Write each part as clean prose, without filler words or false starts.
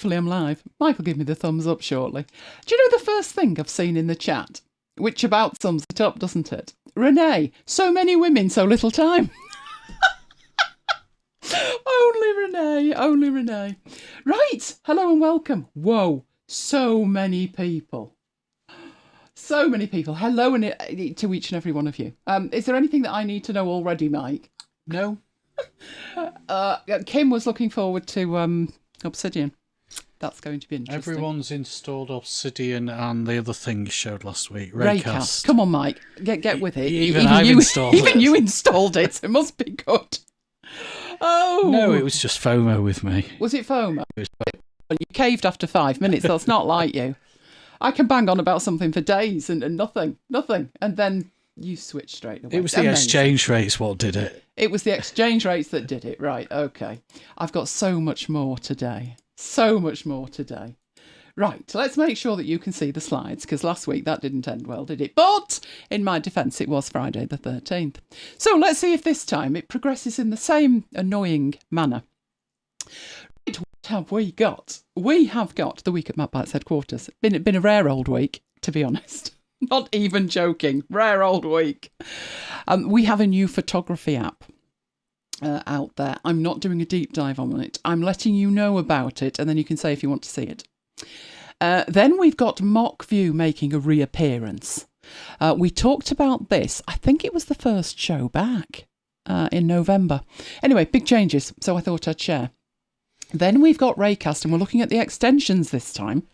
hopefully I'm live. Mike will give me the thumbs up shortly. Do you know the first thing I've seen in the chat? Which about sums it up, doesn't it? Renee, so many women, so little time. Only Renee. Right, hello and welcome. Whoa, so many people. So many people. Hello to each and every one of you. Is there anything that I need to know already, Mike? No. Kim was looking forward to Obsidian. That's going to be interesting. Everyone's installed Obsidian and the other thing you showed last week, Raycast. Come on, Mike, get with it. Even I've installed it. Even you installed it. It must be good. Oh no, it was just FOMO with me. Was it FOMO? You caved after 5 minutes. That's not like you. I can bang on about something for days and nothing, and then you switch straight away. It was the exchange rates what did it. It was the exchange rates that did it. Right, okay. I've got so much more today. Right, let's make sure that you can see the slides, because last week that didn't end well, did it? But, in my defence, it was Friday the 13th. So let's see if this time it progresses in the same annoying manner. Right, what have we got? We have got the week at MacBites headquarters. Been a rare old week, to be honest. Not even joking. Rare old week. We have a new photography app out there. I'm not doing a deep dive on it. I'm letting you know about it, and then you can say if you want to see it. Then we've got Mockview making a reappearance. We talked about this. I think it was the first show back in November. Anyway, big changes, so I thought I'd share. Then we've got Raycast, and we're looking at the extensions this time.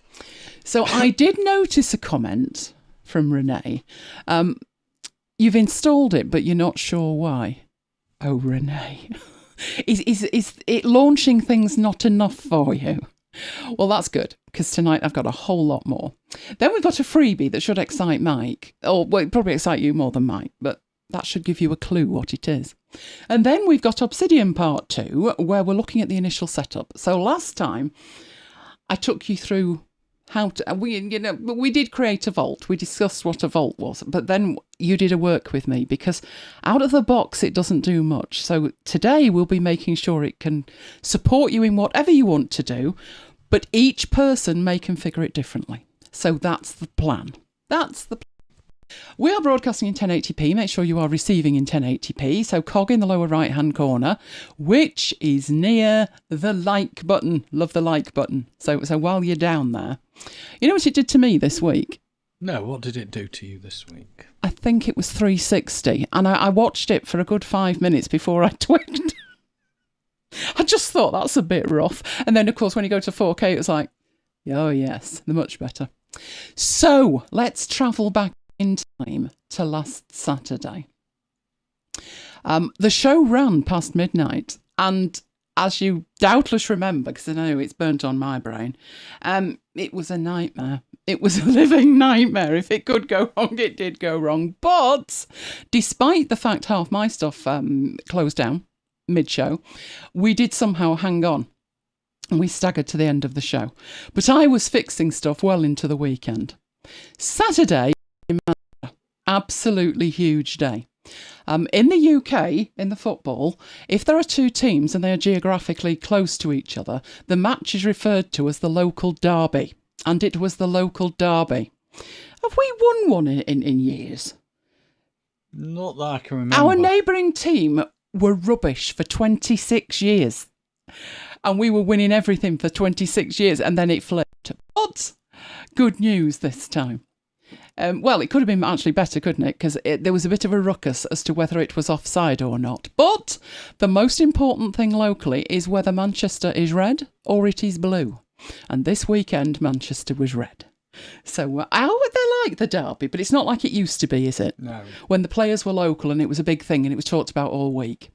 So I did notice a comment from Renee. You've installed it, but you're not sure why. Oh, Renee. Is it launching things not enough for you? Well, that's good, because tonight I've got a whole lot more. Then we've got a freebie that should excite Mike. Or, well, it'll probably excite you more than Mike, but that should give you a clue what it is. And then we've got Obsidian Part 2, where we're looking at the initial setup. So last time, I took you through how to... We did create a vault. We discussed what a vault was. But then you did a work with me, because out of the box, it doesn't do much. So today, we'll be making sure it can support you in whatever you want to do, but each person may configure it differently. So that's the plan. We are broadcasting in 1080p. Make sure you are receiving in 1080p. So cog in the lower right-hand corner, which is near the like button. Love the like button. So while you're down there, you know what it did to me this week? No, what did it do to you this week? I think it was 360, and I watched it for a good 5 minutes before I twigged. I just thought that's a bit rough. And then, of course, when you go to 4K, it was like, oh yes, they're much better. So let's travel back in time to last Saturday. The show ran past midnight, and as you doubtless remember, because I know it's burnt on my brain, it was a nightmare. It was a living nightmare. If it could go wrong, it did go wrong. But despite the fact half my stuff closed down mid-show, we did somehow hang on. And we staggered to the end of the show. But I was fixing stuff well into the weekend. Saturday, absolutely huge day. In the UK, in the football, if there are two teams and they are geographically close to each other, the match is referred to as the local derby. And it was the local derby. Have we won one in years? Not that I can remember. Our neighbouring team were rubbish for 26 years. And we were winning everything for 26 years, and then it flipped. But good news this time. Well, it could have been actually better, couldn't it? Because there was a bit of a ruckus as to whether it was offside or not. But the most important thing locally is whether Manchester is red or it is blue. And this weekend, Manchester was red. So how would they like the derby? But it's not like it used to be, is it? No. When the players were local and it was a big thing and it was talked about all week.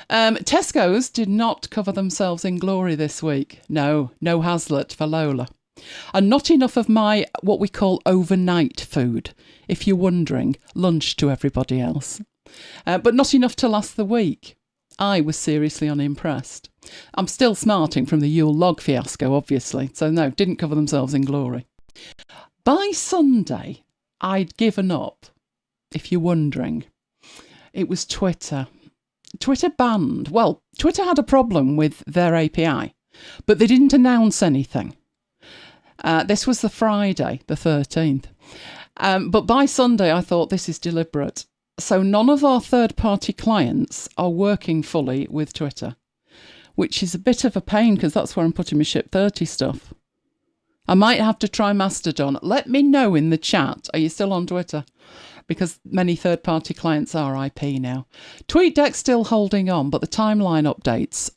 Tesco's did not cover themselves in glory this week. No Hazlitt for Lola. And not enough of my, what we call overnight food. If you're wondering, lunch to everybody else. But not enough to last the week. I was seriously unimpressed. I'm still smarting from the Yule log fiasco, obviously. So no, didn't cover themselves in glory. By Sunday, I'd given up. If you're wondering, it was Twitter. Twitter banned. Well, Twitter had a problem with their API. but they didn't announce anything. This was the Friday, the 13th. But by Sunday, I thought this is deliberate. So none of our third-party clients are working fully with Twitter, which is a bit of a pain because that's where I'm putting my Ship 30 stuff. I might have to try Mastodon. Let me know in the chat. Are you still on Twitter? Because many third-party clients are IP now. TweetDeck's still holding on, but the timeline updates.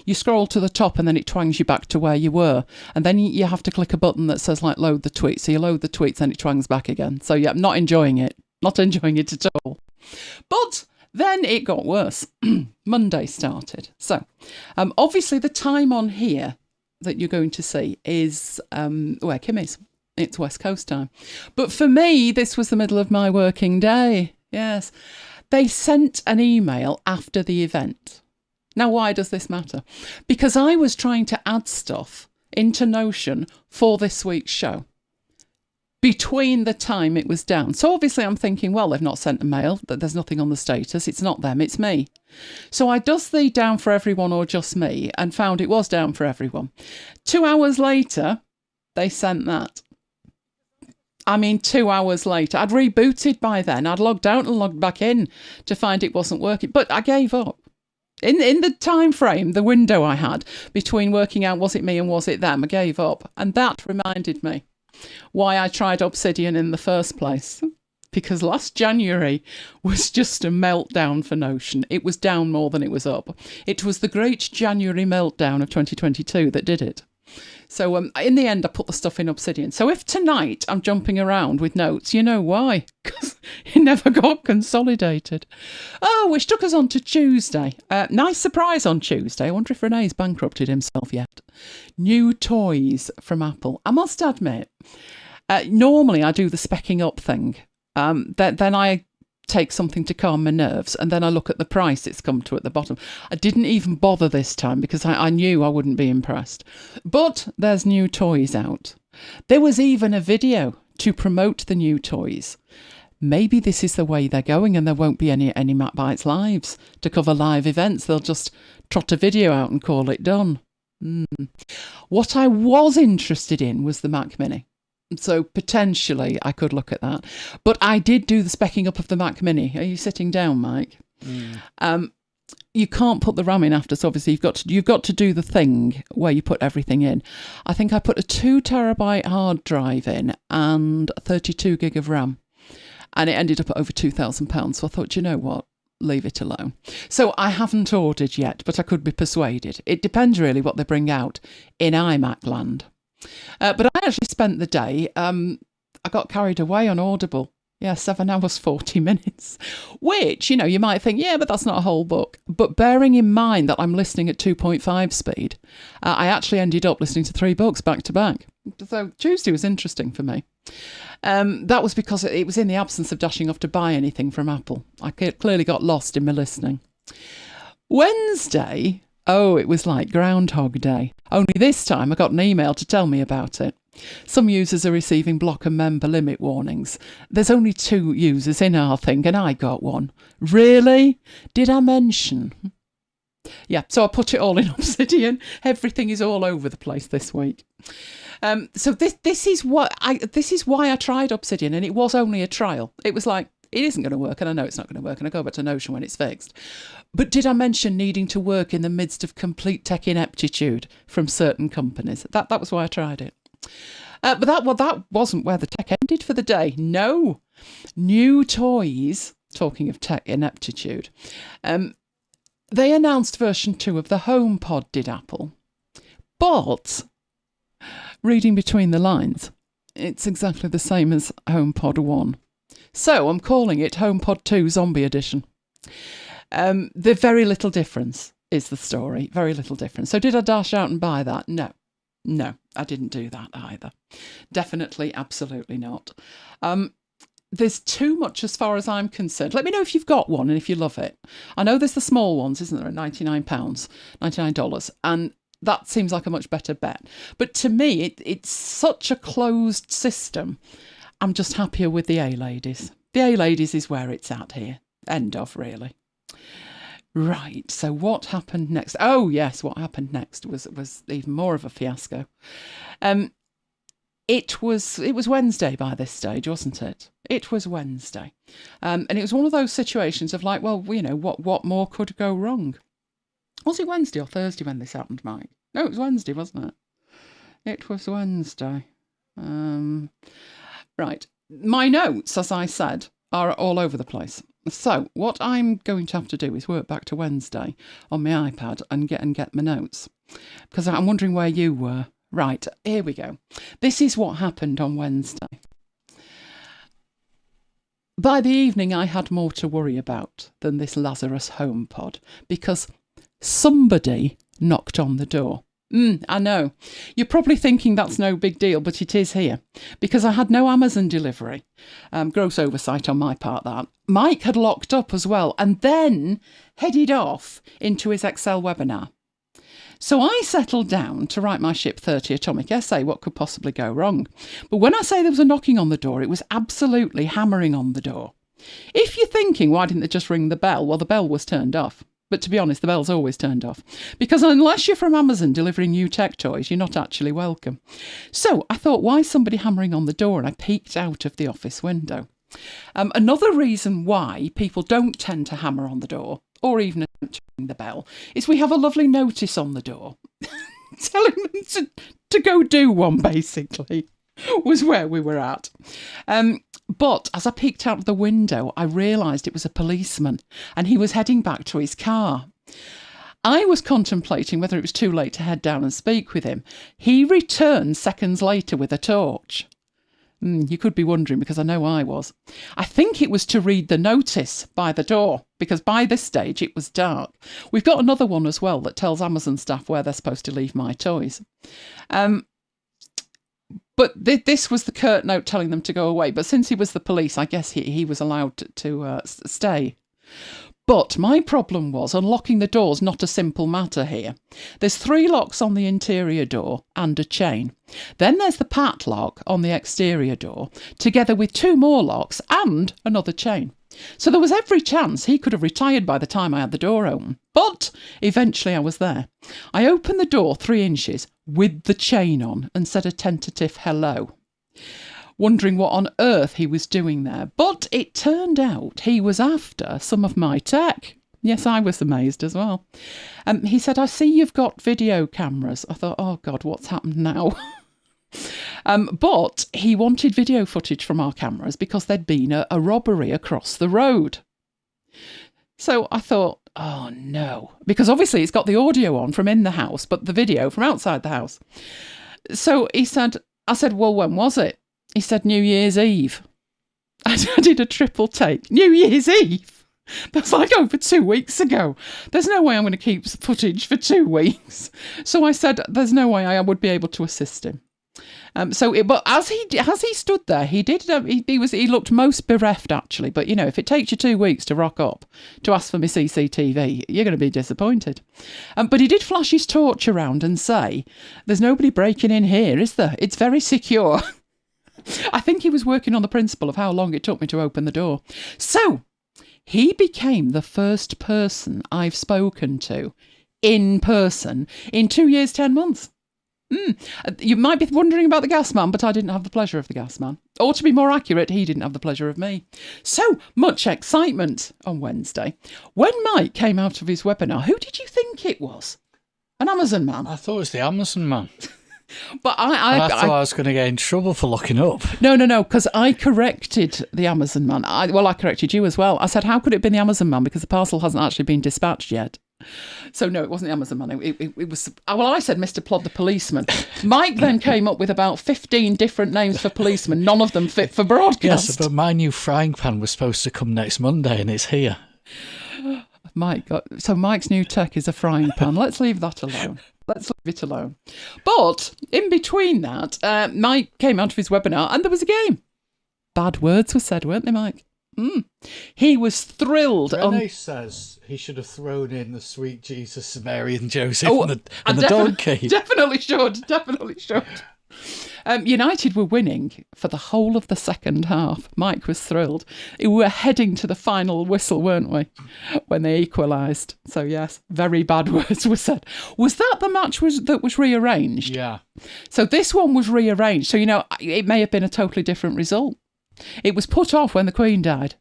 You scroll to the top and then it twangs you back to where you were. And then you have to click a button that says, like, load the tweet. So you load the tweets and it twangs back again. So, yeah, I'm not enjoying it. Not enjoying it at all. But then it got worse. Monday started. So, obviously the time on here that you're going to see is where Kim is. It's West Coast time. But for me, this was the middle of my working day. Yes. They sent an email after the event. Now, why does this matter? Because I was trying to add stuff into Notion for this week's show between the time it was down. So obviously I'm thinking, well, they've not sent a mail, that there's nothing on the status. It's not them, it's me. So I does the down for everyone or just me and found it was down for everyone. 2 hours later, they sent that. I mean, 2 hours later. I'd rebooted by then. I'd logged out and logged back in to find it wasn't working. But I gave up. In the time frame, the window I had between working out was it me and was it them, I gave up. And that reminded me why I tried Obsidian in the first place. Because last January was just a meltdown for Notion. It was down more than it was up. It was the great January meltdown of 2022 that did it. So in the end, I put the stuff in Obsidian. So if tonight I'm jumping around with notes, you know why? Because it never got consolidated. Oh, which took us on to Tuesday. Nice surprise on Tuesday. I wonder if Renee's bankrupted himself yet. New toys from Apple. I must admit, normally I do the specking up thing. Then I take something to calm my nerves and then I look at the price it's come to at the bottom. I didn't even bother this time because I knew I wouldn't be impressed. But there's new toys out. There was even a video to promote the new toys. Maybe this is the way they're going and there won't be any MacBites Lives to cover live events. They'll just trot a video out and call it done. What I was interested in was the Mac Mini. So potentially I could look at that. But I did do the specking up of the Mac Mini. Are you sitting down, Mike? You can't put the RAM in after, so obviously you've got to do the thing where you put everything in. I think I put a 2 terabyte hard drive in and 32 gig of RAM. And it ended up at over £2,000. So I thought, you know what? Leave it alone. So I haven't ordered yet, but I could be persuaded. It depends really what they bring out in iMac land. But I actually spent the day, I got carried away on Audible. Yeah, 7 hours, 40 minutes. Which, you might think, yeah, but that's not a whole book. But bearing in mind that I'm listening at 2.5 speed, I actually ended up listening to 3 books back to back. So Tuesday was interesting for me. That was because it was in the absence of dashing off to buy anything from Apple. I clearly got lost in my listening. Wednesday... oh, it was like Groundhog Day. Only this time I got an email to tell me about it. Some users are receiving block and member limit warnings. There's only 2 users in our thing and I got one. Really? Did I mention? Yeah, so I put it all in Obsidian. Everything is all over the place this week. So this is why I tried Obsidian, and it was only a trial. It was like, it isn't going to work, and I know it's not going to work, and I go back to Notion when it's fixed. But did I mention needing to work in the midst of complete tech ineptitude from certain companies? That was why I tried it. But that wasn't where the tech ended for the day. No. New toys, talking of tech ineptitude, they announced version 2 of the HomePod, did Apple. But, reading between the lines, it's exactly the same as HomePod 1. So I'm calling it HomePod 2 Zombie Edition. The very little difference is the story. Very little difference. So did I dash out and buy that? No, I didn't do that either. Definitely, absolutely not. There's too much as far as I'm concerned. Let me know if you've got one and if you love it. I know there's the small ones, isn't there, at £99, $99. And that seems like a much better bet. But to me, it's such a closed system. I'm just happier with the A-Ladies. The A-Ladies is where it's at here. End of, really. Right, so what happened next? Oh, yes, what happened next was even more of a fiasco. It was Wednesday by this stage, wasn't it? It was Wednesday. And it was one of those situations of like, well, you know, what more could go wrong? Was it Wednesday or Thursday when this happened, Mike? No, it was Wednesday, wasn't it? It was Wednesday. Right. My notes, as I said, are all over the place. So what I'm going to have to do is work back to Wednesday on my iPad and get my notes, because I'm wondering where you were. Right, here we go. This is what happened on Wednesday. By the evening, I had more to worry about than this Lazarus HomePod, because somebody knocked on the door. I know. You're probably thinking that's no big deal, but it is here, because I had no Amazon delivery. Gross oversight on my part, that. Mike had locked up as well, and then headed off into his Excel webinar. So I settled down to write my Ship 30 atomic essay, what could possibly go wrong. But when I say there was a knocking on the door, it was absolutely hammering on the door. If you're thinking, why didn't they just ring the bell? Well, the bell was turned off. But to be honest, the bell's always turned off. Because unless you're from Amazon delivering new tech toys, you're not actually welcome. So I thought, why is somebody hammering on the door? And I peeked out of the office window. Another reason why people don't tend to hammer on the door, or even attempt to ring the bell, is we have a lovely notice on the door telling them to go do one, basically, was where we were at. But as I peeked out of the window, I realised it was a policeman and he was heading back to his car. I was contemplating whether it was too late to head down and speak with him. He returned seconds later with a torch. You could be wondering, because I know I was. I think it was to read the notice by the door, because by this stage it was dark. We've got another one as well that tells Amazon staff where they're supposed to leave my toys. But this was the curt note telling them to go away. But since he was the police, I guess he was allowed to stay. But my problem was unlocking the door's not a simple matter here. There's 3 locks on the interior door and a chain. Then there's the padlock on the exterior door, together with 2 more locks and another chain. So there was every chance he could have retired by the time I had the door open. But eventually I was there. I opened the door 3 inches with the chain on and said a tentative hello, wondering what on earth he was doing there. But it turned out he was after some of my tech. Yes, I was amazed as well. He said, I see you've got video cameras. I thought, oh God, what's happened now? But he wanted video footage from our cameras because there'd been a robbery across the road. So I thought, oh no, because obviously it's got the audio on from in the house, but the video from outside the house. So I said, well, when was it? He said, New Year's Eve. I did a triple take. New Year's Eve? That's like over 2 weeks ago. There's no way I'm going to keep footage for 2 weeks. So I said, there's no way I would be able to assist him. But as he stood there, he looked most bereft actually. But you know, if it takes you 2 weeks to rock up to ask for my CCTV, you're going to be disappointed. But he did flash his torch around and say, "There's nobody breaking in here, is there? It's very secure." I think he was working on the principle of how long it took me to open the door. So he became the first person I've spoken to in person in 2 years, 10 months. You might be wondering about the gas man, but I didn't have the pleasure of the gas man. Or to be more accurate, he didn't have the pleasure of me. So much excitement on Wednesday. When Mike came out of his webinar, who did you think it was? An Amazon man? I thought it was the Amazon man. But I thought I was going to get in trouble for locking up. No, because I corrected the Amazon man. I corrected you as well. I said, how could it have been the Amazon man? Because the parcel hasn't actually been dispatched yet. So no, it wasn't the Amazon man. It was, I said Mr. Plod the policeman. Mike then came up with about 15 different names for policemen, none of them fit for broadcast. Yes, but my new frying pan was supposed to come next Monday and it's here. So Mike's new tech is a frying pan. Let's leave that alone. Let's leave it alone. But in between that, Mike came out of his webinar and there was a game. Bad words were said, weren't they, Mike? He was thrilled. Renee says he should have thrown in the sweet Jesus, Mary and Joseph and the donkey. Definitely should. United were winning for the whole of the second half. Mike was thrilled. We were heading to the final whistle, weren't we, when they equalised? So, yes, very bad words were said. Was that the match that was rearranged? Yeah. So this one was rearranged. So, it may have been a totally different result. It was put off when the Queen died.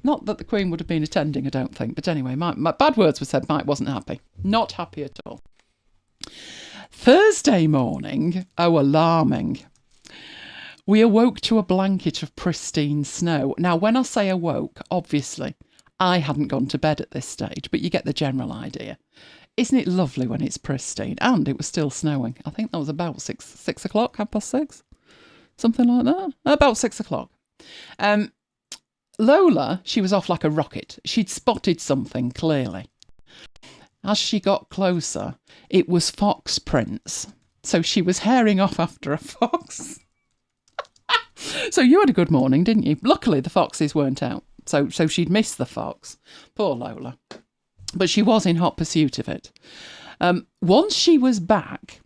Not that the Queen would have been attending, I don't think. But anyway, my bad words were said. Mike wasn't happy. Not happy at all. Thursday morning, alarming. We awoke to a blanket of pristine snow. Now, when I say awoke, obviously, I hadn't gone to bed at this stage, but you get the general idea. Isn't it lovely when it's pristine? And it was still snowing. I think that was about 6 o'clock, 6:30, something like that. About 6 o'clock. Lola, she was off like a rocket. She'd spotted something, clearly. As she got closer, it was fox prints. So she was herring off after a fox. So you had a good morning, didn't you? Luckily, the foxes weren't out. So she'd missed the fox. Poor Lola. But she was in hot pursuit of it. Once she was back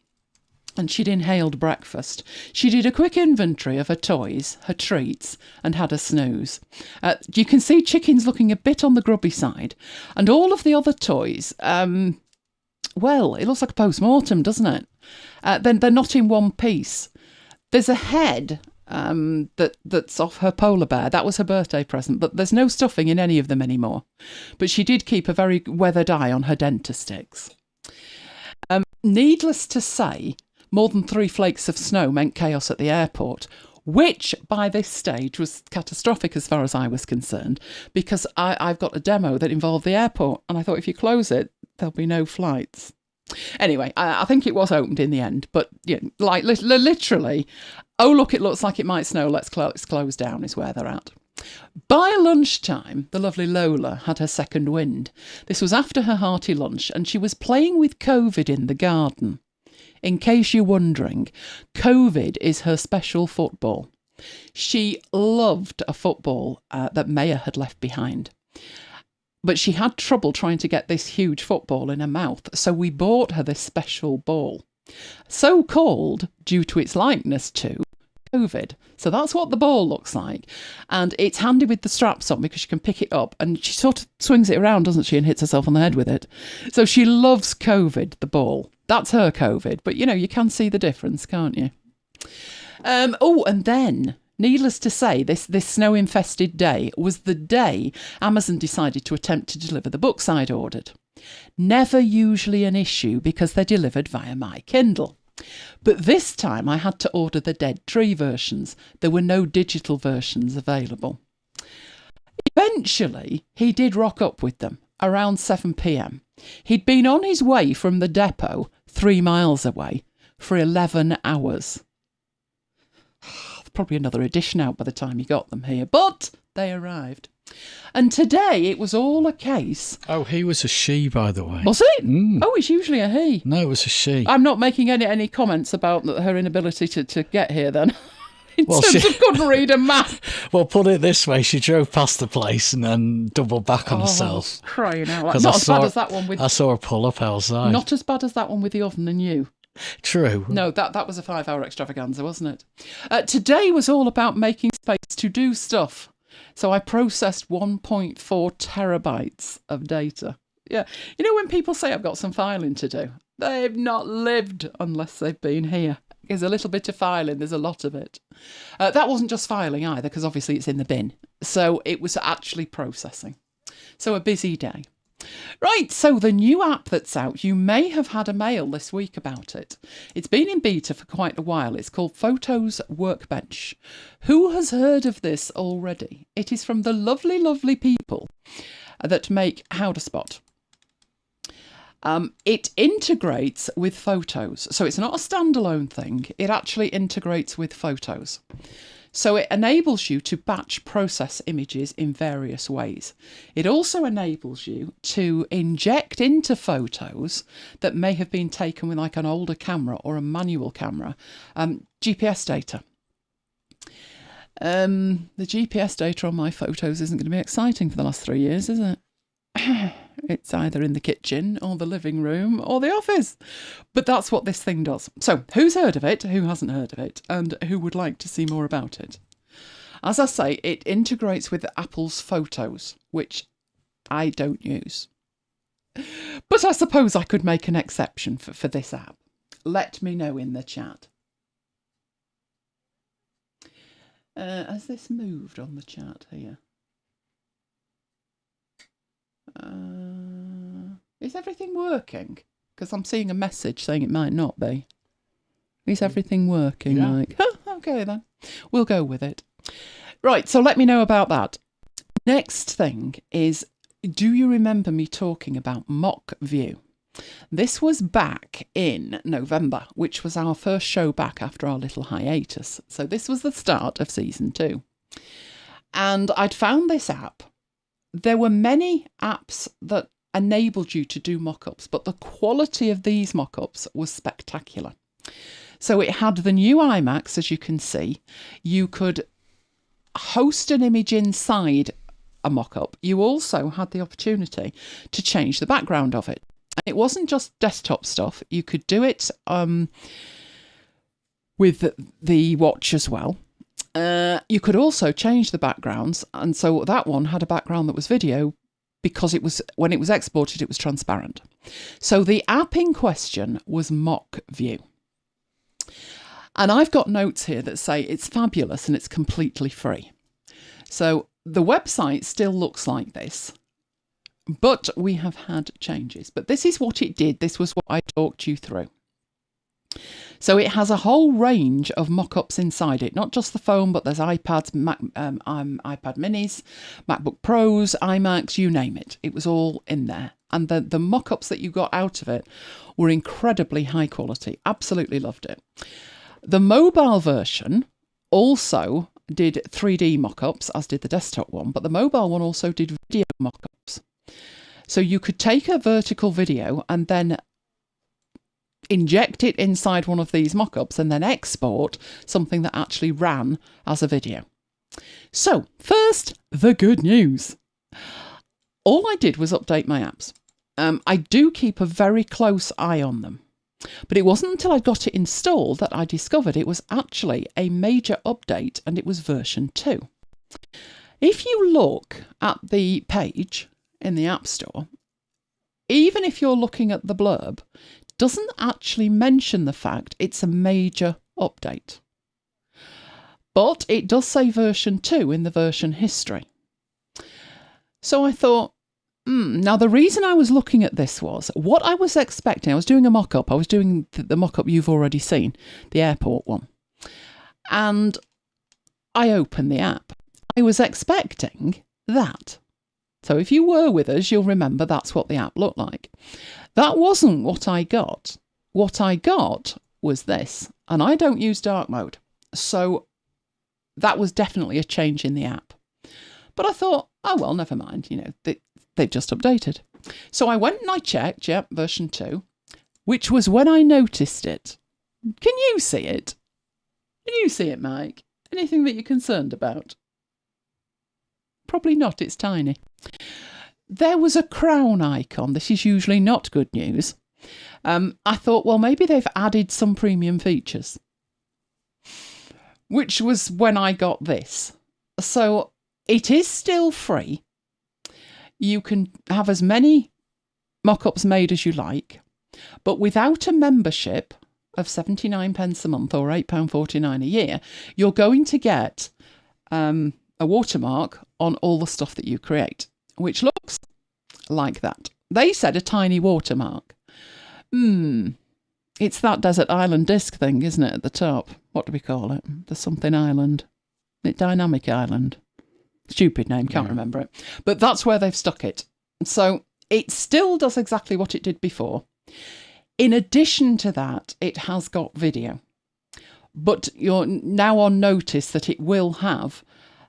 and she'd inhaled breakfast, she did a quick inventory of her toys, her treats, and had a snooze. You can see Chicken's looking a bit on the grubby side. And all of the other toys, well, it looks like a post-mortem, doesn't it? They're not in one piece. There's a head that's off her polar bear. That was her birthday present, but there's no stuffing in any of them anymore. But she did keep a very weathered eye on her Denta-Sticks. Needless to say, more than 3 flakes of snow meant chaos at the airport, which by this stage was catastrophic as far as I was concerned, because I've got a demo that involved the airport, and I thought if you close it, there'll be no flights. Anyway, I think it was opened in the end, but like literally, oh look, it looks like it might snow, let's close down is where they're at. By lunchtime, the lovely Lola had her second wind. This was after her hearty lunch, and she was playing with COVID in the garden. In case you're wondering, COVID is her special football. She loved a football that Maya had left behind. But she had trouble trying to get this huge football in her mouth, so we bought her this special ball. So called due to its likeness to COVID. So that's what the ball looks like. And it's handy with the straps on because you can pick it up and she sort of swings it around, doesn't she, and hits herself on the head with it. So she loves COVID, the ball. That's her COVID. But, you can see the difference, can't you? And then, needless to say, this snow-infested day was the day Amazon decided to attempt to deliver the books I'd ordered. Never usually an issue because they're delivered via my Kindle. But this time I had to order the Dead Tree versions. There were no digital versions available. Eventually, he did rock up with them around 7 p.m. He'd been on his way from the depot 3 miles away for 11 hours. Probably another edition out by the time he got them here, but they arrived. And today it was all a case. Oh, he was a she, by the way. Was it? Oh, it's usually a he. No, it was a she. I'm not making any comments about her inability to get here then. In terms of couldn't read a map. Well, put it this way, she drove past the place and then doubled back on herself. Crying out. Not as bad as that one with... I saw her pull up outside. Not as bad as that one with the oven and you. True. No, that was a 5-hour extravaganza, wasn't it? Today was all about making space to do stuff. So I processed 1.4 terabytes of data. Yeah. When people say I've got some filing to do, they've not lived unless they've been here. There's a little bit of filing, there's a lot of it. That wasn't just filing either, because obviously it's in the bin. So it was actually processing. So a busy day. Right, so the new app that's out, you may have had a mail this week about it. It's been in beta for quite a while. It's called Photos Workbench. Who has heard of this already? It is from the lovely, lovely people that make How to Spot. It integrates with Photos. So it's not a standalone thing. It actually integrates with Photos. So it enables you to batch process images in various ways. It also enables you to inject into photos that may have been taken with like an older camera or a manual camera, GPS data. The GPS data on my photos isn't going to be exciting for the last 3 years, is it? It's either in the kitchen or the living room or the office. But that's what this thing does. So who's heard of it? Who hasn't heard of it? And who would like to see more about it? As I say, it integrates with Apple's Photos, which I don't use. But I suppose I could make an exception for this app. Let me know in the chat. Has this moved on the chat here? Is everything working? Because I'm seeing a message saying it might not be. Is everything working, Yeah. Mike? Oh, okay then. We'll go with it. Right, so let me know about that. Next thing is, do you remember me talking about Mockview? This was back in November, which was our first show back after our little hiatus. So this was the start of season 2. And I'd found this app. There were many apps that enabled you to do mockups, but the quality of these mockups was spectacular. So it had the new iMacs, as you can see. You could host an image inside a mockup. You also had the opportunity to change the background of it. And it wasn't just desktop stuff. You could do it with the watch as well. You could also change the backgrounds. And so that one had a background that was video because it was, when it was exported, it was transparent. So the app in question was Mockview. And I've got notes here that say it's fabulous and it's completely free. So the website still looks like this, but we have had changes. But this is what it did. This was what I talked you through. So it has a whole range of mock-ups inside it, not just the phone, but there's iPads, iPad minis, MacBook Pros, iMacs, you name it. It was all in there. And the mock-ups that you got out of it were incredibly high quality. Absolutely loved it. The mobile version also did 3D mock-ups, as did the desktop one, but the mobile one also did video mock-ups. So you could take a vertical video and then inject it inside one of these mock-ups and then export something that actually ran as a video. So first, the good news. All I did was update my apps. I do keep a very close eye on them. But it wasn't until I got it installed that I discovered it was actually a major update, and it was version 2. If you look at the page in the App Store, even if you're looking at the blurb, it doesn't actually mention the fact it's a major update. But it does say version 2 in the version history. So I thought, now, the reason I was looking at this was what I was expecting. I was doing a mock-up. I was doing the mock-up you've already seen, the airport one. And I opened the app. I was expecting that. So if you were with us, you'll remember that's what the app looked like. That wasn't what I got. What I got was this. And I don't use dark mode. So that was definitely a change in the app. But I thought, oh, well, never mind. You know, they've just updated. So I went and I checked, version 2, which was when I noticed it. Can you see it? Can you see it, Mike? Anything that you're concerned about? Probably not, it's tiny. There was a crown icon. This is usually not good news. I thought, well, maybe they've added some premium features. Which was when I got this. So it is still free. You can have as many mock-ups made as you like, but without a membership of 79 pence a month or £8.49 a year, you're going to get a watermark on all the stuff that you create, which looks like that. They said a tiny watermark. It's that Desert Island disc thing, isn't it, at the top? What do we call it? The something island. Dynamic Island. Stupid name, can't remember it. But that's where they've stuck it. So it still does exactly what it did before. In addition to that, it has got video. But you're now on notice that it will have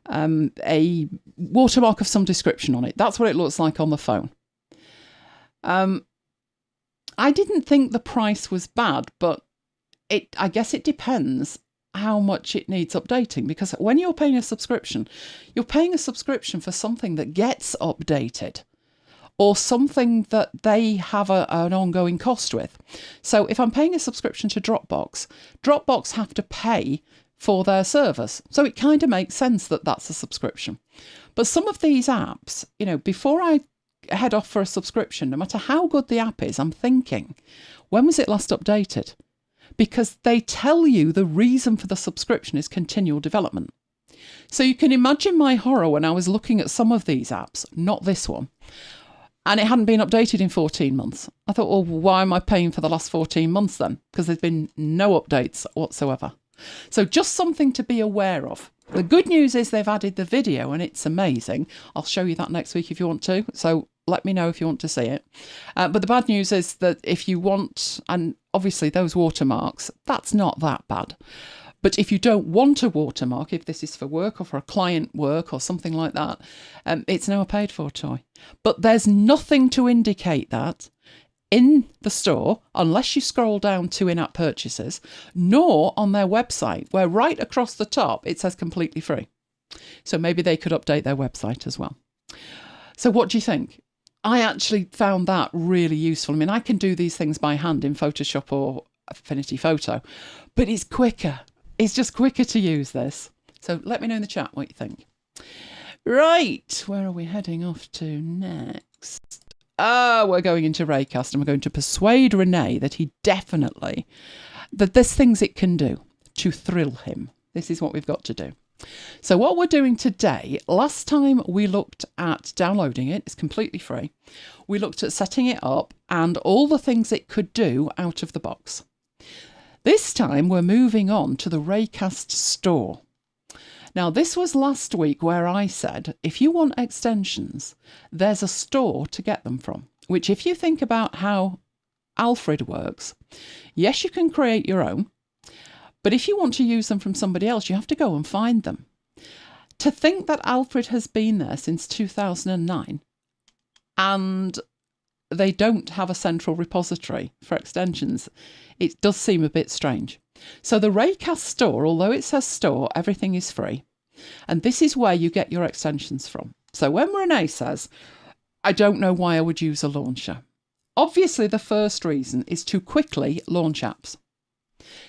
a watermark of some description on it. That's what it looks like on the phone. I didn't think the price was bad, but I guess it depends how much it needs updating, because when you're paying a subscription, you're paying a subscription for something that gets updated or something that they have an ongoing cost with. So if I'm paying a subscription to Dropbox have to pay for their servers. So it kind of makes sense that that's a subscription. But some of these apps, before I head off for a subscription, no matter how good the app is, I'm thinking, when was it last updated? Because they tell you the reason for the subscription is continual development. So you can imagine my horror when I was looking at some of these apps, not this one, and it hadn't been updated in 14 months. I thought, well, why am I paying for the last 14 months then? Because there's been no updates whatsoever. So just something to be aware of. The good news is they've added the video and it's amazing. I'll show you that next week if you want to. So let me know if you want to see it. But the bad news is that if you want, and obviously those watermarks, that's not that bad. But if you don't want a watermark, if this is for work or for a client work or something like that, it's now a paid for toy. But there's nothing to indicate that in the store, unless you scroll down to in-app purchases, nor on their website, where right across the top it says completely free. So maybe they could update their website as well. So what do you think? I actually found that really useful. I mean, I can do these things by hand in Photoshop or Affinity Photo, but it's quicker. It's just quicker to use this. So let me know in the chat what you think. Right, where are we heading off to next? We're going into Raycast and we're going to persuade Renee that there's things it can do to thrill him. This is what we've got to do. So what we're doing today, last time we looked at downloading it, it's completely free. We looked at setting it up and all the things it could do out of the box. This time we're moving on to the Raycast store. Now this was last week where I said, if you want extensions, there's a store to get them from, which if you think about how Alfred works, yes, you can create your own, but if you want to use them from somebody else, you have to go and find them. To think that Alfred has been there since 2009 and they don't have a central repository for extensions, it does seem a bit strange. So the Raycast store, although it says store, everything is free. And this is where you get your extensions from. So when Renee says, I don't know why I would use a launcher, obviously the first reason is to quickly launch apps.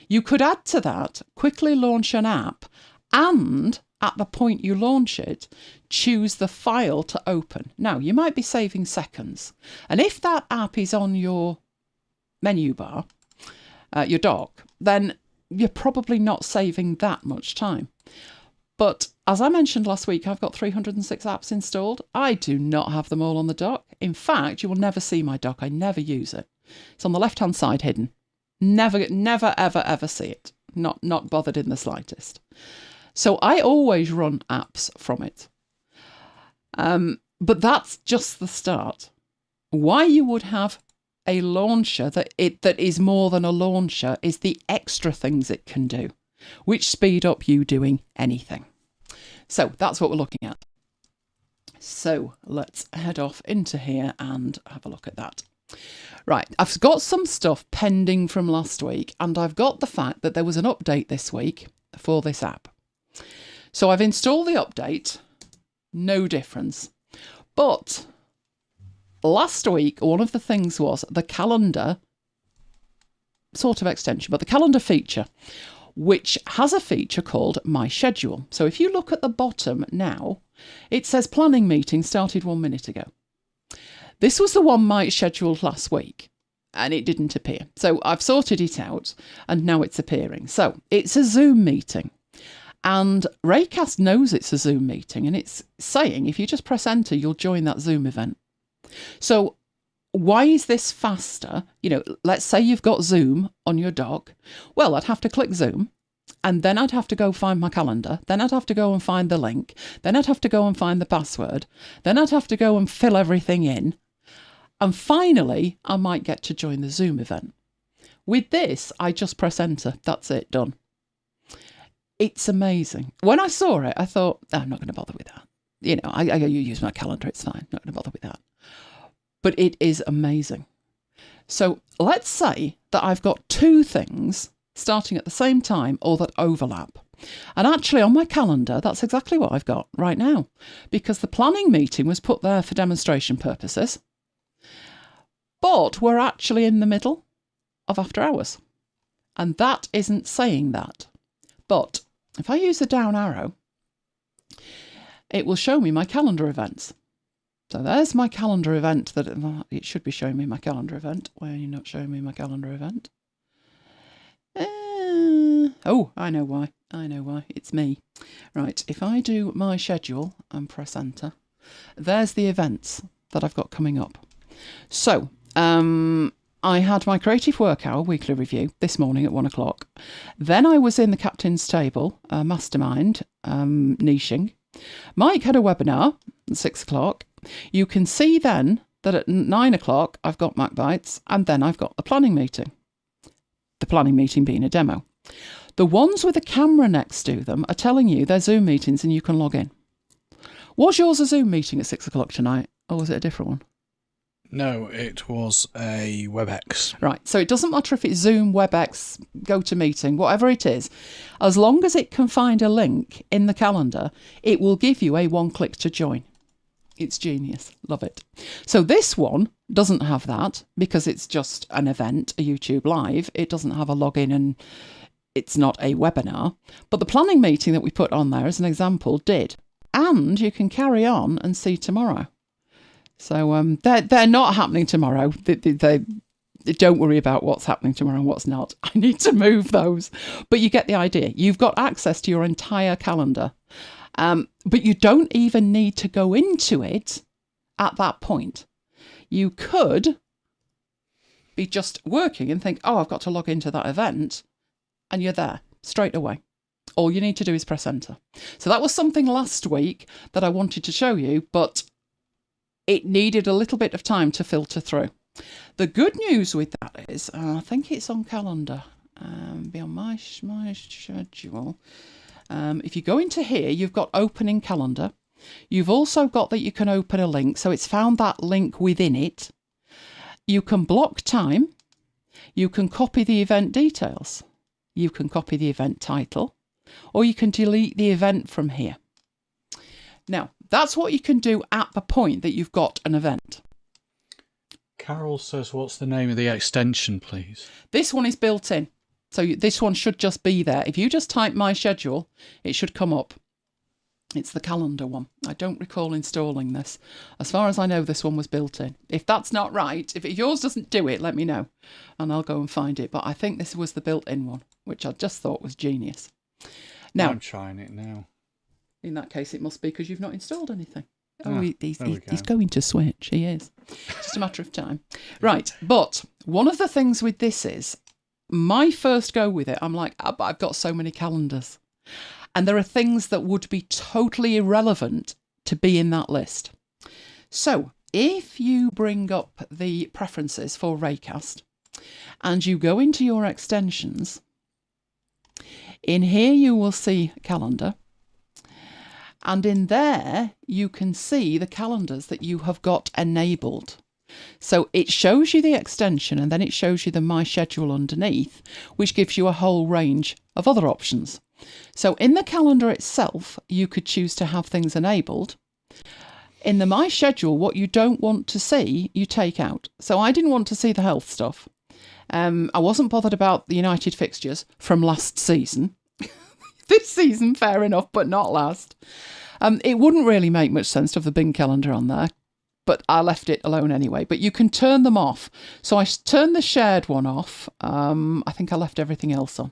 You could add to that, quickly launch an app and at the point you launch it, choose the file to open. Now, you might be saving seconds. And if that app is on your menu bar, your dock, then you're probably not saving that much time. But as I mentioned last week, I've got 306 apps installed. I do not have them all on the dock. In fact, you will never see my dock. I never use it. It's on the left-hand side hidden. Never, ever, ever see it. Not bothered in the slightest. So I always run apps from it. But that's just the start. Why you would have a launcher that is more than a launcher is the extra things it can do, which speed up you doing anything. So that's what we're looking at. So let's head off into here and have a look at that. Right, I've got some stuff pending from last week, and I've got the fact that there was an update this week for this app. So I've installed the update, no difference. But last week, one of the things was the calendar, sort of extension, but the calendar feature, which has a feature called My Schedule. So if you look at the bottom now, it says planning meeting started 1 minute ago. This was the one Mike scheduled last week, and it didn't appear. So I've sorted it out, and now it's appearing. So it's a Zoom meeting. And Raycast knows it's a Zoom meeting, and it's saying if you just press enter, you'll join that Zoom event. So why is this faster? Let's say you've got Zoom on your dock. Well, I'd have to click Zoom, and then I'd have to go find my calendar. Then I'd have to go and find the link. Then I'd have to go and find the password. Then I'd have to go and fill everything in. And finally, I might get to join the Zoom event. With this, I just press enter. That's it, done. It's amazing. When I saw it, I thought, I'm not going to bother with that. I use my calendar. It's fine. Not going to bother with that. But it is amazing. So let's say that I've got two things starting at the same time or that overlap. And actually on my calendar, that's exactly what I've got right now, because the planning meeting was put there for demonstration purposes. but we're actually in the middle of after hours. And that isn't saying that. But if I use the down arrow, it will show me my calendar events. So there's my calendar event. It should be showing me my calendar event. Why are you not showing me my calendar event? Oh, I know why. It's me. Right, if I do my schedule and press enter, there's the events that I've got coming up. So, I had my creative work hour weekly review this morning at 1 o'clock. Then I was in the captain's table, mastermind, niching. Mike had a webinar at 6 o'clock. You can see then that at 9 o'clock I've got MacBites, and then I've got the planning meeting. The planning meeting being a demo. The ones with a camera next to them are telling you they're Zoom meetings and you can log in. Was yours a Zoom meeting at 6 o'clock tonight, or was it a different one? No, it was a WebEx. Right, so it doesn't matter if it's Zoom, WebEx, GoToMeeting, whatever it is. As long as it can find a link in the calendar, it will give you a one-click to join. It's genius. Love it. So this one doesn't have that because it's just an event, a YouTube Live. It doesn't have a login and it's not a webinar. But the planning meeting that we put on there as an example did. And you can carry on and see tomorrow. So they're not happening tomorrow. They don't worry about what's happening tomorrow and what's not. I need to move those. But you get the idea. You've got access to your entire calendar. But you don't even need to go into it at that point. You could be just working and think, oh, I've got to log into that event. And you're there straight away. All you need to do is press enter. So that was something last week that I wanted to show you, but it needed a little bit of time to filter through. The good news with that is, I think it's on calendar, be on my schedule. If you go into here, you've got opening calendar. You've also got that you can open a link. So it's found that link within it. You can block time. You can copy the event details. You can copy the event title, or you can delete the event from here. Now, that's what you can do at the point that you've got an event. Carol says, what's the name of the extension, please? This one is built in. So this one should just be there. If you just type my schedule, it should come up. It's the calendar one. I don't recall installing this. As far as I know, this one was built in. If that's not right, if yours doesn't do it, let me know and I'll go and find it. But I think this was the built-in one, which I just thought was genius. Now, I'm trying it now. In that case, it must be because you've not installed anything. Oh, he's going to switch. He is. It's just a matter of time. Right. But one of the things with this is, my first go with it, I'm like, I've got so many calendars. And there are things that would be totally irrelevant to be in that list. So if you bring up the preferences for Raycast and you go into your extensions, in here you will see calendar. And in there, you can see the calendars that you have got enabled. So it shows you the extension and then it shows you the My Schedule underneath, which gives you a whole range of other options. So in the calendar itself, you could choose to have things enabled. In the My Schedule, what you don't want to see, you take out. So I didn't want to see the health stuff. I wasn't bothered about the United fixtures from last season. This season, fair enough, but not last. It wouldn't really make much sense to have the Bing calendar on there, but I left it alone anyway. But you can turn them off. So I turned the shared one off. I think I left everything else on.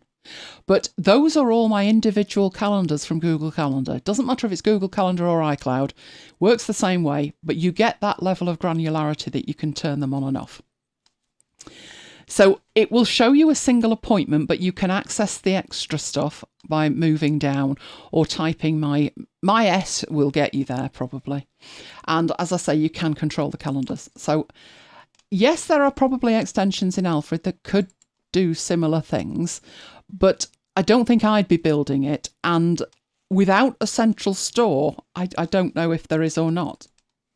But those are all my individual calendars from Google Calendar. It doesn't matter if it's Google Calendar or iCloud. Works the same way, but you get that level of granularity that you can turn them on and off. So it will show you a single appointment, but you can access the extra stuff by moving down or typing my S will get you there probably. And as I say, you can control the calendars. So yes, there are probably extensions in Alfred that could do similar things, but I don't think I'd be building it. And without a central store, I don't know if there is or not,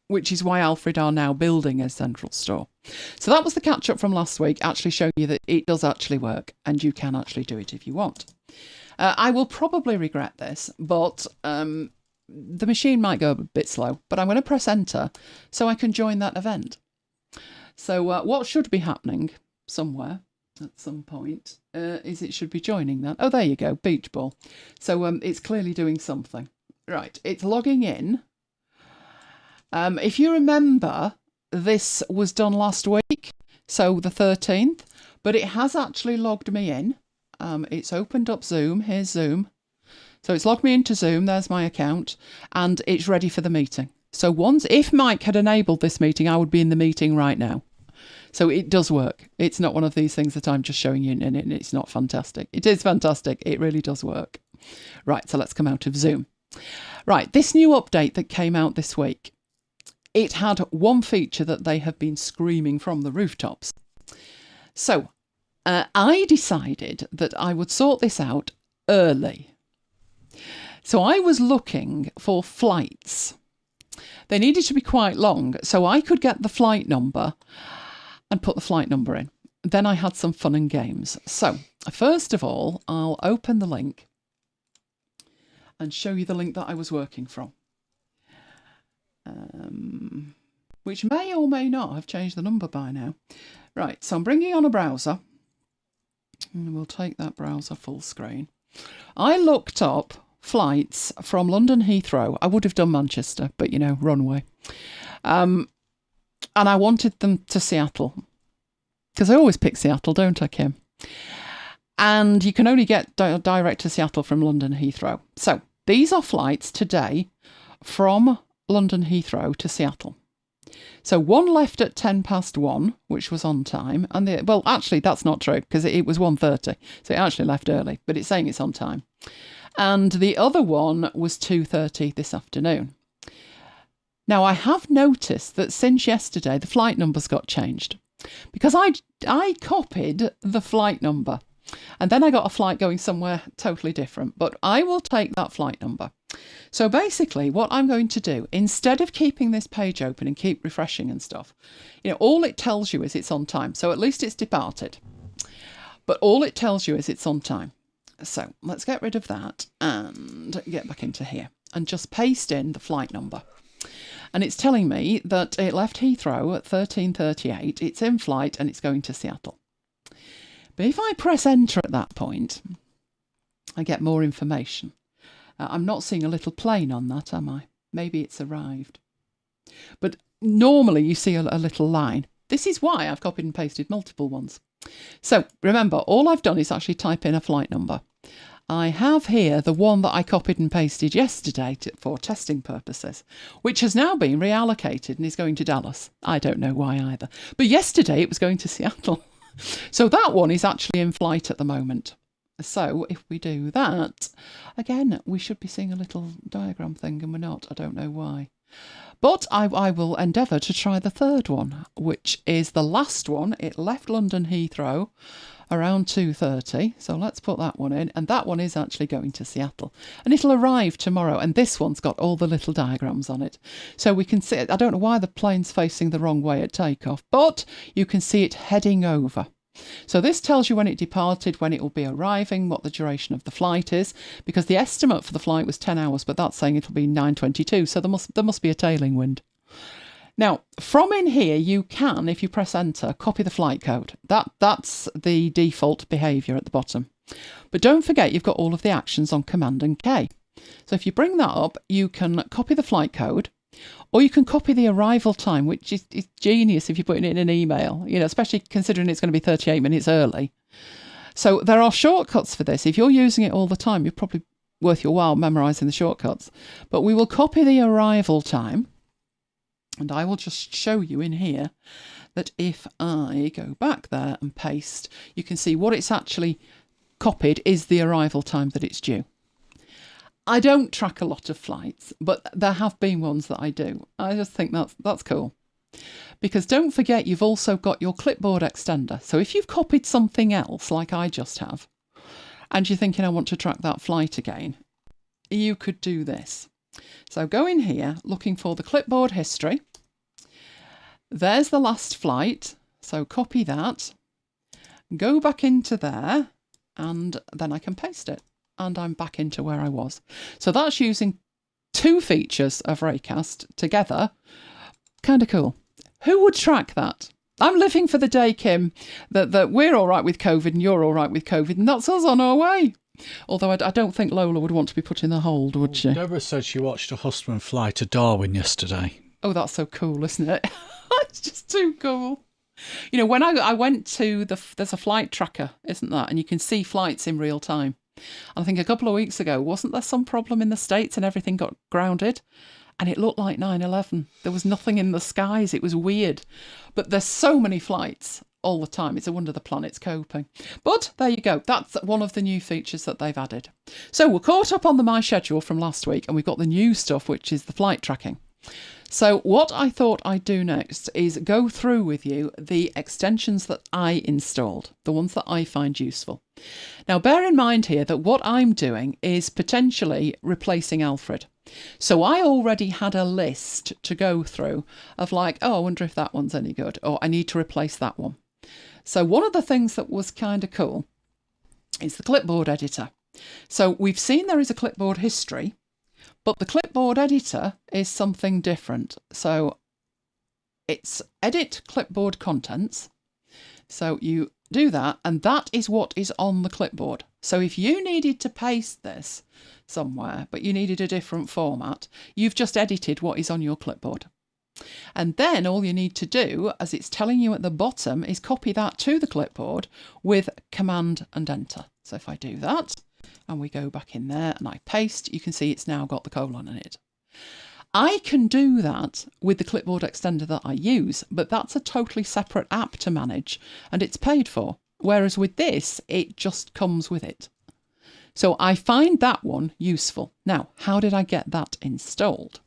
which is why Alfred are now building a central store. So that was the catch up from last week, actually showing you that it does actually work and you can actually do it if you want. I will probably regret this, but the machine might go a bit slow, but I'm going to press enter so I can join that event. So what should be happening somewhere at some point is it should be joining that. Oh, there you go, beach ball. So it's clearly doing something. Right, it's logging in. If you remember, this was done last week, so the 13th, but it has actually logged me in. It's opened up Zoom. Here's Zoom. So it's logged me into Zoom. There's my account, and it's ready for the meeting. So if Mike had enabled this meeting, I would be in the meeting right now. So it does work. It's not one of these things that I'm just showing you and it's not fantastic. It is fantastic. It really does work. Right, so let's come out of Zoom. Right, this new update that came out this week, it had one feature that they have been screaming from the rooftops. So I decided that I would sort this out early. So I was looking for flights. They needed to be quite long, so I could get the flight number and put the flight number in. Then I had some fun and games. So first of all, I'll open the link and show you the link that I was working from, which may or may not have changed the number by now. Right, so I'm bringing on a browser, and we'll take that browser full screen. I looked up flights from London Heathrow. I would have done Manchester, but runway. And I wanted them to Seattle, because I always pick Seattle, don't I, Kim? And you can only get direct to Seattle from London Heathrow. So these are flights today from London Heathrow to Seattle. So one left at 1:10, which was on time. And actually, that's not true, because it was 1:30. So it actually left early, but it's saying it's on time. And the other one was 2:30 this afternoon. Now, I have noticed that since yesterday, the flight numbers got changed, because I copied the flight number, and then I got a flight going somewhere totally different, but I will take that flight number. So basically what I'm going to do, instead of keeping this page open and keep refreshing and stuff, all it tells you is it's on time. So at least it's departed, but all it tells you is it's on time. So let's get rid of that and get back into here and just paste in the flight number. And it's telling me that it left Heathrow at 13:38, it's in flight and it's going to Seattle. But if I press enter at that point, I get more information. I'm not seeing a little plane on that, am I? Maybe it's arrived. But normally you see a little line. This is why I've copied and pasted multiple ones. So remember, all I've done is actually type in a flight number. I have here the one that I copied and pasted yesterday for testing purposes, which has now been reallocated and is going to Dallas. I don't know why either. But yesterday it was going to Seattle. So that one is actually in flight at the moment. So if we do that, again, we should be seeing a little diagram thing, and we're not. I don't know why. But I will endeavour to try the third one, which is the last one. It left London Heathrow around 2:30. So let's put that one in. And that one is actually going to Seattle. And it'll arrive tomorrow. And this one's got all the little diagrams on it. So we can see it. I don't know why the plane's facing the wrong way at takeoff, but you can see it heading over. So this tells you when it departed, when it will be arriving, what the duration of the flight is, because the estimate for the flight was 10 hours, but that's saying it'll be 9:22. So there must be a tailing wind. Now, from in here, you can, if you press enter, copy the flight code. That's the default behaviour at the bottom. But don't forget, you've got all of the actions on Command and K. So if you bring that up, you can copy the flight code, or you can copy the arrival time, which is genius if you put it in an email, especially considering it's going to be 38 minutes early. So there are shortcuts for this. If you're using it all the time, you're probably worth your while memorising the shortcuts. But we will copy the arrival time. And I will just show you in here that if I go back there and paste, you can see what it's actually copied is the arrival time that it's due. I don't track a lot of flights, but there have been ones that I do. I just think that's cool. Because don't forget, you've also got your clipboard extender. So if you've copied something else, like I just have, and you're thinking, I want to track that flight again, you could do this. So go in here, looking for the clipboard history. There's the last flight. So copy that, go back into there, and then I can paste it. And I'm back into where I was. So that's using two features of Raycast together. Kind of cool. Who would track that? I'm living for the day, Kim, that we're all right with COVID and you're all right with COVID, and that's us on our way. Although I don't think Lola would want to be put in the hold, would she? Deborah said she watched her husband fly to Darwin yesterday. Oh, that's so cool, isn't it? It's just too cool. You know, when I went to there's a flight tracker, isn't that? And you can see flights in real time. I think a couple of weeks ago, wasn't there some problem in the States and everything got grounded? And it looked like 9/11. There was nothing in the skies. It was weird. But there's so many flights all the time. It's a wonder the planet's coping. But there you go. That's one of the new features that they've added. So we're caught up on the My Schedule from last week, and we've got the new stuff, which is the flight tracking. So what I thought I'd do next is go through with you the extensions that I installed, the ones that I find useful. Now, bear in mind here that what I'm doing is potentially replacing Alfred. So I already had a list to go through of like, oh, I wonder if that one's any good, or I need to replace that one. So one of the things that was kind of cool is the clipboard editor. So we've seen there is a clipboard history, but the clipboard editor is something different. So it's edit clipboard contents. So you do that, and that is what is on the clipboard. So if you needed to paste this somewhere, but you needed a different format, you've just edited what is on your clipboard. And then all you need to do, as it's telling you at the bottom, is copy that to the clipboard with Command and Enter. So if I do that, and we go back in there and I paste, you can see it's now got the colon in it. I can do that with the clipboard extender that I use, but that's a totally separate app to manage and it's paid for. Whereas with this, it just comes with it. So I find that one useful. Now, how did I get that installed?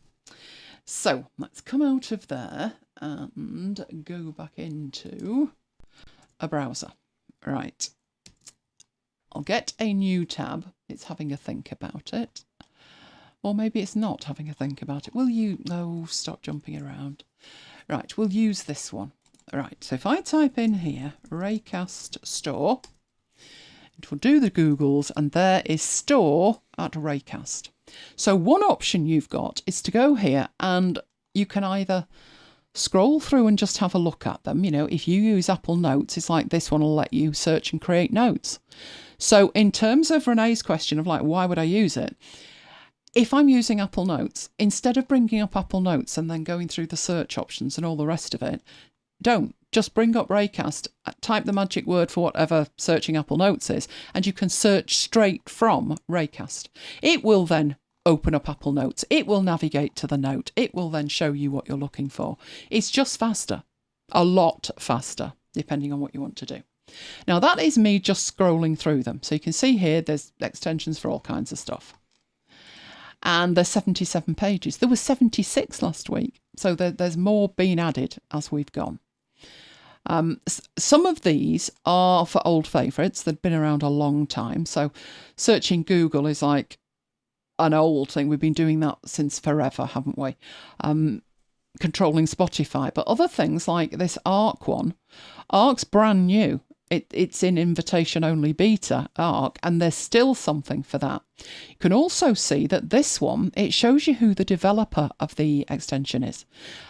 So let's come out of there and go back into a browser. Right. I'll get a new tab. It's having a think about it. Or maybe it's not having a think about it. Will you... No, stop jumping around. Right, we'll use this one. Right, so if I type in here, Raycast Store, it will do the Googles, and there is Store at Raycast. So one option you've got is to go here and you can either scroll through and just have a look at them. You know, if you use Apple Notes, it's like this one will let you search and create notes. So in terms of Renee's question of like, why would I use it? If I'm using Apple Notes, instead of bringing up Apple Notes and then going through the search options and all the rest of it, don't. Just bring up Raycast, type the magic word for whatever searching Apple Notes is, and you can search straight from Raycast. It will then open up Apple Notes. It will navigate to the note. It will then show you what you're looking for. It's just faster, a lot faster, depending on what you want to do. Now, that is me just scrolling through them. So you can see here, there's extensions for all kinds of stuff. And there's 77 pages. There was 76 last week. So there's more being added as we've gone. Some of these are for old favourites. They've been around a long time. So searching Google is like an old thing. We've been doing that since forever, haven't we? Controlling Spotify. But other things like this Arc one, Arc's brand new. It's in invitation-only beta, Arc, and there's still something for that. You can also see that this one, it shows you who the developer of the extension is.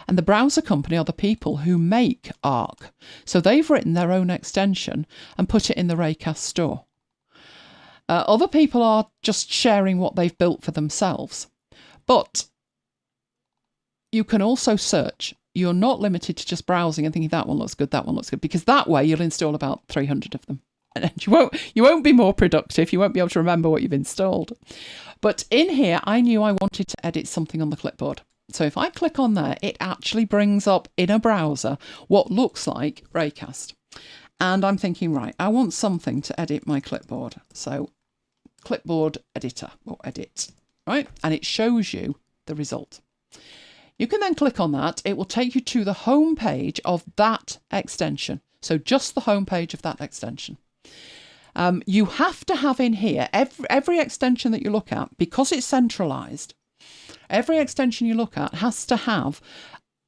And the browser company are the people who make Arc. So they've written their own extension and put it in the Raycast store. Other people are just sharing what they've built for themselves. But you can also search. You're not limited to just browsing and thinking that one looks good, because that way you'll install about 300 of them. And you won't be more productive. You won't be able to remember what you've installed. But in here, I knew I wanted to edit something on the clipboard. So if I click on there, it actually brings up in a browser what looks like Raycast. And I'm thinking, right, I want something to edit my clipboard. So clipboard editor or edit, right? And it shows you the result. You can then click on that. It will take you to the home page of that extension. So just the home page of that extension. You have to have in here, every extension that you look at, because it's centralized, every extension you look at has to have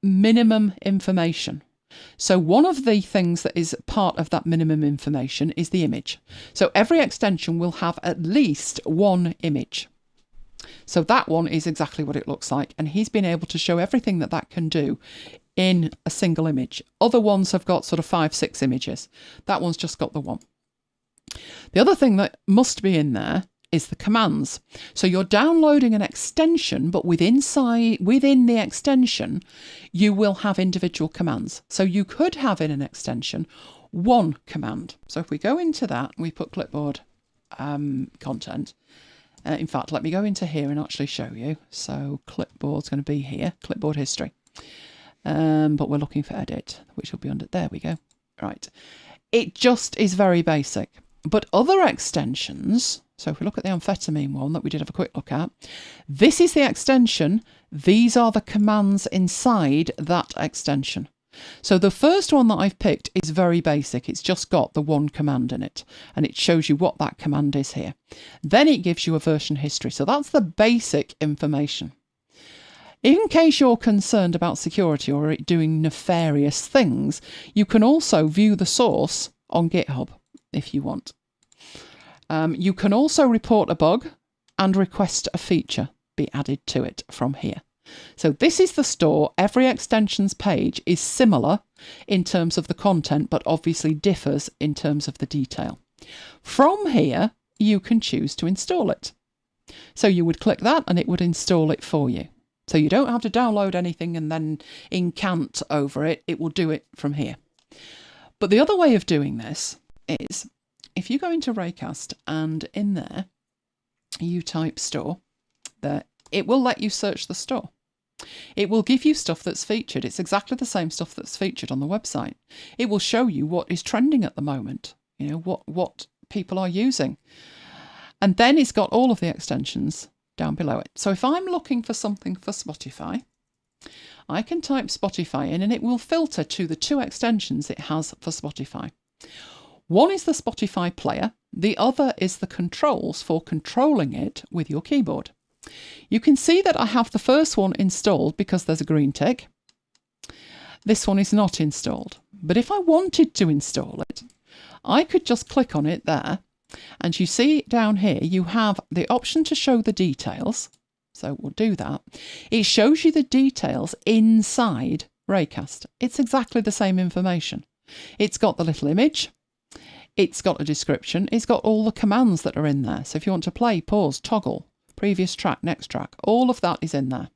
minimum information. So one of the things that is part of that minimum information is the image. So every extension will have at least one image. So that one is exactly what it looks like. And he's been able to show everything that can do in a single image. Other ones have got sort of 5, 6 images. That one's just got the one. The other thing that must be in there is the commands. So you're downloading an extension, but within the extension, you will have individual commands. So you could have in an extension one command. So if we go into that, we put clipboard content. In fact, let me go into here and actually show you. So clipboard's going to be here, clipboard history. But we're looking for edit, which will be under, there we go. Right. It just is very basic. But other extensions, so if we look at the amphetamine one that we did have a quick look at, this is the extension. These are the commands inside that extension. So the first one that I've picked is very basic. It's just got the one command in it, and it shows you what that command is here. Then it gives you a version history. So that's the basic information. In case you're concerned about security or it doing nefarious things, you can also view the source on GitHub if you want. You can also report a bug and request a feature be added to it from here. So this is the store. Every extensions page is similar in terms of the content, but obviously differs in terms of the detail. From here, you can choose to install it. So you would click that and it would install it for you. So you don't have to download anything and then incant over it. It will do it from here. But the other way of doing this is if you go into Raycast and in there, you type store, there, it will let you search the store. It will give you stuff that's featured. It's exactly the same stuff that's featured on the website. It will show you what is trending at the moment, you know, what people are using. And then it's got all of the extensions down below it. So if I'm looking for something for Spotify, I can type Spotify in and it will filter to the 2 extensions it has for Spotify. One is the Spotify player. The other is the controls for controlling it with your keyboard. You can see that I have the first one installed because there's a green tick. This one is not installed. But if I wanted to install it, I could just click on it there. And you see down here, you have the option to show the details. So we'll do that. It shows you the details inside Raycast. It's exactly the same information. It's got the little image. It's got a description. It's got all the commands that are in there. So if you want to play, pause, toggle, previous track, next track, all of that is in there.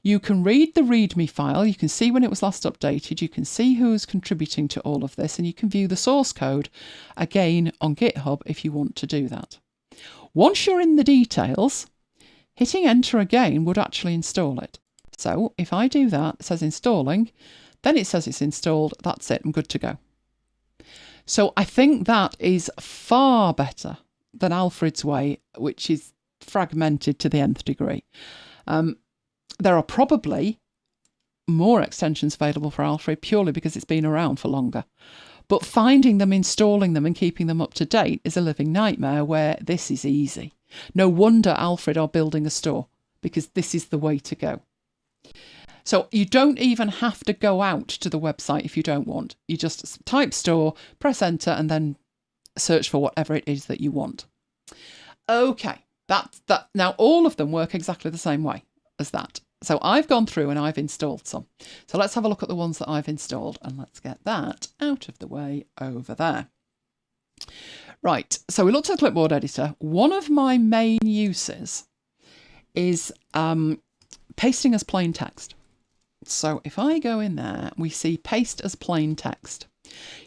You can read the README file. You can see when it was last updated. You can see who's contributing to all of this, and you can view the source code again on GitHub if you want to do that. Once you're in the details, hitting enter again would actually install it. So if I do that, it says installing, then it says it's installed. That's it. I'm good to go. So I think that is far better than Alfred's way, which is fragmented to the nth degree. There are probably more extensions available for Alfred purely because it's been around for longer. But finding them, installing them and keeping them up to date is a living nightmare, where this is easy. No wonder Alfred are building a store, because this is the way to go. So you don't even have to go out to the website if you don't want. You just type store, press enter, and then search for whatever it is that you want. Okay, that's that. Now all of them work exactly the same way as that. So I've gone through and I've installed some. So let's have a look at the ones that I've installed, and let's get that out of the way over there. Right, so we looked at the clipboard editor. One of my main uses is pasting as plain text. So if I go in there, we see paste as plain text.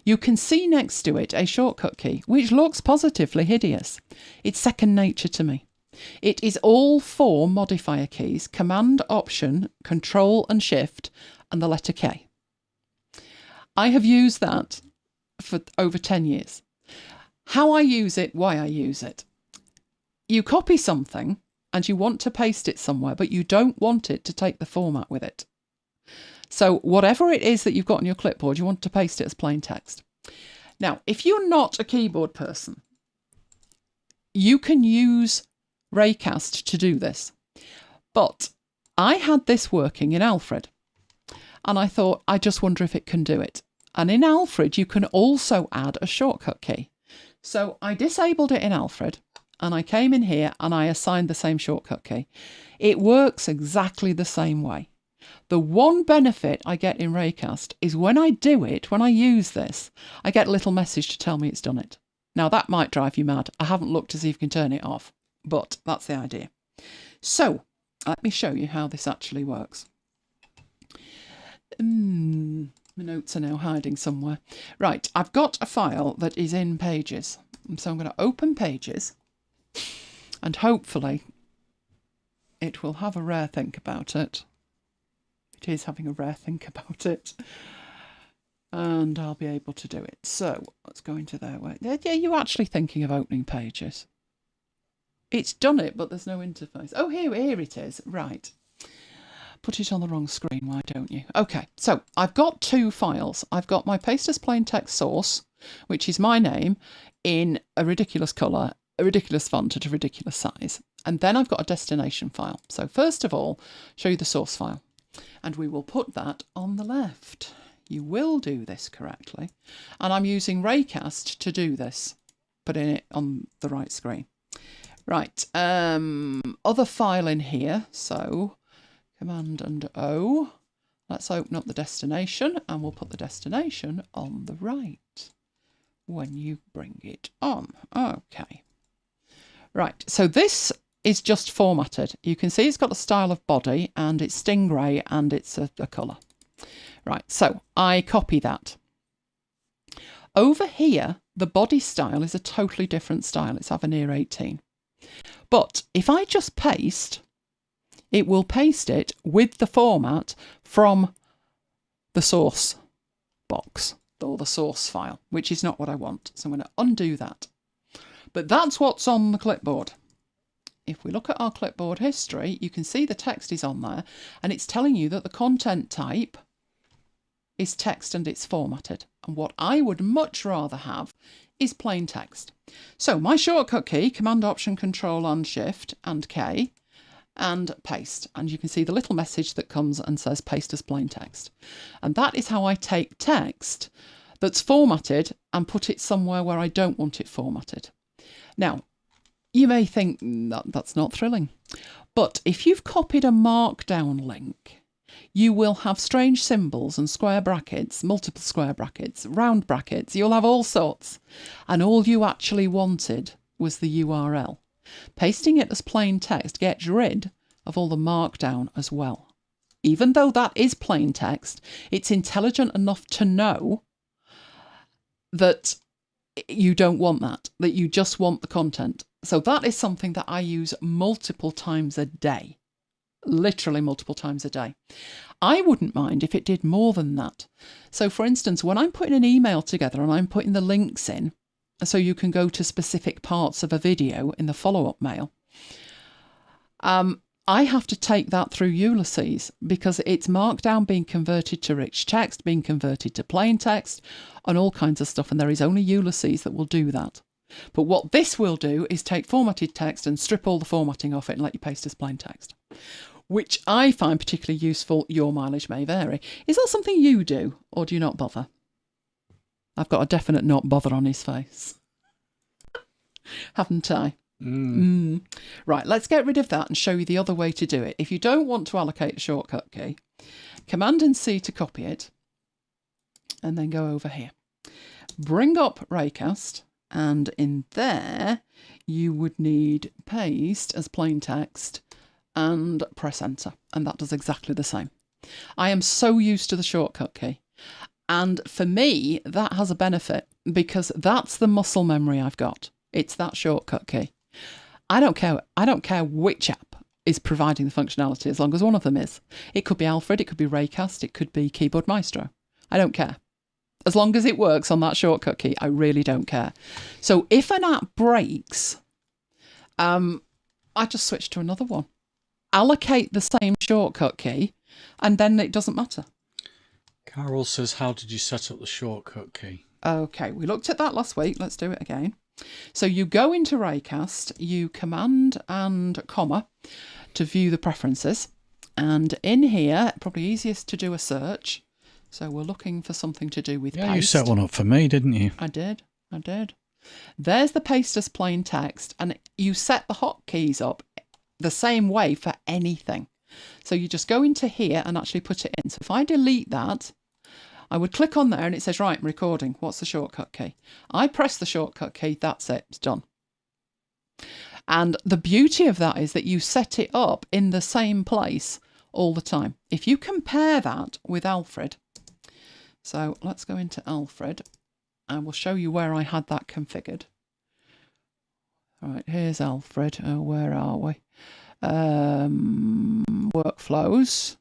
You can see next to it a shortcut key, which looks positively hideous. It's second nature to me. It is all 4 modifier keys: Command, Option, Control and Shift, and the letter K. I have used that for over 10 years. How I use it, why I use it. You copy something and you want to paste it somewhere, but you don't want it to take the format with it. So whatever it is that you've got on your clipboard, you want to paste it as plain text. Now, if you're not a keyboard person, you can use Raycast to do this. But I had this working in Alfred, and I thought, I just wonder if it can do it. And in Alfred, you can also add a shortcut key. So I disabled it in Alfred, and I came in here and I assigned the same shortcut key. It works exactly the same way. The one benefit I get in Raycast is when I do it, when I use this, I get a little message to tell me it's done it. Now, that might drive you mad. I haven't looked to see if you can turn it off, but that's the idea. So, let me show you how this actually works. My notes are now hiding somewhere. Right, I've got a file that is in Pages. So I'm going to open Pages, and hopefully it will have a rare think about it. It is having a rare think about it. And I'll be able to do it. So let's go into there. Yeah, you're actually thinking of opening Pages. It's done it, but there's no interface. Oh, here it is. Right. Put it on the wrong screen, why don't you? Okay, so I've got two files. I've got my paste as plain text source, which is my name, in a ridiculous colour, a ridiculous font at a ridiculous size. And then I've got a destination file. So first of all, show you the source file. And we will put that on the left. You will do this correctly. And I'm using Raycast to do this, putting it on the right screen. Right, other file in here, so Command and O. Let's open up the destination, and we'll put the destination on the right when you bring it on. Okay. Right, so this is just formatted. You can see it's got a style of body, and it's stingray, and it's a colour. Right, so I copy that. Over here, the body style is a totally different style. It's Avenir 18. But if I just paste, it will paste it with the format from the source box or the source file, which is not what I want. So I'm going to undo that. But that's what's on the clipboard. If we look at our clipboard history, you can see the text is on there, and it's telling you that the content type is text and it's formatted. And what I would much rather have is plain text. So my shortcut key, Command, Option, Control and Shift and K, and paste. And you can see the little message that comes and says paste as plain text. And that is how I take text that's formatted and put it somewhere where I don't want it formatted. Now, you may think that's not thrilling, but if you've copied a markdown link, you will have strange symbols and square brackets, multiple square brackets, round brackets. You'll have all sorts. And all you actually wanted was the URL. Pasting it as plain text gets rid of all the markdown as well. Even though that is plain text, it's intelligent enough to know that you don't want that you just want the content. So that is something that I use multiple times a day. Literally multiple times a day. I wouldn't mind if it did more than that. So for instance, when I'm putting an email together and I'm putting the links in, so you can go to specific parts of a video in the follow-up mail, I have to take that through Ulysses because it's markdown being converted to rich text, being converted to plain text, and all kinds of stuff. And there is only Ulysses that will do that. But what this will do is take formatted text and strip all the formatting off it and let you paste as plain text, which I find particularly useful. Your mileage may vary. Is that something you do, or do you not bother? I've got a definite not bother on his face. Haven't I? Right, let's get rid of that and show you the other way to do it. If you don't want to allocate a shortcut key, Command and C to copy it, and then go over here. Bring up Raycast, and in there you would need paste as plain text and press enter, and that does exactly the same. I am so used to the shortcut key, and for me that has a benefit because that's the muscle memory I've got. It's that shortcut key. I don't care which app is providing the functionality as long as one of them is. It could be Alfred, it could be Raycast, it could be Keyboard Maestro. I don't care. As long as it works on that shortcut key, I really don't care. So if an app breaks, I just switch to another one. Allocate the same shortcut key, and then it doesn't matter. Carol says, how did you set up the shortcut key? Okay, we looked at that last week. Let's do it again. So you go into Raycast, you Command and comma to view the preferences. And in here, probably easiest to do a search. So we're looking for something to do with paste. You set one up for me, didn't you? I did. There's the paste as plain text, and you set the hotkeys up the same way for anything. So you just go into here and actually put it in. So if I delete that, I would click on there and it says, right, I'm recording. What's the shortcut key? I press the shortcut key. That's it. It's done. And the beauty of that is that you set it up in the same place all the time. If you compare that with Alfred, so let's go into Alfred and we'll show you where I had that configured. All right, here's Alfred. Oh, where are we? Workflows.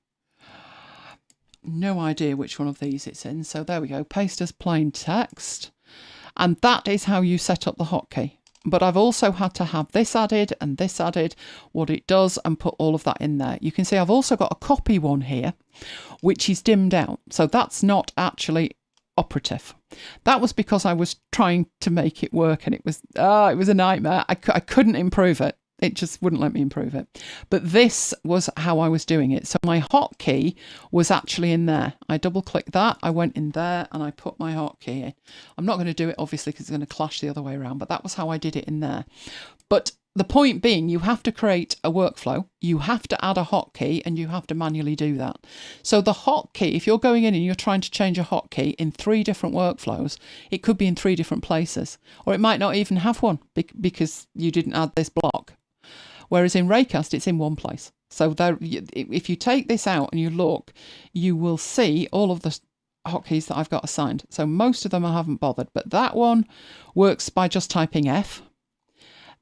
No idea which one of these it's in. So there we go. Paste as plain text. And that is how you set up the hotkey. But I've also had to have this added and this added, what it does, and put all of that in there. You can see I've also got a copy one here, which is dimmed out. So that's not actually operative. That was because I was trying to make it work and it was a nightmare. I couldn't improve it. It just wouldn't let me improve it. But this was how I was doing it. So my hotkey was actually in there. I double clicked that. I went in there and I put my hotkey in. I'm not going to do it obviously because it's going to clash the other way around, but that was how I did it in there. But the point being, you have to create a workflow, you have to add a hotkey, and you have to manually do that. So the hotkey, if you're going in and you're trying to change a hotkey in 3 different workflows, it could be in 3 different places, or it might not even have one because you didn't add this block. Whereas in Raycast, it's in one place. So there, if you take this out and you look, you will see all of the hotkeys that I've got assigned. So most of them I haven't bothered, but that one works by just typing F.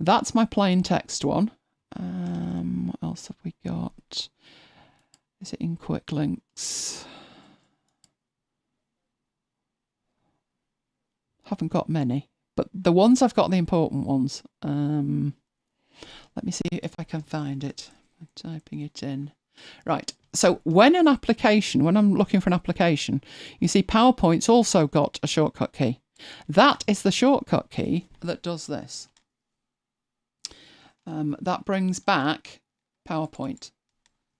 That's my plain text one. What else have we got? Is it in quick links? Haven't got many, but the ones I've got, the important ones. Let me see if I can find it. I'm typing it in. Right. So when I'm looking for an application, you see PowerPoint's also got a shortcut key. That is the shortcut key that does this. That brings back PowerPoint.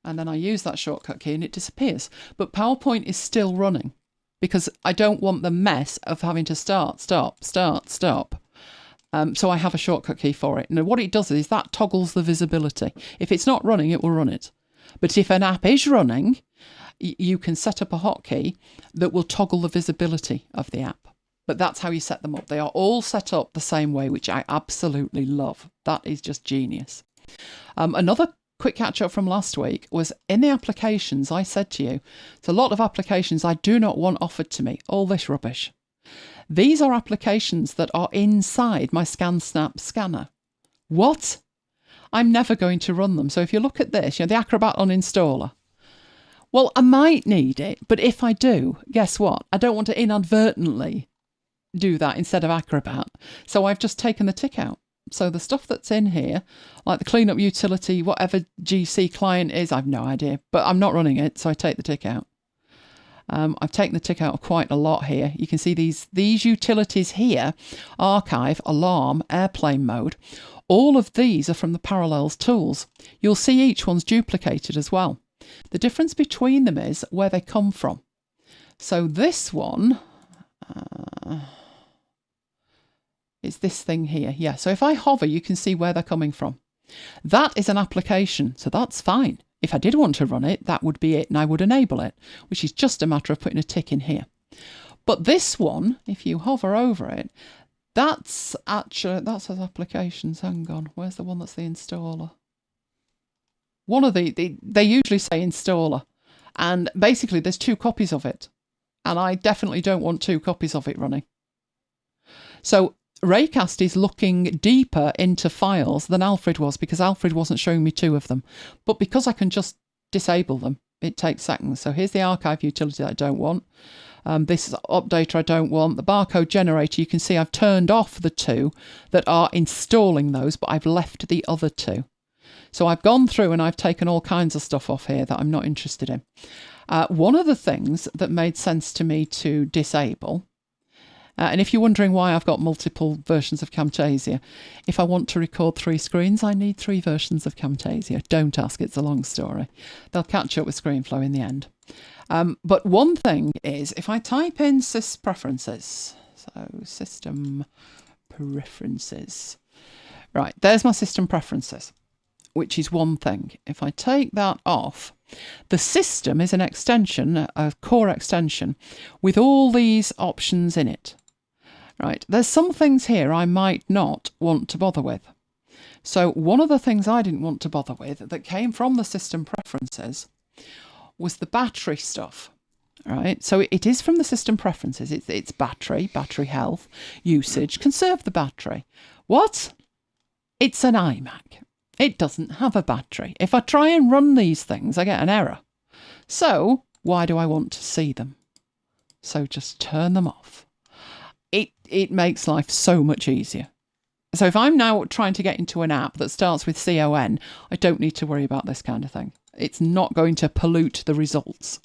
And then I use that shortcut key and it disappears. But PowerPoint is still running because I don't want the mess of having to start, stop. So I have a shortcut key for it. Now what it does is that toggles the visibility. If it's not running, it will run it. But if an app is running, you can set up a hotkey that will toggle the visibility of the app. But that's how you set them up. They are all set up the same way, which I absolutely love. That is just genius. Another quick catch up from last week was in the applications. I said to you, it's a lot of applications I do not want offered to me. All this rubbish. These are applications that are inside my ScanSnap scanner. What? I'm never going to run them. So if you look at this, the Acrobat uninstaller. Well, I might need it, but if I do, guess what? I don't want to inadvertently do that instead of Acrobat. So I've just taken the tick out. So the stuff that's in here, like the cleanup utility, whatever GC client is, I've no idea, but I'm not running it. So I take the tick out. I've taken the tick out of quite a lot here. You can see these utilities here, archive, alarm, airplane mode. All of these are from the Parallels tools. You'll see each one's duplicated as well. The difference between them is where they come from. So this one is this thing here. Yeah, so if I hover, you can see where they're coming from. That is an application, so that's fine. If I did want to run it, that would be it, and I would enable it, which is just a matter of putting a tick in here. But this one, if you hover over it, that says applications. Hang on, where's the one that's the installer? One of they usually say installer, and basically there's 2 copies of it, and I definitely don't want 2 copies of it running. So Raycast is looking deeper into files than Alfred was, because Alfred wasn't showing me 2 of them. But because I can just disable them, it takes seconds. So here's the archive utility that I don't want. This is updater I don't want. The barcode generator, you can see I've turned off the 2 that are installing those, but I've left the other 2. So I've gone through and I've taken all kinds of stuff off here that I'm not interested in. One of the things that made sense to me to disable, and if you're wondering why I've got multiple versions of Camtasia, if I want to record 3 screens, I need 3 versions of Camtasia. Don't ask, it's a long story. They'll catch up with ScreenFlow in the end. But one thing is, if I type in sys preferences, so system preferences, right, there's my system preferences. which is one thing. If I take that off, the system is an extension, a core extension, with all these options in it. Right, there's some things here I might not want to bother with. So one of the things I didn't want to bother with that came from the system preferences was the battery stuff. Right, so it is from the system preferences. It's battery health, usage, conserve the battery. What? It's an iMac. It doesn't have a battery. If I try and run these things, I get an error. So why do I want to see them? So just turn them off. It makes life so much easier. So if I'm now trying to get into an app that starts with CON, I don't need to worry about this kind of thing. It's not going to pollute the results.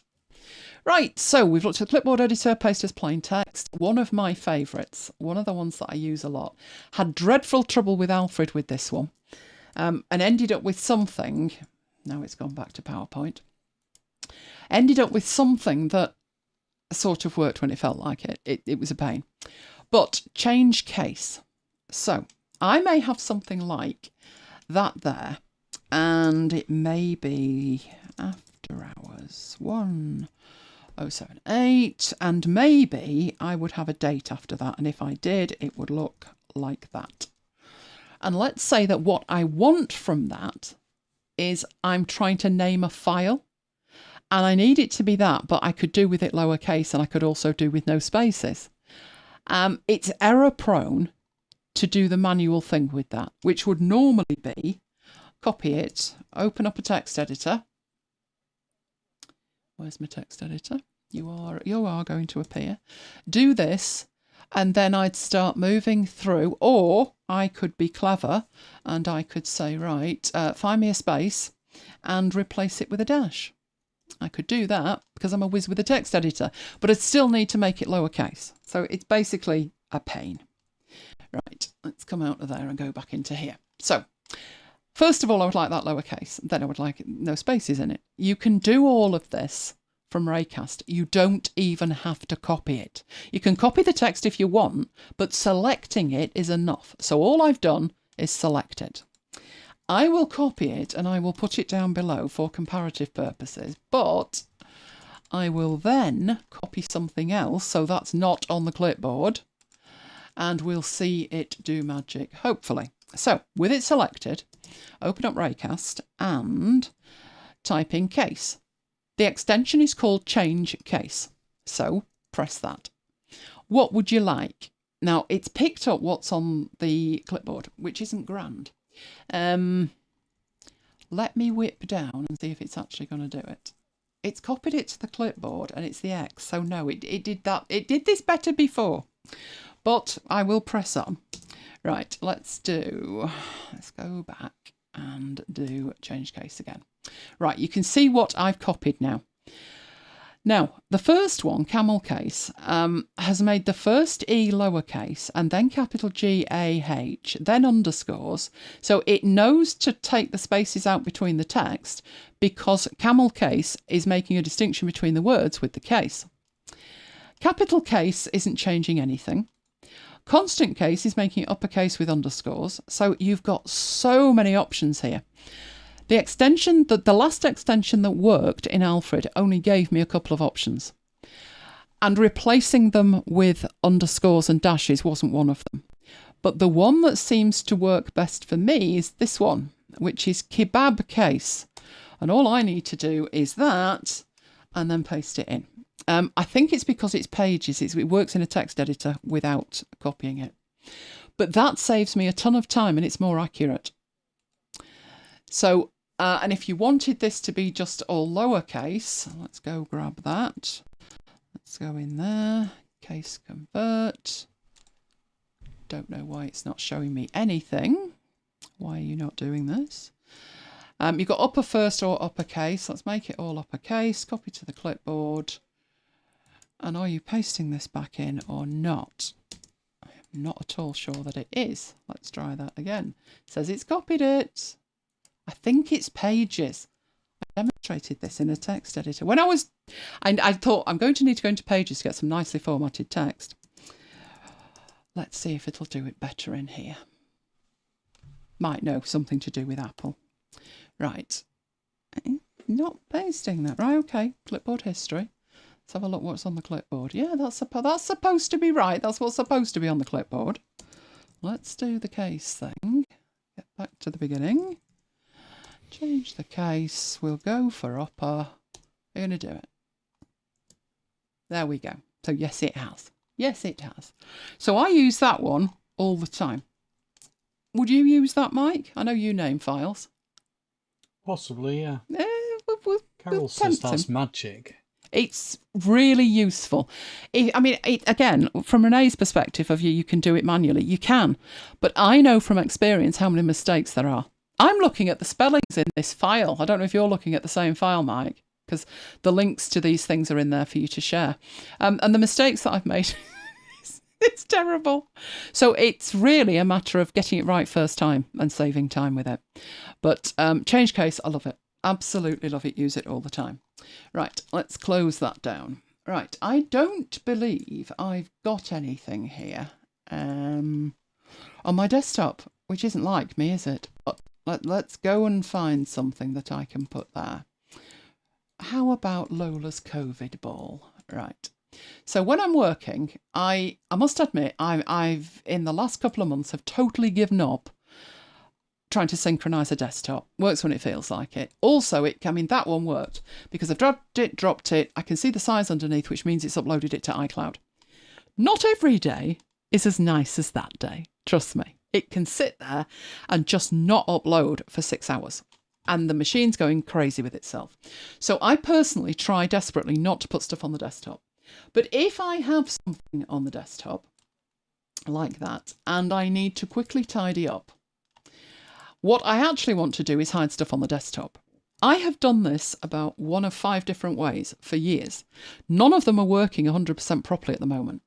Right, so we've looked at the clipboard editor, paste as plain text. One of my favourites, one of the ones that I use a lot, had dreadful trouble with Alfred with this one, and ended up with something, now it's gone back to PowerPoint, ended up with something that sort of worked when it felt like it. It was a pain. But change case. So I may have something like that there, and it may be after hours 1078, and maybe I would have a date after that, and if I did, it would look like that. And let's say that what I want from that is I'm trying to name a file, and I need it to be that, but I could do with it lowercase, and I could also do with no spaces. It's error prone to do the manual thing with that, which would normally be copy it, open up a text editor. Where's my text editor? You are going to appear. Do this, and then I'd start moving through, or I could be clever and I could say, right, find me a space and replace it with a dash. I could do that because I'm a whiz with a text editor, but I'd still need to make it lowercase. So it's basically a pain. Right, let's come out of there and go back into here. So first of all, I would like that lowercase. Then I would like no spaces in it. You can do all of this from Raycast. You don't even have to copy it. You can copy the text if you want, but selecting it is enough. So all I've done is select it. I will copy it and I will put it down below for comparative purposes, but I will then copy something else, so that's not on the clipboard, and we'll see it do magic, hopefully. So with it selected, open up Raycast and type in case. The extension is called change case, so press that. What would you like? Now it's picked up what's on the clipboard, which isn't grand. Let me whip down and see if it's actually going to do it. It's copied it to the clipboard and it's the X, so no, it did that. It did this better before, but I will press on. Right, let's go back and do change case again. Right, you can see what I've copied now. Now, the first one, camel case, has made the first E lowercase and then capital G-A-H, then underscores. So it knows to take the spaces out between the text because camel case is making a distinction between the words with the case. Capital case isn't changing anything. Constant case is making it uppercase with underscores. So you've got so many options here. The extension, the last extension that worked in Alfred only gave me a couple of options. And replacing them with underscores and dashes wasn't one of them. But the one that seems to work best for me is this one, which is kebab case. And all I need to do is that and then paste it in. I think it's because it's pages. It works in a text editor without copying it. But that saves me a ton of time and it's more accurate. So, and if you wanted this to be just all lowercase, let's go grab that. Let's go in there, case convert. Don't know why it's not showing me anything. Why are you not doing this? You've got upper first or uppercase. Let's make it all uppercase, copy to the clipboard. And are you pasting this back in or not? I'm not at all sure that it is. Let's try that again. It says it's copied it. I think it's pages. I demonstrated this in a text editor. When I thought I'm going to need to go into pages to get some nicely formatted text. Let's see if it'll do it better in here. Might know something to do with Apple. Right. Not pasting that. Right, okay. Clipboard history. Let's have a look what's on the clipboard. Yeah, that's supposed to be right. That's what's supposed to be on the clipboard. Let's do the case thing. Get back to the beginning. Change the case. We'll go for upper. We're going to do it. There we go. So yes, it has. Yes, it has. So I use that one all the time. Would you use that, Mike? I know you name files. Possibly, yeah. We'll Carol says that's magic. It's really useful. Again, from Renee's perspective of you can do it manually. You can. But I know from experience how many mistakes there are. I'm looking at the spellings in this file. I don't know if you're looking at the same file, Mike, because the links to these things are in there for you to share. And the mistakes that I've made, it's terrible. So it's really a matter of getting it right first time and saving time with it. But change case, I love it. Absolutely love it. Use it all the time. Right, let's close that down. Right, I don't believe I've got anything here on my desktop, which isn't like me, is it? But let's go and find something that I can put there. How about Lola's COVID ball? Right. So when I'm working, I must admit, I've in the last couple of months have totally given up trying to synchronize a desktop. Works when it feels like it. Also, that one worked because I've dropped it. I can see the size underneath, which means it's uploaded it to iCloud. Not every day is as nice as that day. Trust me. It can sit there and just not upload for 6 hours. And the machine's going crazy with itself. So I personally try desperately not to put stuff on the desktop. But if I have something on the desktop like that and I need to quickly tidy up, what I actually want to do is hide stuff on the desktop. I have done this about 1 of 5 different ways for years. None of them are working 100% properly at the moment.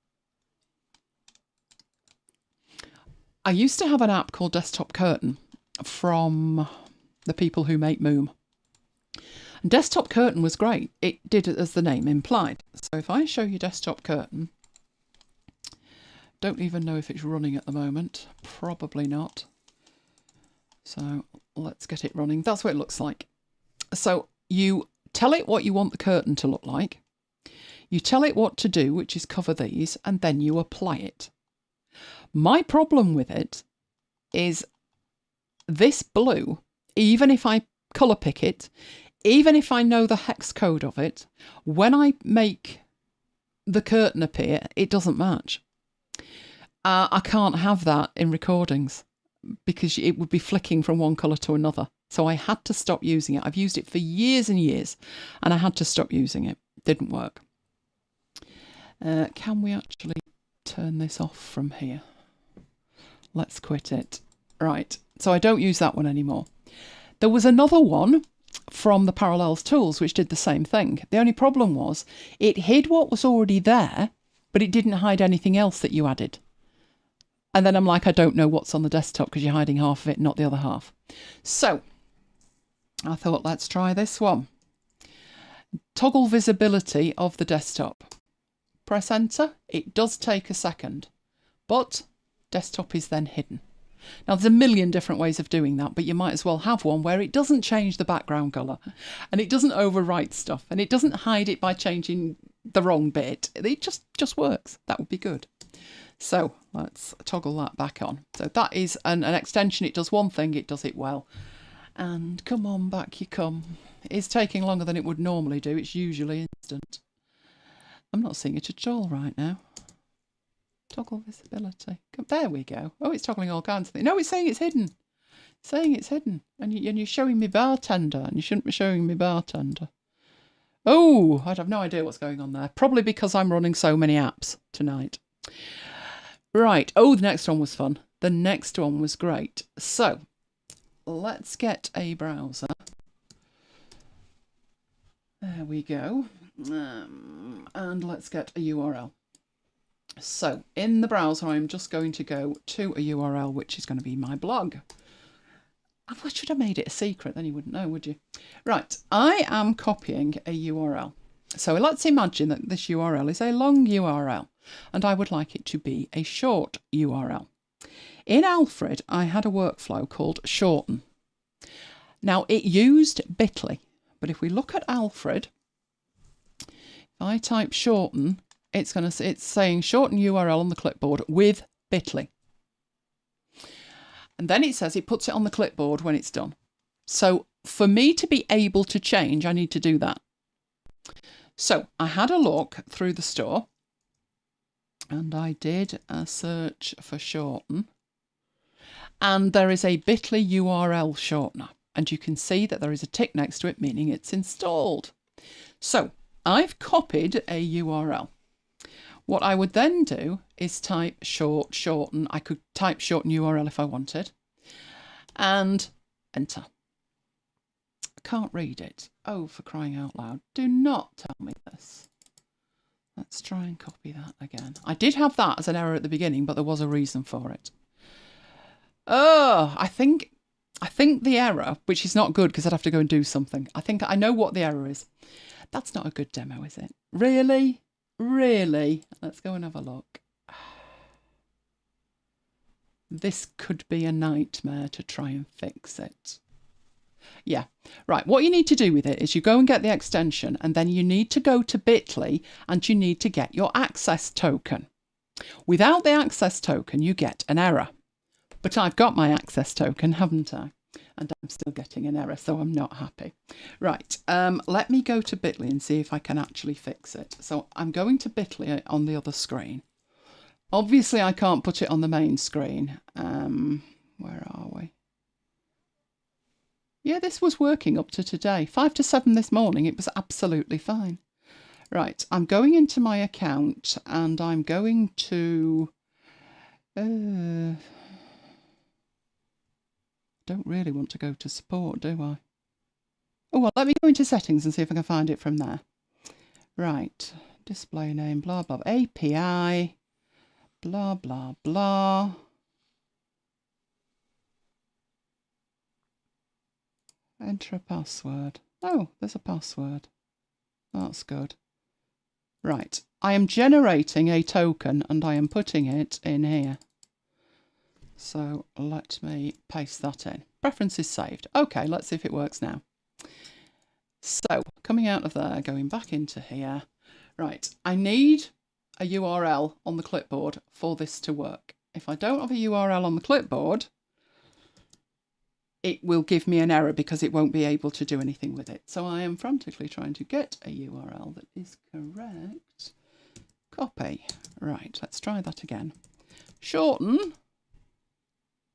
I used to have an app called Desktop Curtain from the people who make Moom. And Desktop Curtain was great. It did as the name implied. So if I show you Desktop Curtain, don't even know if it's running at the moment. Probably not. So let's get it running. That's what it looks like. So you tell it what you want the curtain to look like. You tell it what to do, which is cover these, and then you apply it. My problem with it is this blue, even if I colour pick it, even if I know the hex code of it, when I make the curtain appear, it doesn't match. I can't have that in recordings because it would be flicking from one colour to another. So I had to stop using it. I've used it for years and years and I had to stop using it. Didn't work. Can we actually turn this off from here? Let's quit it. Right, so I don't use that one anymore. There was another one from the Parallels tools which did the same thing. The only problem was it hid what was already there, but it didn't hide anything else that you added. And then I'm like, I don't know what's on the desktop because you're hiding half of it, not the other half. So I thought, let's try this one. Toggle visibility of the desktop. Press enter. It does take a second, but desktop is then hidden. Now, there's a million different ways of doing that, but you might as well have one where it doesn't change the background colour and it doesn't overwrite stuff and it doesn't hide it by changing the wrong bit. It just works. That would be good. So let's toggle that back on. So that is an extension. It does one thing, it does it well. And come on, back you come. It's taking longer than it would normally do. It's usually instant. I'm not seeing it at all right now. Toggle visibility. There we go. Oh, it's toggling all kinds of things. No, it's saying it's hidden. It's saying it's hidden. And you're showing me bartender, and you shouldn't be showing me bartender. Oh, I'd have no idea what's going on there. Probably because I'm running so many apps tonight. Right. Oh, the next one was fun. The next one was great. So let's get a browser. There we go. And let's get a URL. So in the browser, I'm just going to go to a URL, which is going to be my blog. I should have made it a secret, then you wouldn't know, would you? Right, I am copying a URL. So let's imagine that this URL is a long URL, and I would like it to be a short URL. In Alfred, I had a workflow called shorten. Now, it used Bitly, but if we look at Alfred, if I type shorten, it's saying shorten URL on the clipboard with Bitly. And then it says it puts it on the clipboard when it's done. So for me to be able to change, I need to do that. So I had a look through the store and I did a search for shorten. And there is a Bitly URL shortener. And you can see that there is a tick next to it, meaning it's installed. So I've copied a URL. What I would then do is type shorten. I could type shorten URL if I wanted. And enter. I can't read it. Oh, for crying out loud. Do not tell me this. Let's try and copy that again. I did have that as an error at the beginning, but there was a reason for it. Oh, I think the error, which is not good because I'd have to go and do something. I think I know what the error is. That's not a good demo, is it? Really? Really? Let's go and have a look. This could be a nightmare to try and fix it. Yeah, right. What you need to do with it is you go and get the extension and then you need to go to Bitly and you need to get your access token. Without the access token, you get an error. But I've got my access token, haven't I? And I'm still getting an error, so I'm not happy. Right, let me go to Bitly and see if I can actually fix it. So I'm going to Bitly on the other screen. Obviously, I can't put it on the main screen. Where are we? Yeah, this was working up to today. 5 to 7 this morning, it was absolutely fine. Right, I'm going into my account and I'm going to... don't really want to go to support, do I? Oh, well, let me go into settings and see if I can find it from there. Right, display name, blah, blah, API, blah, blah, blah. Enter a password. Oh, there's a password. That's good. Right, I am generating a token and I am putting it in here. So let me paste that in. Preferences saved. Okay, let's see if it works now. So coming out of there, going back into here. Right, I need a URL on the clipboard for this to work. If I don't have a URL on the clipboard, it will give me an error because it won't be able to do anything with it. So I am frantically trying to get a URL that is correct. Copy. Right, let's try that again. Shorten.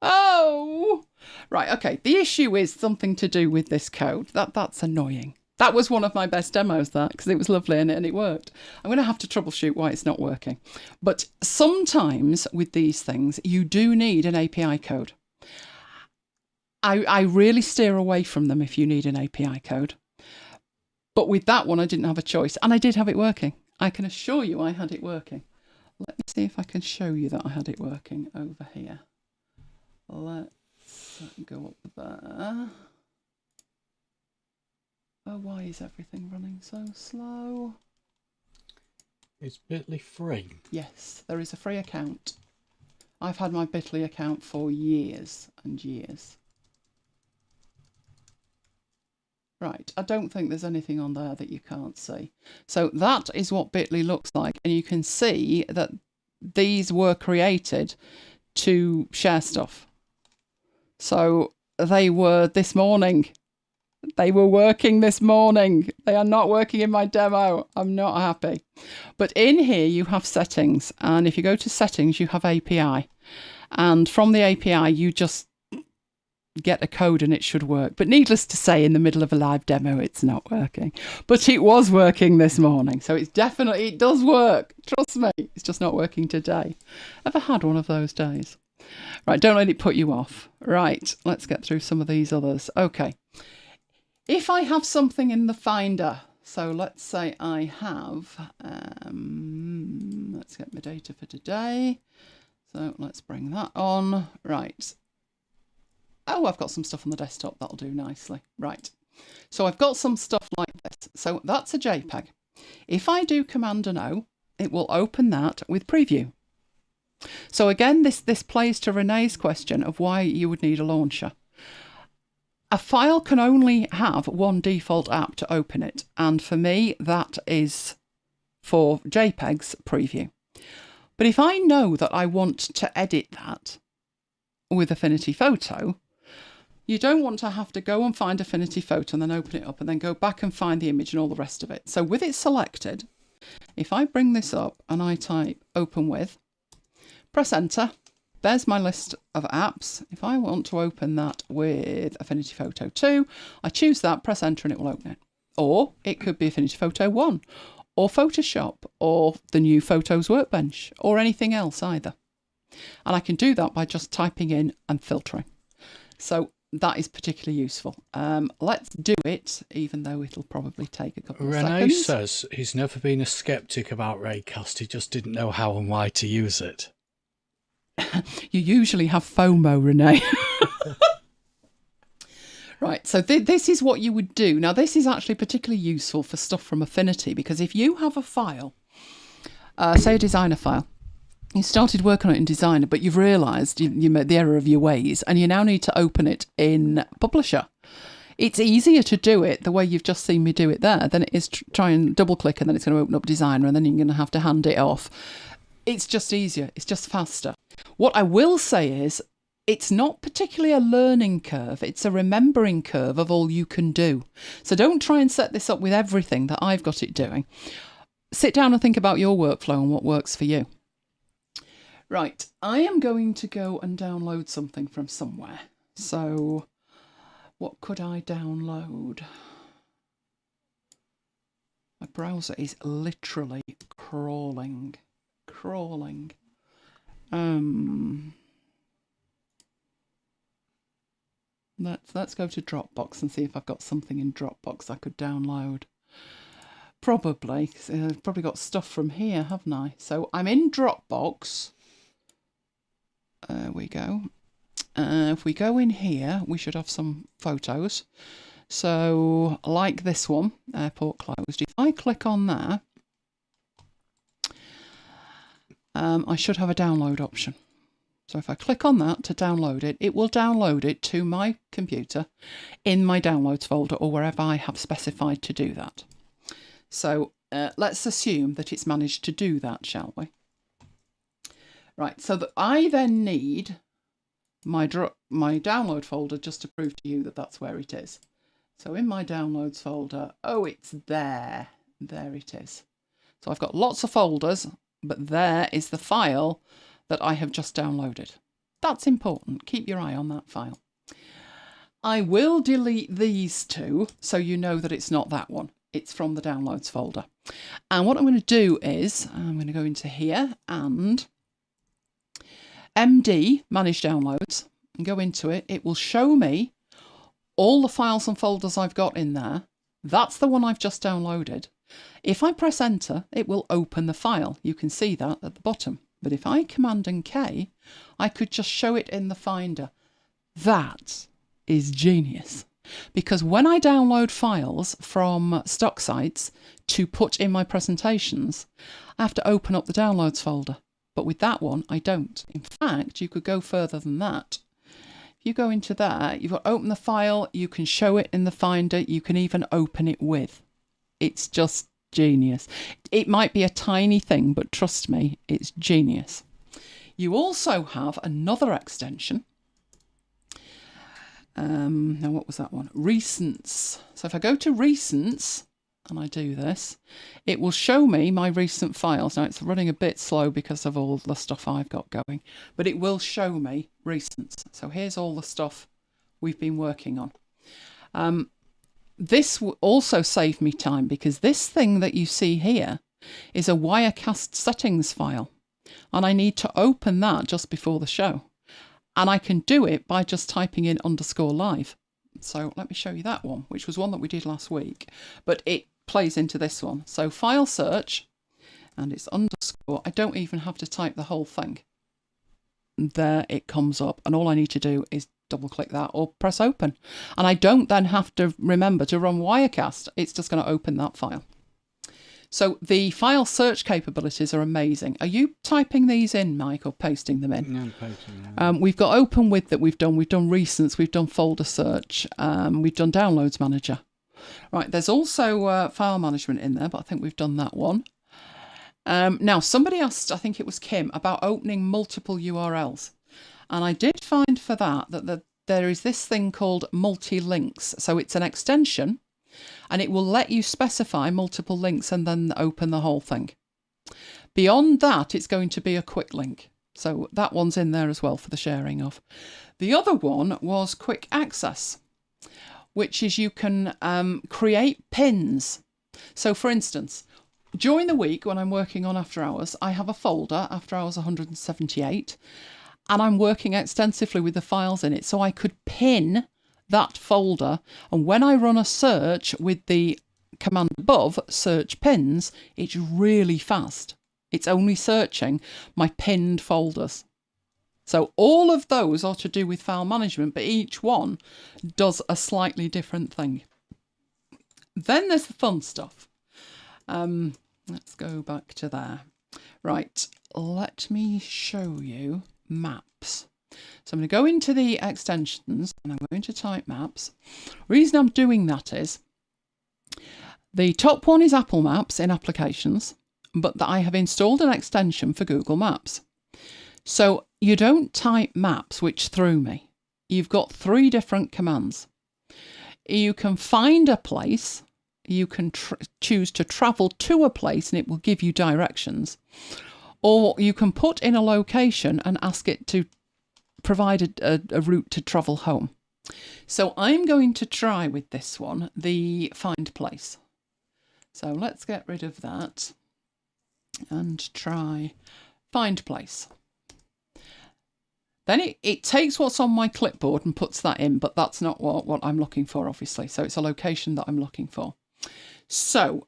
Oh, right. Okay. The issue is something to do with this code. That's annoying. That was one of my best demos, that, because it was lovely and it worked. I'm going to have to troubleshoot why it's not working. But sometimes with these things, you do need an API code. I really steer away from them if you need an API code. But with that one, I didn't have a choice. And I did have it working. I can assure you I had it working. Let me see if I can show you that I had it working over here. Let's go up there. Oh, why is everything running so slow? Is Bitly free? Yes, there is a free account. I've had my Bitly account for years and years. Right, I don't think there's anything on there that you can't see. So that is what Bitly looks like. And you can see that these were created to share stuff. So they were this morning. They were working this morning. They are not working in my demo. I'm not happy. But in here you have settings. And if you go to settings, you have API. And from the API, you just get a code and it should work. But needless to say, in the middle of a live demo, it's not working. But it was working this morning. So it's definitely, it does work. Trust me. It's just not working today. Ever had one of those days? Right, don't let it put you off. Right, let's get through some of these others. Okay. If I have something in the Finder, so let's say I have, let's get my data for today. So let's bring that on. Right. Oh, I've got some stuff on the desktop. That'll do nicely. Right. So I've got some stuff like this. So that's a JPEG. If I do Command and O, it will open that with Preview. So again, this plays to Renee's question of why you would need a launcher. A file can only have one default app to open it. And for me, that is for JPEG's preview. But if I know that I want to edit that with Affinity Photo, you don't want to have to go and find Affinity Photo and then open it up and then go back and find the image and all the rest of it. So with it selected, if I bring this up and I type open with, press enter, there's my list of apps. If I want to open that with Affinity Photo 2, I choose that, press enter and it will open it. Or it could be Affinity Photo 1 or Photoshop or the new Photos Workbench or anything else either. And I can do that by just typing in and filtering. So that is particularly useful. Let's do it, even though it'll probably take a couple of seconds. Renee says he's never been a skeptic about Raycast. He just didn't know how and why to use it. You usually have FOMO, Renee. Right, so this is what you would do. Now, this is actually particularly useful for stuff from Affinity, because if you have a file, say a designer file, you started working on it in Designer, but you've realised you made the error of your ways, and you now need to open it in Publisher. It's easier to do it the way you've just seen me do it there than it is try and double-click, and then it's going to open up Designer, and then you're going to have to hand it off. It's just easier. It's just faster. What I will say is, it's not particularly a learning curve. It's a remembering curve of all you can do. So don't try and set this up with everything that I've got it doing. Sit down and think about your workflow and what works for you. Right, I am going to go and download something from somewhere. So what could I download? My browser is literally crawling. Let's go to Dropbox and see if I've got something in Dropbox I could download. Probably, because I've probably got stuff from here, haven't I? So I'm in Dropbox. There we go. If we go in here, we should have some photos. So like this one, airport closed. If I click on there, I should have a download option. So if I click on that to download it, it will download it to my computer in my downloads folder or wherever I have specified to do that. So let's assume that it's managed to do that, shall we? Right, so that I then need my download folder just to prove to you that that's where it is. So in my downloads folder, oh, it's there. There it is. So I've got lots of folders, but there is the file that I have just downloaded. That's important. Keep your eye on that file. I will delete these two so you know that it's not that one. It's from the downloads folder. And what I'm going to do is I'm going to go into here and MD, Manage Downloads, and go into it. It will show me all the files and folders I've got in there. That's the one I've just downloaded. If I press enter, it will open the file. You can see that at the bottom. But if I Command and K, I could just show it in the Finder. That is genius. Because when I download files from stock sites to put in my presentations, I have to open up the downloads folder. But with that one, I don't. In fact, you could go further than that. If you go into there, you've got open the file, you can show it in the Finder, you can even open it with. It's just genius. It might be a tiny thing, but trust me, it's genius. You also have another extension. Now, what was that one? Recents. So if I go to Recents and I do this, it will show me my recent files. Now, it's running a bit slow because of all the stuff I've got going, but it will show me Recents. So here's all the stuff we've been working on. This will also save me time because this thing that you see here is a Wirecast settings file, and I need to open that just before the show. And I can do it by just typing in _live. So let me show you that one, which was one that we did last week, but it plays into this one. So file search, and it's _ I don't even have to type the whole thing. There it comes up, and all I need to do is double click that or press open. And I don't then have to remember to run Wirecast. It's just going to open that file. So the file search capabilities are amazing. Are you typing these in, Mike, or pasting them in? No, I'm pasting them. We've got Open With that we've done. We've done Recents. We've done Folder Search. We've done Downloads Manager. Right, there's also File Management in there, but I think we've done that one. Now, somebody asked, I think it was Kim, about opening multiple URLs. And I did find for that there is this thing called multi-links. So it's an extension, and it will let you specify multiple links and then open the whole thing. Beyond that, it's going to be a quick link. So that one's in there as well for the sharing of. The other one was quick access, which is you can create pins. So for instance, during the week when I'm working on After Hours, I have a folder, After Hours 178, and I'm working extensively with the files in it. So I could pin that folder, and when I run a search with the command above, search pins, it's really fast. It's only searching my pinned folders. So all of those are to do with file management, but each one does a slightly different thing. Then there's the fun stuff. Let's go back to there. Right, let me show you maps. So I'm going to go into the extensions and I'm going to type maps. The reason I'm doing that is the top one is Apple Maps in applications, but that I have installed an extension for Google Maps. So you don't type maps, which threw me. You've got 3 different commands. You can find a place, you can choose to travel to a place and it will give you directions, or you can put in a location and ask it to provide a route to travel home. So I'm going to try with this one, the find place. So let's get rid of that and try find place. Then it takes what's on my clipboard and puts that in, but that's not what I'm looking for, obviously. So it's a location that I'm looking for. So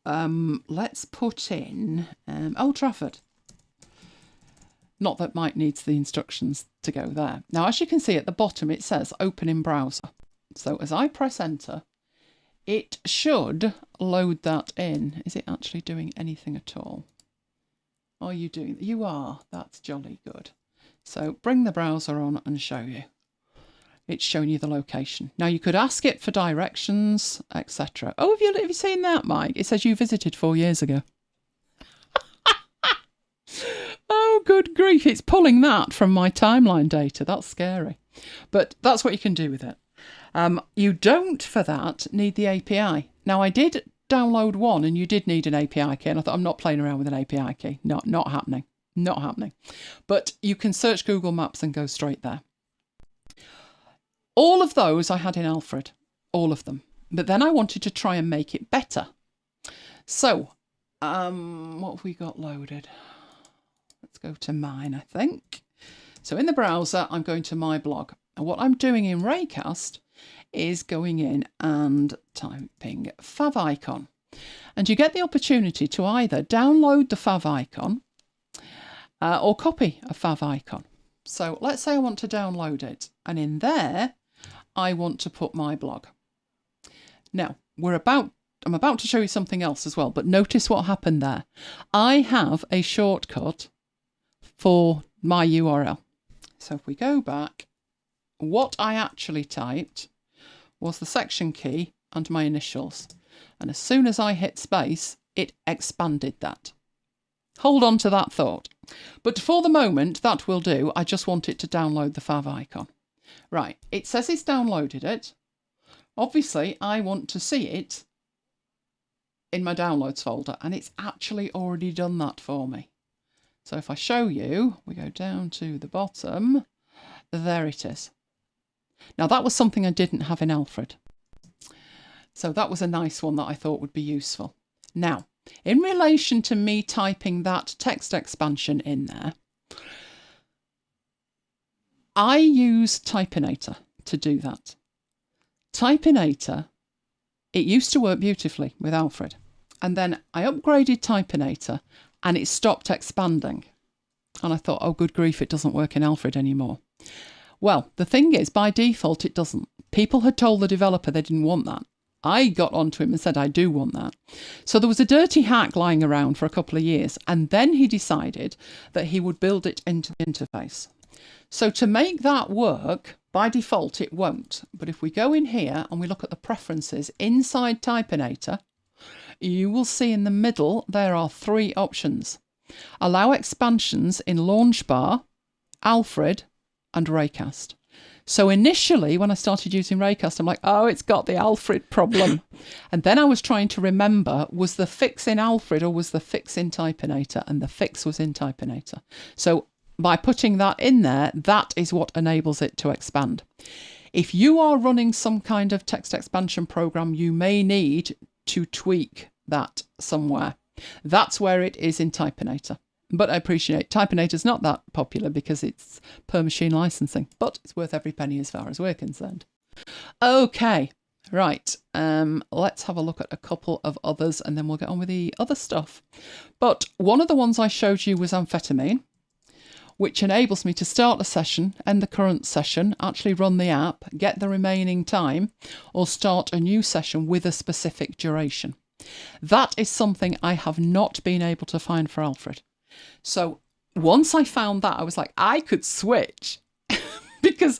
let's put in Old Trafford. Not that Mike needs the instructions to go there. Now, as you can see at the bottom, it says open in browser. So as I press enter, it should load that in. Is it actually doing anything at all? Are you doing? You are. That's jolly good. So bring the browser on and show you. It's showing you the location. Now you could ask it for directions, etc. Oh, have you seen that, Mike? It says you visited 4 years ago. Oh, good grief. It's pulling that from my timeline data. That's scary. But that's what you can do with it. You don't, for that, need the API. Now, I did download one and you did need an API key. And I thought, I'm not playing around with an API key. Not happening. Not happening. But you can search Google Maps and go straight there. All of those I had in Alfred. All of them. But then I wanted to try and make it better. So, what have we got loaded? Let's go to mine, I think. So in the browser, I'm going to my blog. And what I'm doing in Raycast is going in and typing favicon. And you get the opportunity to either download the favicon or copy a favicon. So let's say I want to download it. And in there, I want to put my blog. Now, I'm about to show you something else as well, but notice what happened there. I have a shortcut for my URL. So if we go back, what I actually typed was the section key and my initials. And as soon as I hit space, it expanded that. Hold on to that thought. But for the moment, that will do. I just want it to download the favicon. Right, it says it's downloaded it. Obviously, I want to see it in my downloads folder, and it's actually already done that for me. So if I show you, we go down to the bottom, there it is. Now that was something I didn't have in Alfred. So that was a nice one that I thought would be useful. Now, in relation to me typing that text expansion in there, I use Typinator to do that. Typinator, it used to work beautifully with Alfred. And then I upgraded Typinator and it stopped expanding. And I thought, oh, good grief, it doesn't work in Alfred anymore. Well, the thing is, by default, it doesn't. People had told the developer they didn't want that. I got onto him and said, I do want that. So there was a dirty hack lying around for a couple of years, and then he decided that he would build it into the interface. So to make that work, by default it won't. But if we go in here and we look at the preferences inside Typinator, you will see in the middle there are 3 options. Allow expansions in Launchbar, Alfred and Raycast. So initially when I started using Raycast, I'm like, oh, it's got the Alfred problem. And then I was trying to remember, was the fix in Alfred or was the fix in Typinator? And the fix was in Typinator. So by putting that in there, that is what enables it to expand. If you are running some kind of text expansion program, you may need to tweak that somewhere. That's where it is in Typinator. But I appreciate Typinator's not that popular because it's per machine licensing, but it's worth every penny as far as we're concerned. Okay, right. Let's have a look at a couple of others and then we'll get on with the other stuff. But one of the ones I showed you was amphetamine, which enables me to start a session, end the current session, actually run the app, get the remaining time, or start a new session with a specific duration. That is something I have not been able to find for Alfred. So once I found that, I was like, I could switch because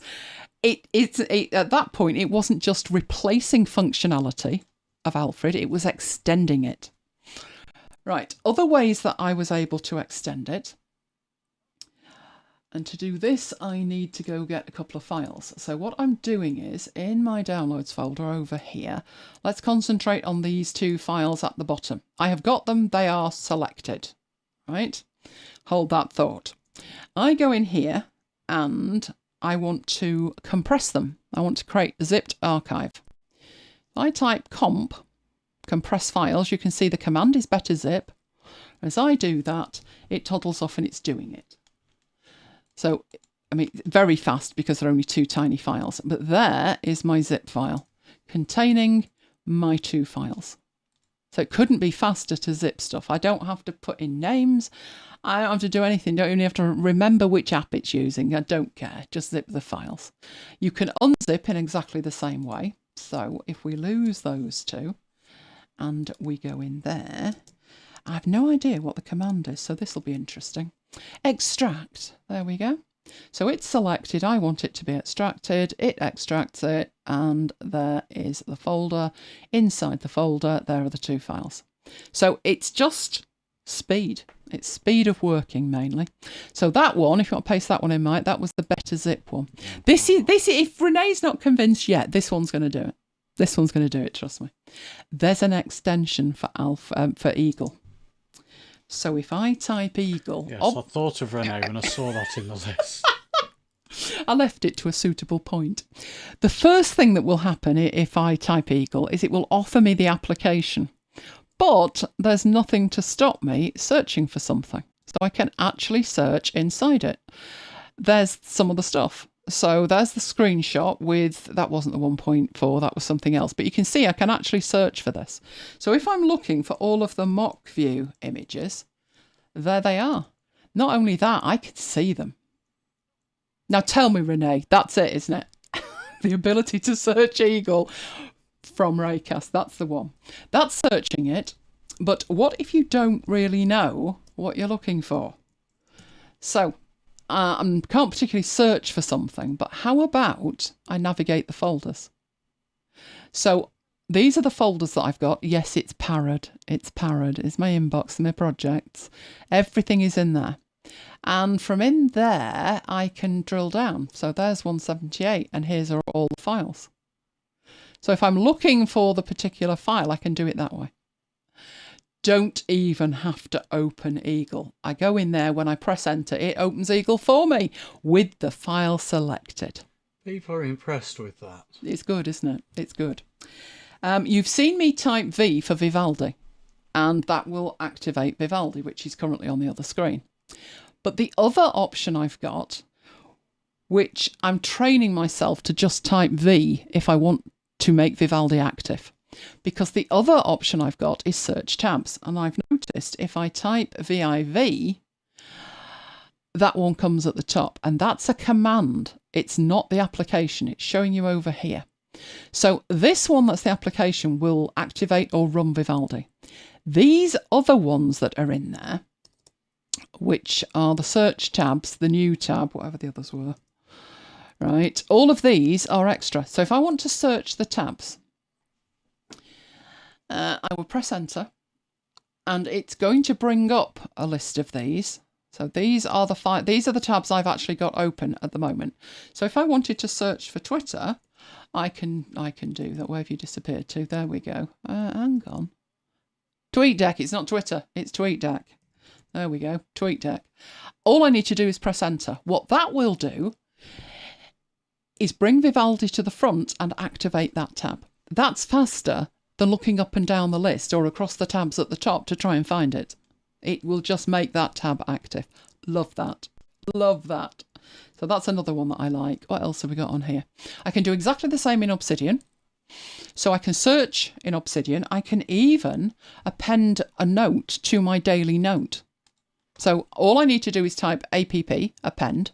at that point, it wasn't just replacing functionality of Alfred, it was extending it. Right, other ways that I was able to extend it. And to do this, I need to go get a couple of files. So what I'm doing is, in my downloads folder over here, let's concentrate on these 2 files at the bottom. I have got them, they are selected, right? Hold that thought. I go in here and I want to compress them. I want to create a zipped archive. If I type comp, compress files, you can see the command is better zip. As I do that, it toddles off and it's doing it. So, I mean, very fast because there are only 2 tiny files. But there is my zip file containing my 2 files. So it couldn't be faster to zip stuff. I don't have to put in names. I don't have to do anything. Don't even have to remember which app it's using. I don't care. Just zip the files. You can unzip in exactly the same way. So if we lose those 2 and we go in there, I have no idea what the command is. So this will be interesting. Extract. There we go. So it's selected. I want it to be extracted. It extracts it. And there is the folder. Inside the folder, there are the 2 files. So it's just speed. It's speed of working mainly. So that one, if you want to paste that one in, Mike, that was the better zip one. This is if Renee's not convinced yet, this one's going to do it. This one's going to do it, trust me. There's an extension for for Eagle. So if I type Eagle... Yes, I thought of Renee when I saw that in the list. I left it to a suitable point. The first thing that will happen if I type Eagle is it will offer me the application. But there's nothing to stop me searching for something. So I can actually search inside it. There's some of the stuff. So there's the screenshot with, that wasn't the 1.4, that was something else. But you can see I can actually search for this. So if I'm looking for all of the Mockview images, there they are. Not only that, I can see them. Now tell me, Renee, that's it, isn't it? The ability to search Eagle from Raycast, that's the one. That's searching it. But what if you don't really know what you're looking for? So... I can't particularly search for something, but how about I navigate the folders? So these are the folders that I've got. Yes, it's parrot. It's parrot. It's my inbox, my projects. Everything is in there. And from in there, I can drill down. So there's 178, and here's are all the files. So if I'm looking for the particular file, I can do it that way. Don't even have to open Eagle. I go in there, when I press enter, it opens Eagle for me with the file selected. Be very impressed with that. It's good, isn't it? It's good. You've seen me type V for Vivaldi, and that will activate Vivaldi, which is currently on the other screen. But the other option I've got, which I'm training myself to just type V if I want to make Vivaldi active. Because the other option I've got is search tabs. And I've noticed if I type VIV, that one comes at the top. And that's a command. It's not the application. It's showing you over here. So this one that's the application will activate or run Vivaldi. These other ones that are in there, which are the search tabs, the new tab, whatever the others were, right? All of these are extra. So if I want to search the tabs, I will press enter and it's going to bring up a list of these. So these are the tabs I've actually got open at the moment. So if I wanted to search for Twitter, I can do that. Where have you disappeared to? There we go. Hang on. TweetDeck. It's not Twitter. It's TweetDeck. There we go. TweetDeck. All I need to do is press enter. What that will do is bring Vivaldi to the front and activate that tab. That's faster than looking up and down the list or across the tabs at the top to try and find it. It will just make that tab active. Love that. Love that. So that's another one that I like. What else have we got on here? I can do exactly the same in Obsidian. So I can search in Obsidian. I can even append a note to my daily note. So all I need to do is type app, append,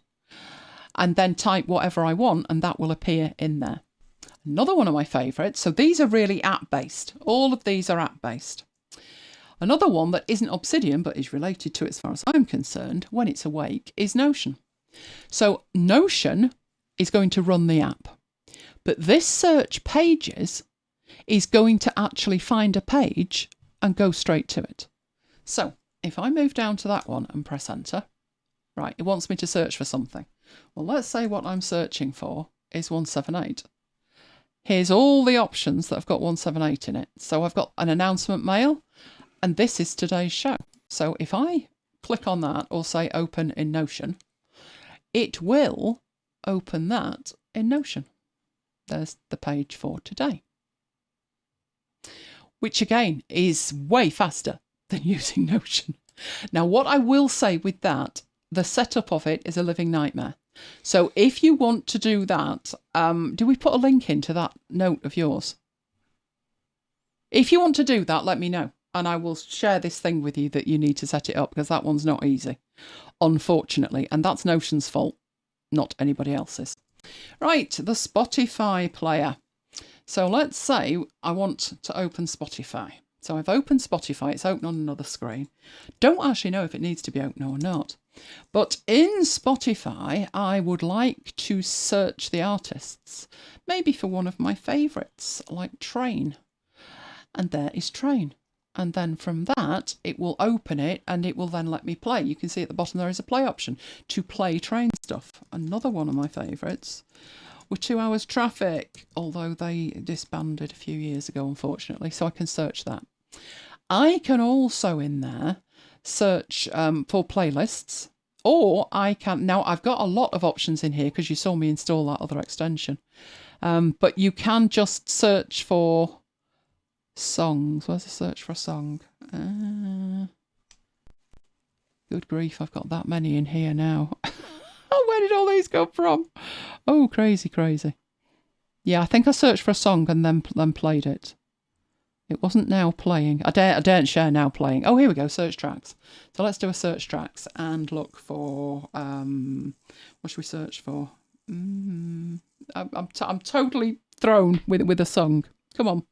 and then type whatever I want, and that will appear in there. Another one of my favourites. So these are really app-based. All of these are app-based. Another one that isn't Obsidian, but is related to it as far as I'm concerned, when it's awake, is Notion. So Notion is going to run the app. But this search pages is going to actually find a page and go straight to it. So if I move down to that one and press enter, right, it wants me to search for something. Well, let's say what I'm searching for is 178. Here's all the options that have got 178 in it. So I've got an announcement mail, and this is today's show. So if I click on that or say open in Notion, it will open that in Notion. There's the page for today, which again is way faster than using Notion. Now, what I will say with that, the setup of it is a living nightmare. So if you want to do that, do we put a link into that note of yours? If you want to do that, let me know. And I will share this thing with you that you need to set it up, because that one's not easy, unfortunately. And that's Notion's fault, not anybody else's. Right, the Spotify player. So let's say I want to open Spotify. So I've opened Spotify, it's open on another screen. Don't actually know if it needs to be open or not. But in Spotify, I would like to search the artists, maybe for one of my favourites, like Train. And there is Train. And then from that, it will open it and it will then let me play. You can see at the bottom there is a play option to play Train stuff. Another one of my favourites were 2 Hours Traffic, although they disbanded a few years ago, unfortunately, so I can search that. I can also in there search for playlists, or I can, now I've got a lot of options in here because you saw me install that other extension, but you can just search for songs. Where's the search for a song? Good grief, I've got that many in here now. Where did all these go from? Oh, crazy, crazy. Yeah, I think I searched for a song and then played it. It wasn't now playing. I daren't share now playing. Oh, here we go, search tracks. So let's do a search tracks and look for, what should we search for? I'm totally thrown with a song. Come on.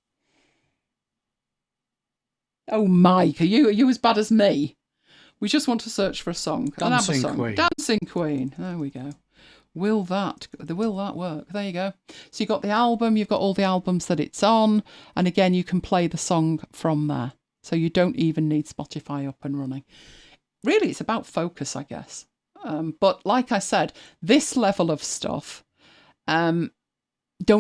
Oh, Mike, are you as bad as me? We just want to search for a song. Dancing Queen. Dancing Queen. There we go. Will that work? There you go. So you've got the album, you've got all the albums that it's on, and again, you can play the song from there. So you don't even need Spotify up and running. Really, it's about focus, I guess. But like I said, this level of stuff, don't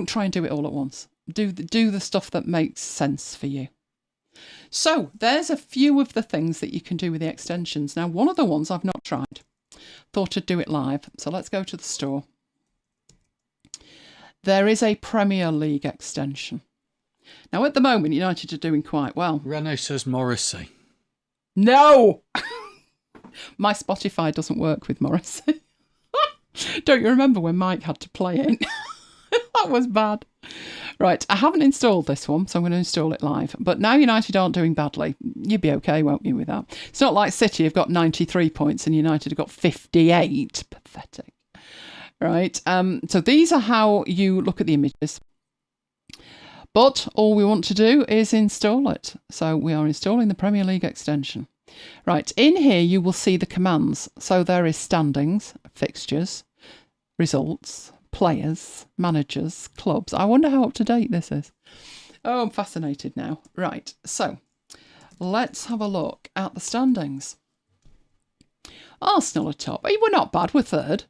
try and do it all at once. Do the stuff that makes sense for you. So there's a few of the things that you can do with the extensions. Now, one of the ones I've not tried. Thought I'd do it live. So let's go to the store. There is a Premier League extension. Now, at the moment, United are doing quite well. Renault says Morrissey. No! My Spotify doesn't work with Morrissey. Don't you remember when Mike had to play it? That was bad. Right, I haven't installed this one, so I'm going to install it live. But now United aren't doing badly. You'd be okay, won't you, with that? It's not like City have got 93 points and United have got 58. Pathetic. Right, so these are how you look at the images. But all we want to do is install it. So we are installing the Premier League extension. Right, in here you will see the commands. So there is standings, fixtures, results, players, managers, clubs. I wonder how up to date this is. Oh, I'm fascinated now. Right, so let's have a look at the standings. Arsenal are top. We're not bad, we're third.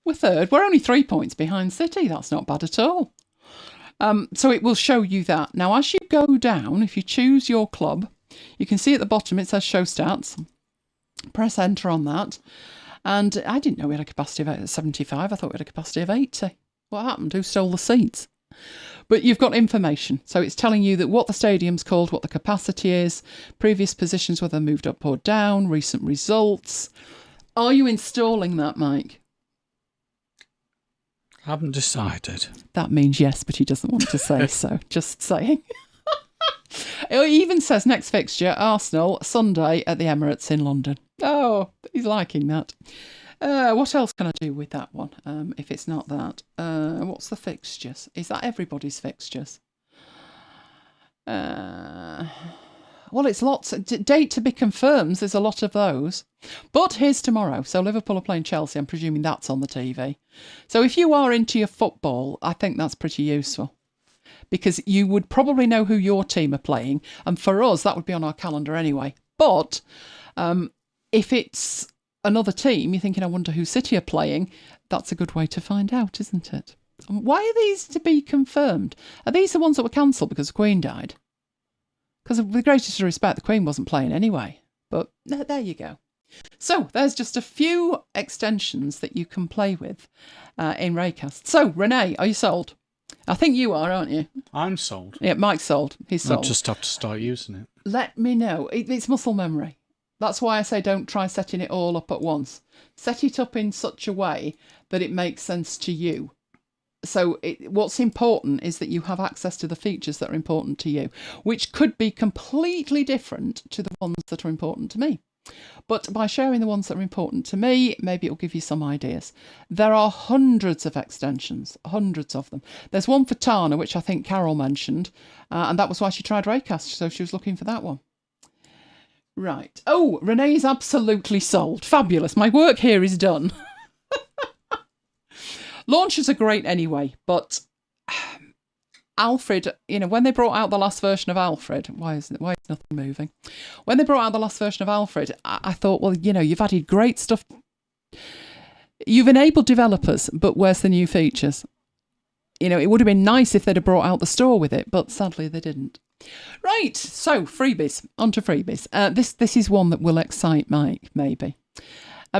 We're only 3 points behind City. That's not bad at all. So it will show you that. Now, as you go down, if you choose your club, you can see at the bottom it says show stats. Press enter on that. And I didn't know we had a capacity of 75. I thought we had a capacity of 80. What happened? Who stole the seats? But you've got information. So it's telling you that what the stadium's called, what the capacity is, previous positions, whether moved up or down, recent results. Are you installing that, Mike? Haven't decided. That means yes, but he doesn't want to say so. Just saying. It even says next fixture, Arsenal, Sunday at the Emirates in London. Oh, he's liking that. What else can I do with that one? If it's not that. What's the fixtures? Is that everybody's fixtures? Well, it's lots. Date to be confirmed. There's a lot of those. But here's tomorrow. So Liverpool are playing Chelsea. I'm presuming that's on the TV. So if you are into your football, I think that's pretty useful. Because you would probably know who your team are playing. And for us, that would be on our calendar anyway. But if it's another team, you're thinking, I wonder who City are playing. That's a good way to find out, isn't it? Why are these to be confirmed? Are these the ones that were cancelled because the Queen died? Because with the greatest respect, the Queen wasn't playing anyway. But there you go. So there's just a few extensions that you can play with in Raycast. So, Renee, are you sold? I think you are, aren't you? I'm sold. Yeah, Mike's sold. He's sold. I just have to start using it. Let me know. It's muscle memory. That's why I say don't try setting it all up at once. Set it up in such a way that it makes sense to you. So what's important is that you have access to the features that are important to you, which could be completely different to the ones that are important to me. But by sharing the ones that are important to me, maybe it'll give you some ideas. There are hundreds of extensions, hundreds of them. There's one for Tana, which I think Carol mentioned, and that was why she tried Raycast, so she was looking for that one. Right. Oh, Renee's absolutely sold. Fabulous. My work here is done. Launchers are great anyway, but Alfred, when they brought out the last version of Alfred, why is nothing moving? When they brought out the last version of Alfred, I thought, well, you've added great stuff. You've enabled developers, but where's the new features? It would have been nice if they'd have brought out the store with it, but sadly they didn't. Right, so freebies, onto freebies. This is one that will excite Mike, maybe.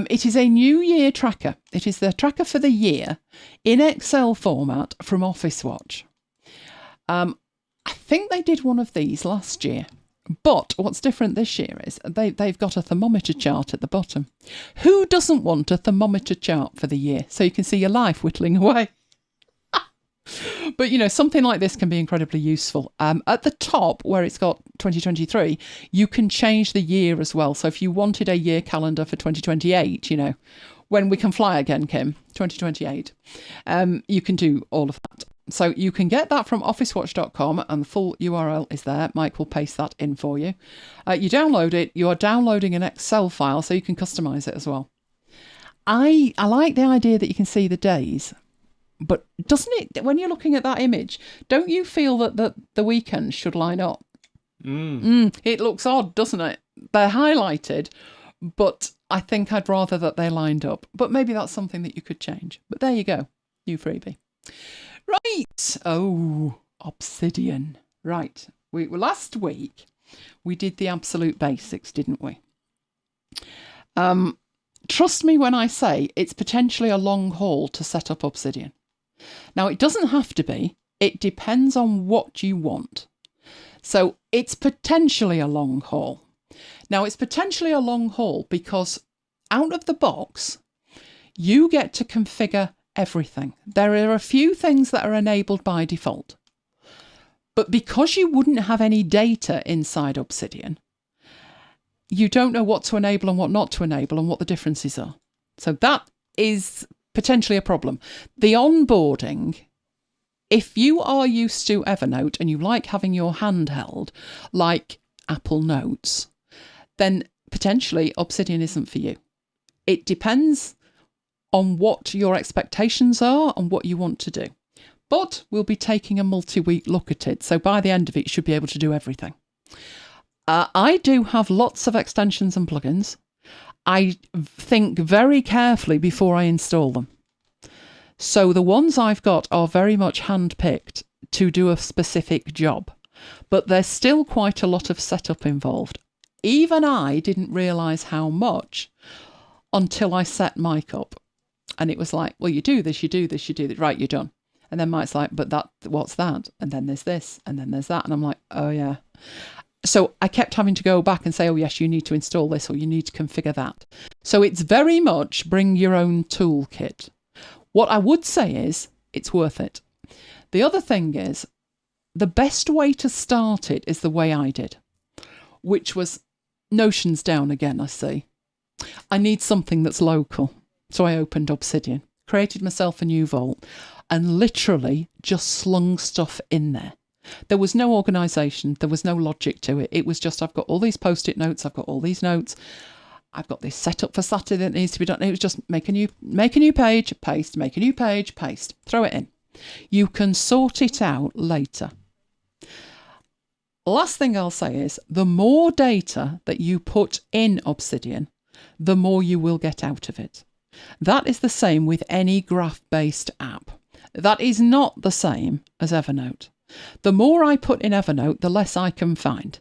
It is a New Year tracker. It is the tracker for the year in Excel format from Office Watch. I think they did one of these last year, but what's different this year is they've got a thermometer chart at the bottom. Who doesn't want a thermometer chart for the year so you can see your life whittling away? But, something like this can be incredibly useful. At the top, where it's got 2023, you can change the year as well. So if you wanted a year calendar for 2028, when we can fly again, Kim, 2028, you can do all of that. So you can get that from officewatch.com and the full URL is there. Mike will paste that in for you. You download it. You are downloading an Excel file so you can customize it as well. I like the idea that you can see the days. But doesn't it, when you're looking at that image, don't you feel that the weekends should line up? It looks odd, doesn't it? They're highlighted, but I think I'd rather that they lined up. But maybe that's something that you could change. But there you go, new freebie. Right. Oh, Obsidian. Right. Last week, we did the absolute basics, didn't we? Trust me when I say it's potentially a long haul to set up Obsidian. Now, it doesn't have to be. It depends on what you want. So it's potentially a long haul. Now, it's potentially a long haul because out of the box, you get to configure everything. There are a few things that are enabled by default. But because you wouldn't have any data inside Obsidian, you don't know what to enable and what not to enable and what the differences are. So that is potentially a problem. The onboarding If you are used to Evernote and you like having your handheld like Apple Notes, then potentially Obsidian isn't for you. It depends on what your expectations are and what you want to do. But we'll be taking a multi-week look at it, so by the end of it, you should be able to do everything. I do have lots of extensions and plugins. I think very carefully before I install them. So the ones I've got are very much hand-picked to do a specific job, but there's still quite a lot of setup involved. Even I didn't realise how much until I set Mike up. And it was like, well, you do this, you do this, you do that, right, you're done. And then Mike's like, but what's that? And then there's this, and then there's that. And I'm like, oh yeah. So I kept having to go back and say, oh yes, you need to install this or you need to configure that. So it's very much bring your own toolkit. What I would say is it's worth it. The other thing is the best way to start it is the way I did, which was Notion's down again, I see. I need something that's local. So I opened Obsidian, created myself a new vault and literally just slung stuff in there. There was no organisation. There was no logic to it. It was just, I've got all these post-it notes. I've got all these notes. I've got this set up for Saturday that needs to be done. It was just make a new page, paste, make a new page, paste, throw it in. You can sort it out later. Last thing I'll say is the more data that you put in Obsidian, the more you will get out of it. That is the same with any graph-based app. That is not the same as Evernote. The more I put in Evernote, the less I can find.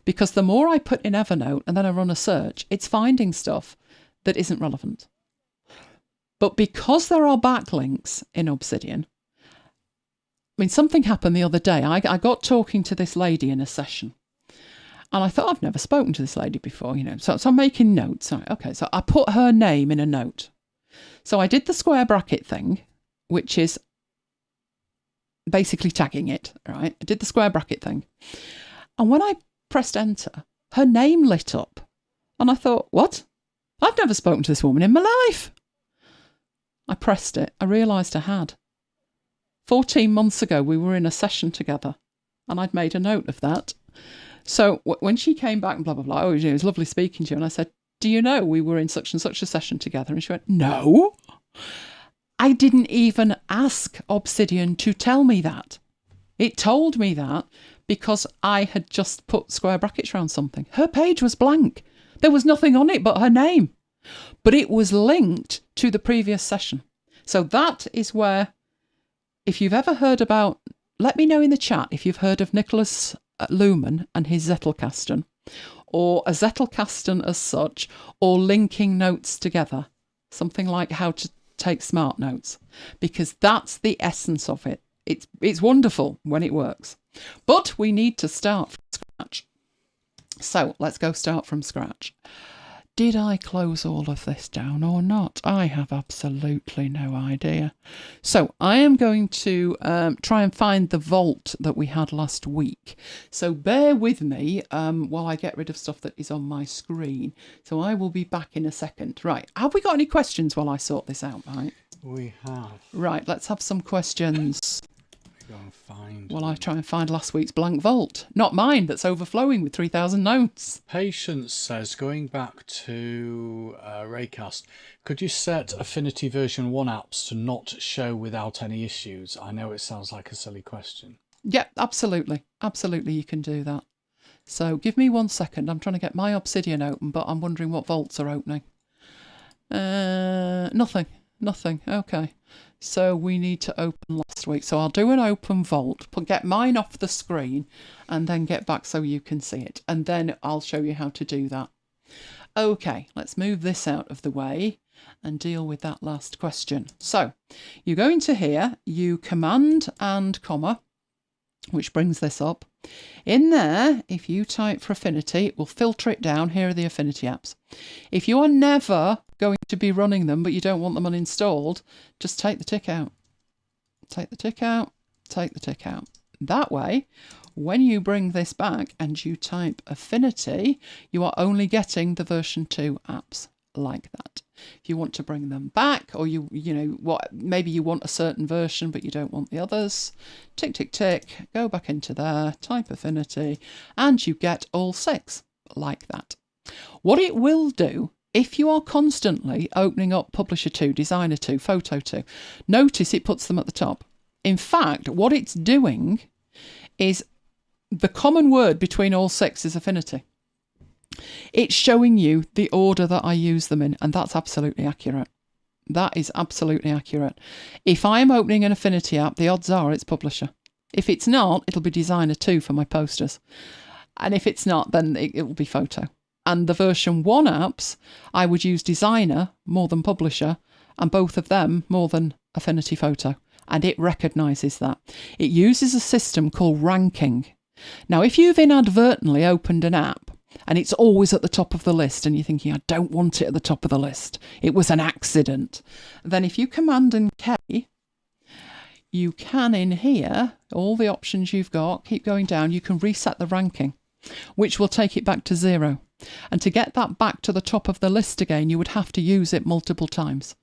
Because the more I put in Evernote and then I run a search, it's finding stuff that isn't relevant. But because there are backlinks in Obsidian, I mean, something happened the other day. I got talking to this lady in a session. And I thought, I've never spoken to this lady before, you know. So I'm making notes. Okay, so I put her name in a note. So I did the square bracket thing, which is basically tagging it, right? I did the square bracket thing. And when I pressed enter, her name lit up. And I thought, what? I've never spoken to this woman in my life. I pressed it. I realised I had. 14 months ago, we were in a session together. And I'd made a note of that. So when she came back and blah, blah, blah, oh, it was lovely speaking to you. And I said, do you know we were in such and such a session together? And she went, no. I didn't even ask Obsidian to tell me that. It told me that because I had just put square brackets around something. Her page was blank. There was nothing on it but her name. But it was linked to the previous session. So that is where, if you've ever heard about, let me know in the chat if you've heard of Nicholas Luhmann and his Zettelkasten, or a Zettelkasten as such, or linking notes together. Something like how to take smart notes, because that's the essence of it. It's wonderful when it works. But we need to start from scratch. So let's go start from scratch. Did I close all of this down or not? I have absolutely no idea. So I am going to try and find the vault that we had last week. So bear with me while I get rid of stuff that is on my screen. So I will be back in a second. Right, have we got any questions while I sort this out, Mike? We have. Right, let's have some questions. Go and find. While I try and find last week's blank vault. Not mine, that's overflowing with 3,000 notes. Patience says, going back to Raycast, could you set Affinity version 1 apps to not show without any issues? I know it sounds like a silly question. Yeah, absolutely. Absolutely, you can do that. So give me 1 second. I'm trying to get my Obsidian open, but I'm wondering what vaults are opening. Nothing. Okay. So we need to open last week. So I'll do an open vault, get mine off the screen and then get back so you can see it. And then I'll show you how to do that. Okay, let's move this out of the way and deal with that last question. So you go into here, you command and comma, which brings this up. In there, if you type for Affinity, it will filter it down. Here are the Affinity apps. If you are never going to be running them, but you don't want them uninstalled, just take the tick out. Take the tick out, take the tick out. That way, when you bring this back and you type Affinity, you are only getting the version 2 apps. like that. If you want to bring them back, or maybe you want a certain version but you don't want the others, tick, tick, tick, go back into there, type Affinity, and you get all 6 like that. What it will do, if you are constantly opening up Publisher 2, Designer 2, Photo 2, notice it puts them at the top. In fact, what it's doing is the common word between all 6 is Affinity. It's showing you the order that I use them in, and that's absolutely accurate. That is absolutely accurate. If I am opening an Affinity app, the odds are it's Publisher. If it's not, it'll be Designer 2 for my posters. And if it's not, then it will be Photo. And the version 1 apps, I would use Designer more than Publisher, and both of them more than Affinity Photo. And it recognises that. It uses a system called ranking. Now, if you've inadvertently opened an app, and it's always at the top of the list, and you're thinking, I don't want it at the top of the list, it was an accident, then if you Command and K, you can, in here, all the options you've got, keep going down, you can reset the ranking, which will take it back to 0. And to get that back to the top of the list again, you would have to use it multiple times.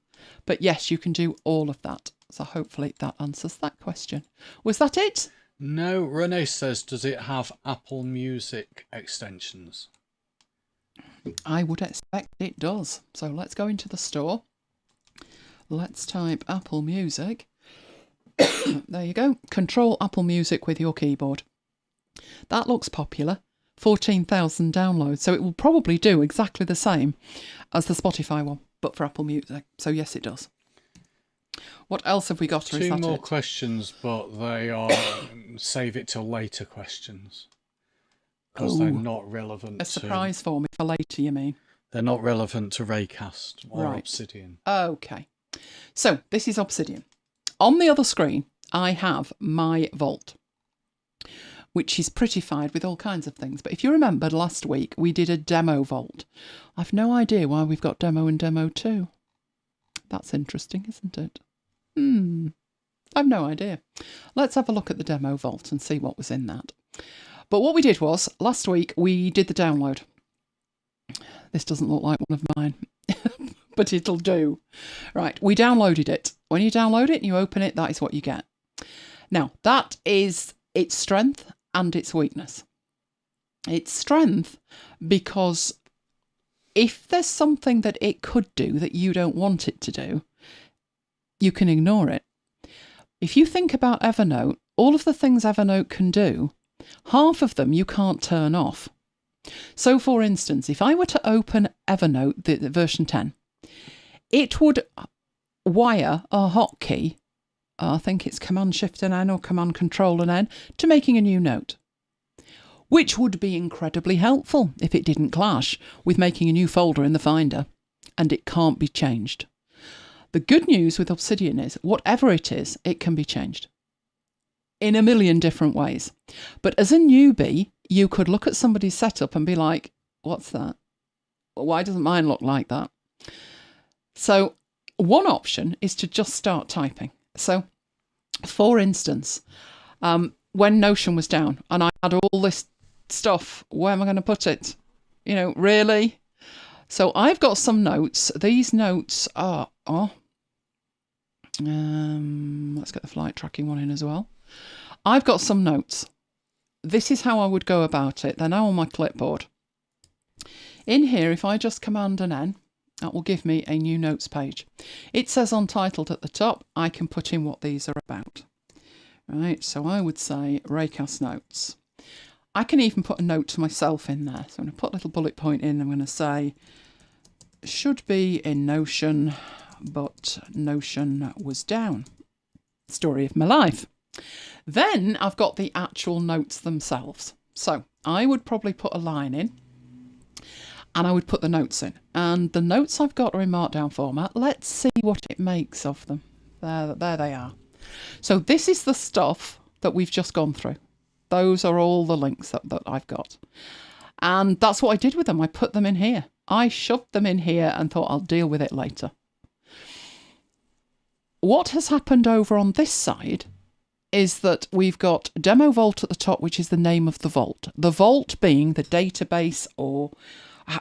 But yes, you can do all of that. So hopefully that answers that question. Was that it? No, Renee says, does it have Apple Music extensions? I would expect it does. So let's go into the store. Let's type Apple Music. There you go. Control Apple Music with your keyboard. That looks popular. 14,000 downloads. So it will probably do exactly the same as the Spotify one, but for Apple Music. So yes, it does. What else have we got? 2 more questions, but they are save it till later questions. Because they're not relevant. A surprise for me for later, you mean? They're not relevant to Raycast or right. Obsidian. Okay. So this is Obsidian. On the other screen, I have my Vault, which is prettified with all kinds of things. But if you remembered last week, we did a demo Vault. I've no idea why we've got demo and demo 2. That's interesting, isn't it? I've no idea. Let's have a look at the demo Vault and see what was in that. But what we did was, last week, we did the download. This doesn't look like one of mine, but it'll do. Right, we downloaded it. When you download it and you open it, that is what you get. Now, that is its strength and its weakness. Its strength, because if there's something that it could do that you don't want it to do, you can ignore it. If you think about Evernote, all of the things Evernote can do, half of them you can't turn off. So, for instance, if I were to open Evernote, the version 10, it would wire a hotkey, I think it's Command-Shift and N or Command-Control and N, to making a new note, which would be incredibly helpful if it didn't clash with making a new folder in the Finder, and it can't be changed. The good news with Obsidian is, whatever it is, it can be changed in a million different ways. But as a newbie, you could look at somebody's setup and be like, what's that? Why doesn't mine look like that? So one option is to just start typing. So, for instance, when Notion was down and I had all this stuff, where am I going to put it? Really? So I've got some notes. These notes are... let's get the flight tracking one in as well. I've got some notes. This is how I would go about it. They're now on my clipboard. In here, if I just Command and N, that will give me a new notes page. It says Untitled at the top. I can put in what these are about. Right, so I would say Raycast notes. I can even put a note to myself in there. So I'm going to put a little bullet point in. I'm going to say, should be in Notion, but Notion was down. Story of my life. Then I've got the actual notes themselves. So I would probably put a line in and I would put the notes in. And the notes I've got are in Markdown format. Let's see what it makes of them. There they are. So this is the stuff that we've just gone through. Those are all the links that I've got. And that's what I did with them. I put them in here. I shoved them in here and thought I'll deal with it later. What has happened over on this side is that we've got Demo Vault at the top, which is the name of the vault. The vault being the database, or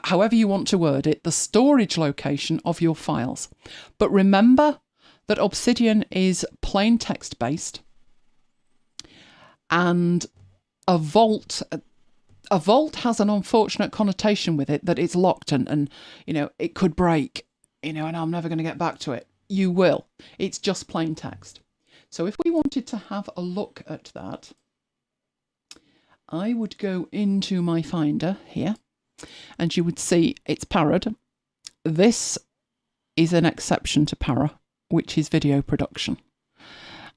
however you want to word it, the storage location of your files. But remember that Obsidian is plain text based, and a vault has an unfortunate connotation with it that it's locked and it could break, and I'm never going to get back to it. You will. It's just plain text. So if we wanted to have a look at that, I would go into my Finder here, and you would see it's parad. This is an exception to para, which is video production.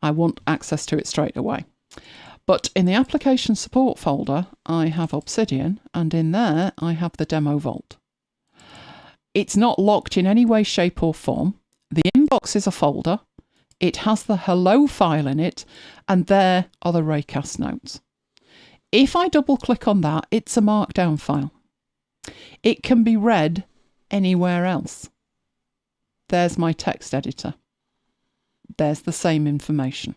I want access to it straight away. But in the application support folder, I have Obsidian, and in there I have the demo vault. It's not locked in any way, shape or form. The inbox is a folder. It has the hello file in it, and there are the Raycast notes. If I double click on that, it's a markdown file. It can be read anywhere else. There's my text editor. There's the same information.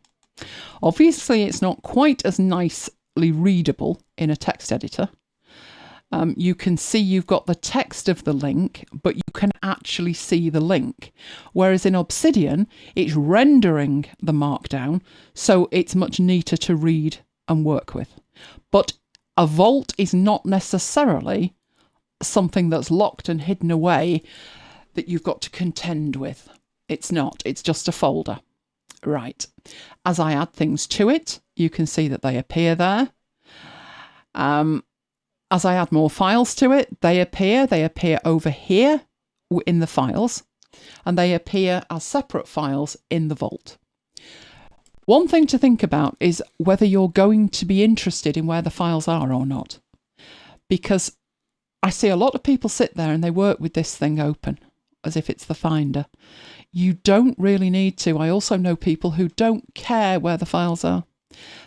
Obviously, it's not quite as nicely readable in a text editor. You can see you've got the text of the link, but you can actually see the link. Whereas in Obsidian, it's rendering the markdown, so it's much neater to read and work with. But a vault is not necessarily something that's locked and hidden away that you've got to contend with. It's not. It's just a folder. Right. As I add things to it, you can see that they appear there. As I add more files to it, they appear over here in the files, and they appear as separate files in the vault. One thing to think about is whether you're going to be interested in where the files are or not. Because I see a lot of people sit there and they work with this thing open, as if it's the Finder. You don't really need to. I also know people who don't care where the files are.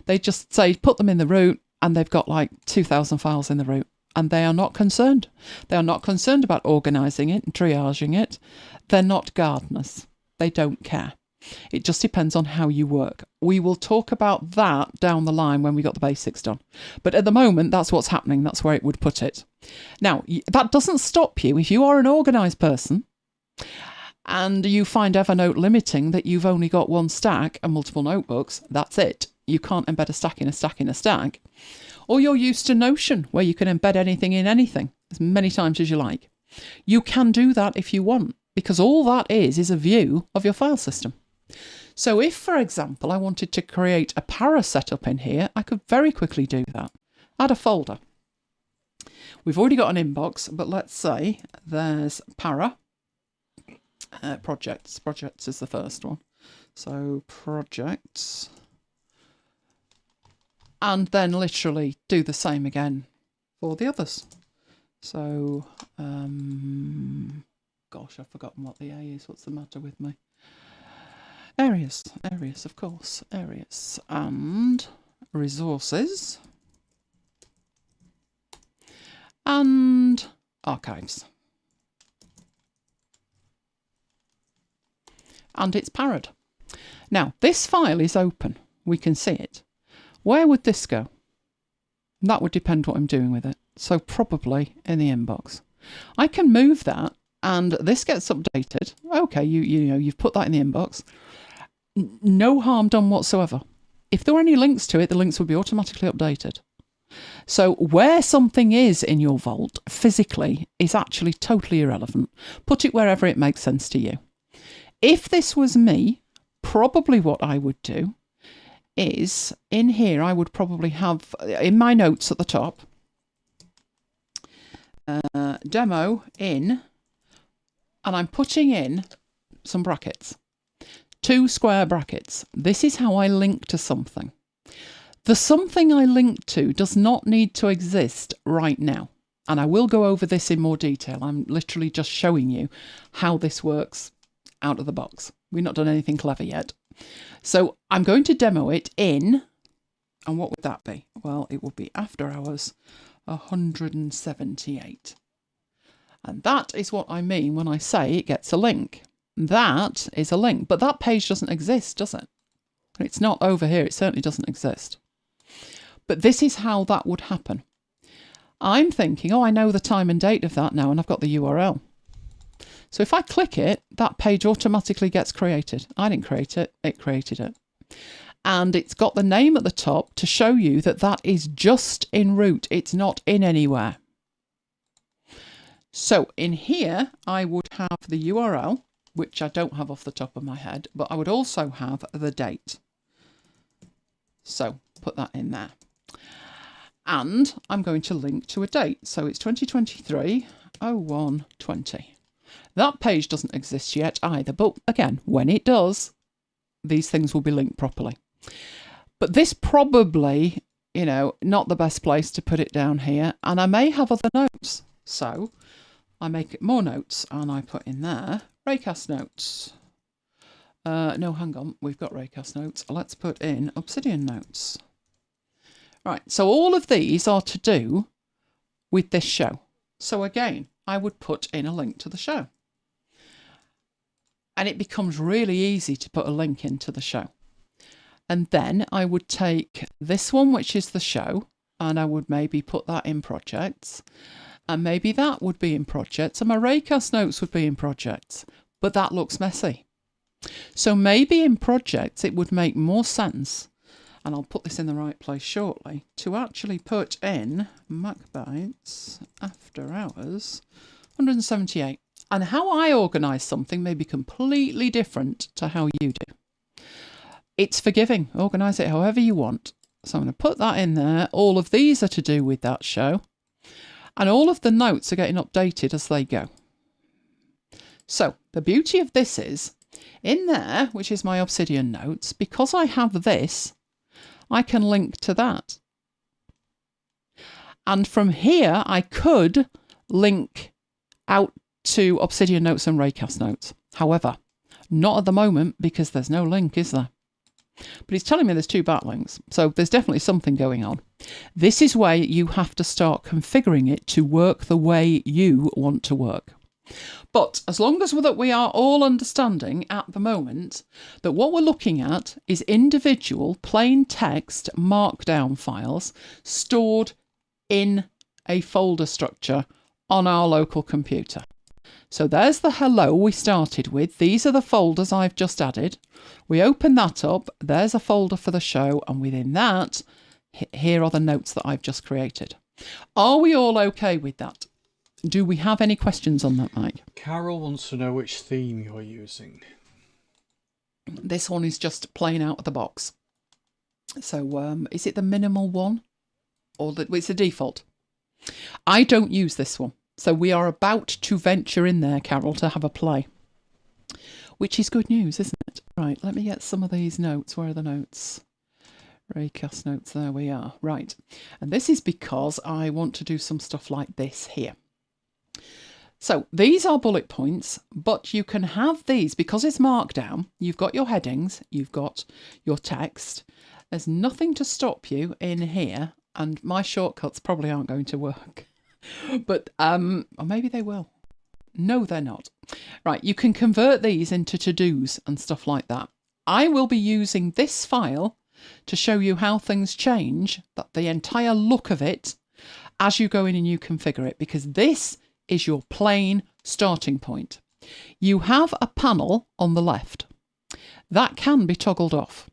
They just say, put them in the root, and they've got like 2,000 files in the root, and they are not concerned. They are not concerned about organising it and triaging it. They're not gardeners. They don't care. It just depends on how you work. We will talk about that down the line when we got the basics done. But at the moment, that's what's happening. That's where it would put it. Now, that doesn't stop you. If you are an organised person and you find Evernote limiting that you've only got one stack and multiple notebooks, that's it. You can't embed a stack in a stack in a stack. Or you're used to Notion, where you can embed anything in anything as many times as you like. You can do that if you want, because all that is a view of your file system. So if, for example, I wanted to create a para setup in here, I could very quickly do that. Add a folder. We've already got an inbox, but let's say there's para. Projects. Projects is the first one. So projects. And then literally do the same again for the others. So, gosh, I've forgotten what the A is. What's the matter with me? Areas, of course, areas, and resources, and archives. And it's parad. Now, this file is open. We can see it. Where would this go? That would depend what I'm doing with it. So probably in the inbox. I can move that and this gets updated. Okay, you've put that in the inbox. No harm done whatsoever. If there were any links to it, the links would be automatically updated. So where something is in your vault physically is actually totally irrelevant. Put it wherever it makes sense to you. If this was me, probably what I would do is in here, I would probably have in my notes at the top, demo in, and I'm putting in some brackets, 2 square brackets. This is how I link to something. The something I link to does not need to exist right now. And I will go over this in more detail. I'm literally just showing you how this works out of the box. We've not done anything clever yet. So I'm going to demo it in, and what would that be? Well, it would be after hours 178. And that is what I mean when I say it gets a link. That is a link, but that page doesn't exist, does it? It's not over here. It certainly doesn't exist. But this is how that would happen. I'm thinking, oh, I know the time and date of that now, and I've got the URL. So if I click it, that page automatically gets created. I didn't create it, it created it. And it's got the name at the top to show you that that is just en route. It's not in anywhere. So in here, I would have the URL, which I don't have off the top of my head, but I would also have the date. So put that in there. And I'm going to link to a date. So it's 2023-01-20. That page doesn't exist yet either, but again, when it does, these things will be linked properly. But this probably, not the best place to put it down here, and I may have other notes. So I make more notes and I put in there Raycast notes. No, hang on, we've got Raycast notes. Let's put in Obsidian notes. Right, so all of these are to do with this show. So again, I would put in a link to the show. And it becomes really easy to put a link into the show. And then I would take this one, which is the show, and I would maybe put that in projects. And maybe that would be in projects, and my Raycast notes would be in projects. But that looks messy. So maybe in projects it would make more sense, and I'll put this in the right place shortly, to actually put in MacBites After Hours 178. And how I organise something may be completely different to how you do. It's forgiving. Organise it however you want. So I'm going to put that in there. All of these are to do with that show. And all of the notes are getting updated as they go. So the beauty of this is, in there, which is my Obsidian notes, because I have this, I can link to that. And from here, I could link out to Obsidian notes and Raycast notes. However, not at the moment because there's no link, is there? But it's telling me there's 2 backlinks, so there's definitely something going on. This is where you have to start configuring it to work the way you want to work. But as long as we are all understanding at the moment that what we're looking at is individual plain text markdown files stored in a folder structure on our local computer. So there's the hello we started with. These are the folders I've just added. We open that up. There's a folder for the show. And within that, here are the notes that I've just created. Are we all okay with that? Do we have any questions on that, Mike? Carol wants to know which theme you're using. This one is just plain out of the box. So is it the minimal one? Or it's the default? I don't use this one. So we are about to venture in there, Carol, to have a play. Which is good news, isn't it? Right, let me get some of these notes. Where are the notes? Raycast notes, there we are. Right, and this is because I want to do some stuff like this here. So these are bullet points, but you can have these, because it's markdown, you've got your headings, you've got your text. There's nothing to stop you in here, and my shortcuts probably aren't going to work. But, or maybe they will. No, they're not. Right, you can convert these into to-dos and stuff like that. I will be using this file to show you how things change, that the entire look of it, as you go in and you configure it, because this is your plain starting point. You have a panel on the left. That can be toggled off.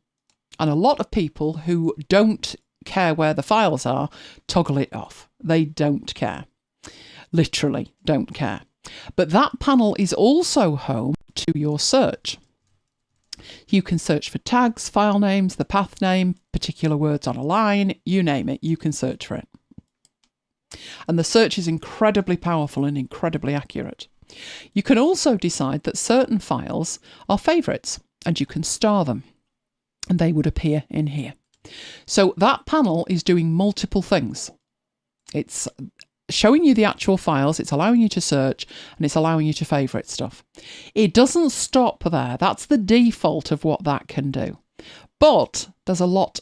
And a lot of people who don't care where the files are toggle it off. They don't care. Literally don't care. But that panel is also home to your search. You can search for tags, file names, the path name, particular words on a line, you name it, you can search for it. And the search is incredibly powerful and incredibly accurate. You can also decide that certain files are favourites and you can star them and they would appear in here. So that panel is doing multiple things. It's showing you the actual files, it's allowing you to search, and it's allowing you to favourite stuff. It doesn't stop there. That's the default of what that can do. But there's a lot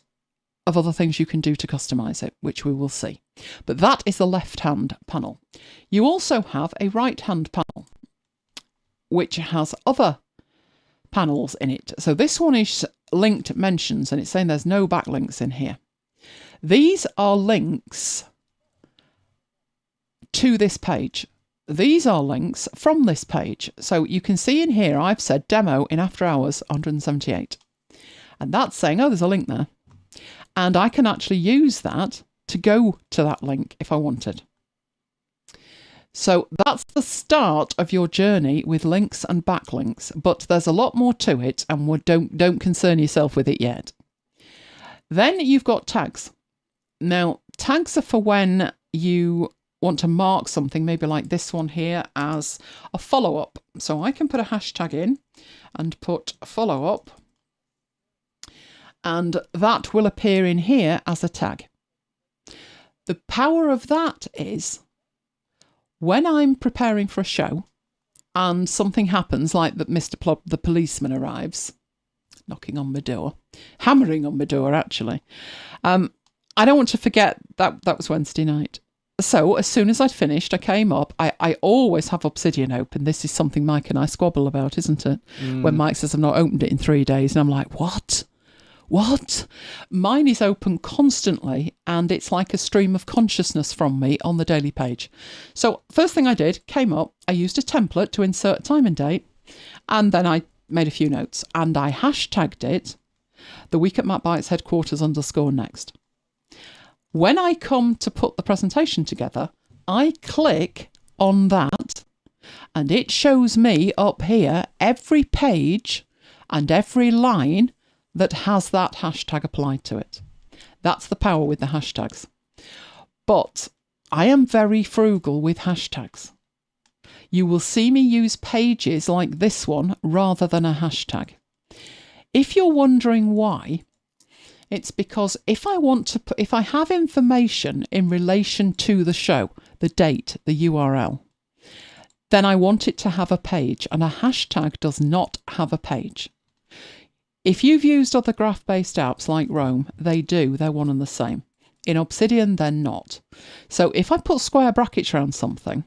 of other things you can do to customise it, which we will see. But that is the left-hand panel. You also have a right-hand panel, which has other panels in it. So this one is linked mentions, and it's saying there's no backlinks in here. These are links to this page. These are links from this page. So you can see in here, I've said demo in after hours 178. And that's saying, oh, there's a link there. And I can actually use that to go to that link if I wanted. So that's the start of your journey with links and backlinks, but there's a lot more to it, and don't concern yourself with it yet. Then you've got tags. Now, tags are for when you want to mark something, maybe like this one here, as a follow-up. So I can put a hashtag in and put follow-up, and that will appear in here as a tag. The power of that is when I'm preparing for a show and something happens, like that Mr. Plop, the policeman, arrives, knocking on my door, hammering on my door, actually. I don't want to forget that was Wednesday night. So as soon as I'd finished, I came up. I always have Obsidian open. This is something Mike and I squabble about, isn't it? When Mike says I've not opened it in 3 days, and I'm like, what? What? Mine is open constantly, and it's like a stream of consciousness from me on the daily page. So first thing I did, came up, I used a template to insert time and date, and then I made a few notes, and I hashtagged it, the week at MacBites headquarters _next. When I come to put the presentation together, I click on that, and it shows me up here every page and every line that has that hashtag applied to it. That's the power with the hashtags. But I am very frugal with hashtags. You will see me use pages like this one rather than a hashtag. If you're wondering why, it's because if I have information in relation to the show, the date, the URL, then I want it to have a page, and a hashtag does not have a page. If you've used other graph-based apps like Roam, they do. They're one and the same. In Obsidian, they're not. So if I put square brackets around something,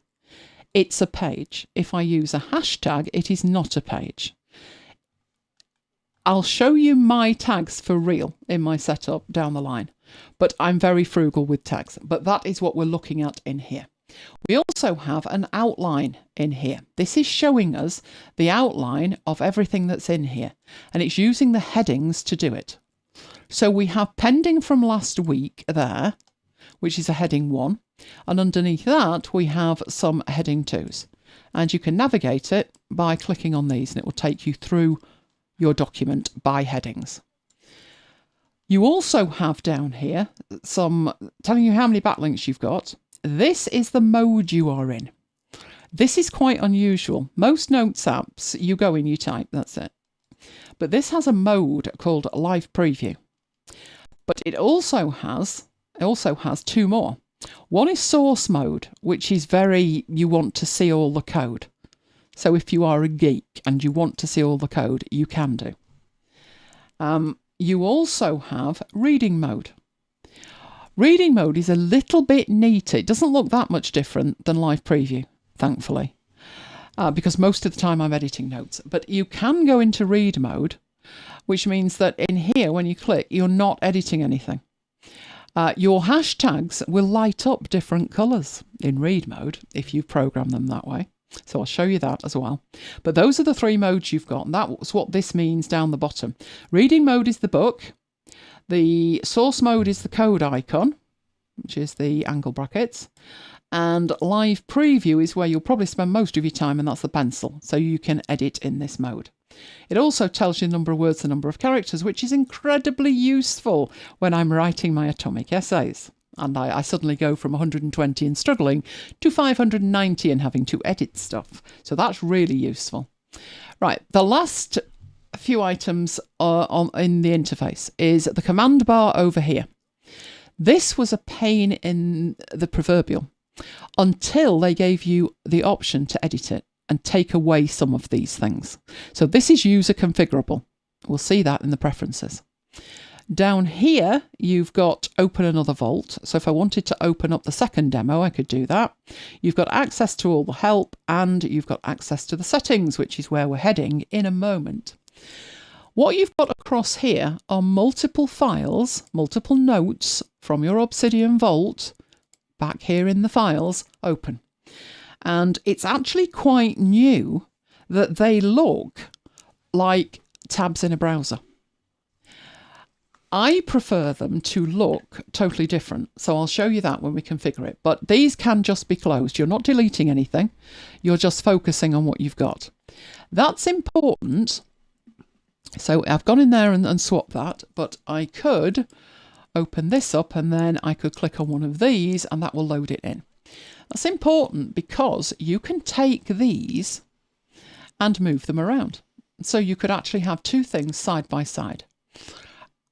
it's a page. If I use a hashtag, it is not a page. I'll show you my tags for real in my setup down the line, but I'm very frugal with tags. But that is what we're looking at in here. We also have an outline in here. This is showing us the outline of everything that's in here, and it's using the headings to do it. So we have pending from last week there, which is a heading 1, and underneath that we have some heading 2s, and you can navigate it by clicking on these, and it will take you through your document by headings. You also have down here some telling you how many backlinks you've got. This is the mode you are in. This is quite unusual. Most notes apps, you go in, you type, that's it. But this has a mode called Live Preview. But it also has 2 more. One is source mode, which is you want to see all the code. So if you are a geek and you want to see all the code, you can do. You also have reading mode. Reading mode is a little bit neater. It doesn't look that much different than Live Preview, thankfully, because most of the time I'm editing notes. But you can go into read mode, which means that in here, when you click, you're not editing anything. Your hashtags will light up different colours in read mode if you program them that way. So I'll show you that as well. But those are the 3 modes you've got, and that's what this means down the bottom. Reading mode is the book. The source mode is the code icon, which is the angle brackets. And Live Preview is where you'll probably spend most of your time, and that's the pencil. So you can edit in this mode. It also tells you the number of words, the number of characters, which is incredibly useful when I'm writing my atomic essays. And I suddenly go from 120 and struggling to 590 and having to edit stuff. So that's really useful. Right, the last few items in the interface is the command bar over here. This was a pain in the proverbial until they gave you the option to edit it and take away some of these things. So this is user configurable. We'll see that in the preferences. Down here, you've got open another vault. So if I wanted to open up the second demo, I could do that. You've got access to all the help, and you've got access to the settings, which is where we're heading in a moment. What you've got across here are multiple files, multiple notes from your Obsidian vault back here in the files, open. And it's actually quite new that they look like tabs in a browser. I prefer them to look totally different, so I'll show you that when we configure it. But these can just be closed. You're not deleting anything. You're just focusing on what you've got. That's important. So I've gone in there and swapped that, but I could open this up and then I could click on one of these and that will load it in. That's important because you can take these and move them around. So you could actually have two things side by side.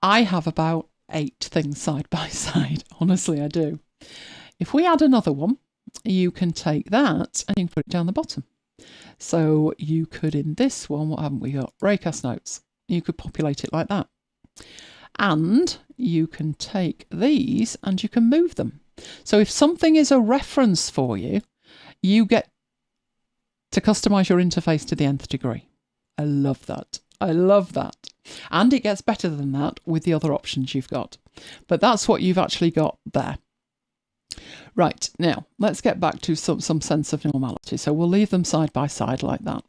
I have about 8 things side by side. Honestly, I do. If we add another one, you can take that and you can put it down the bottom. So you could, in this one, what haven't we got? Raycast notes. You could populate it like that. And you can take these and you can move them. So if something is a reference for you, you get to customize your interface to the nth degree. I love that. I love that. And it gets better than that with the other options you've got. But that's what you've actually got there. Right, now let's get back to some sense of normality. So we'll leave them side by side like that.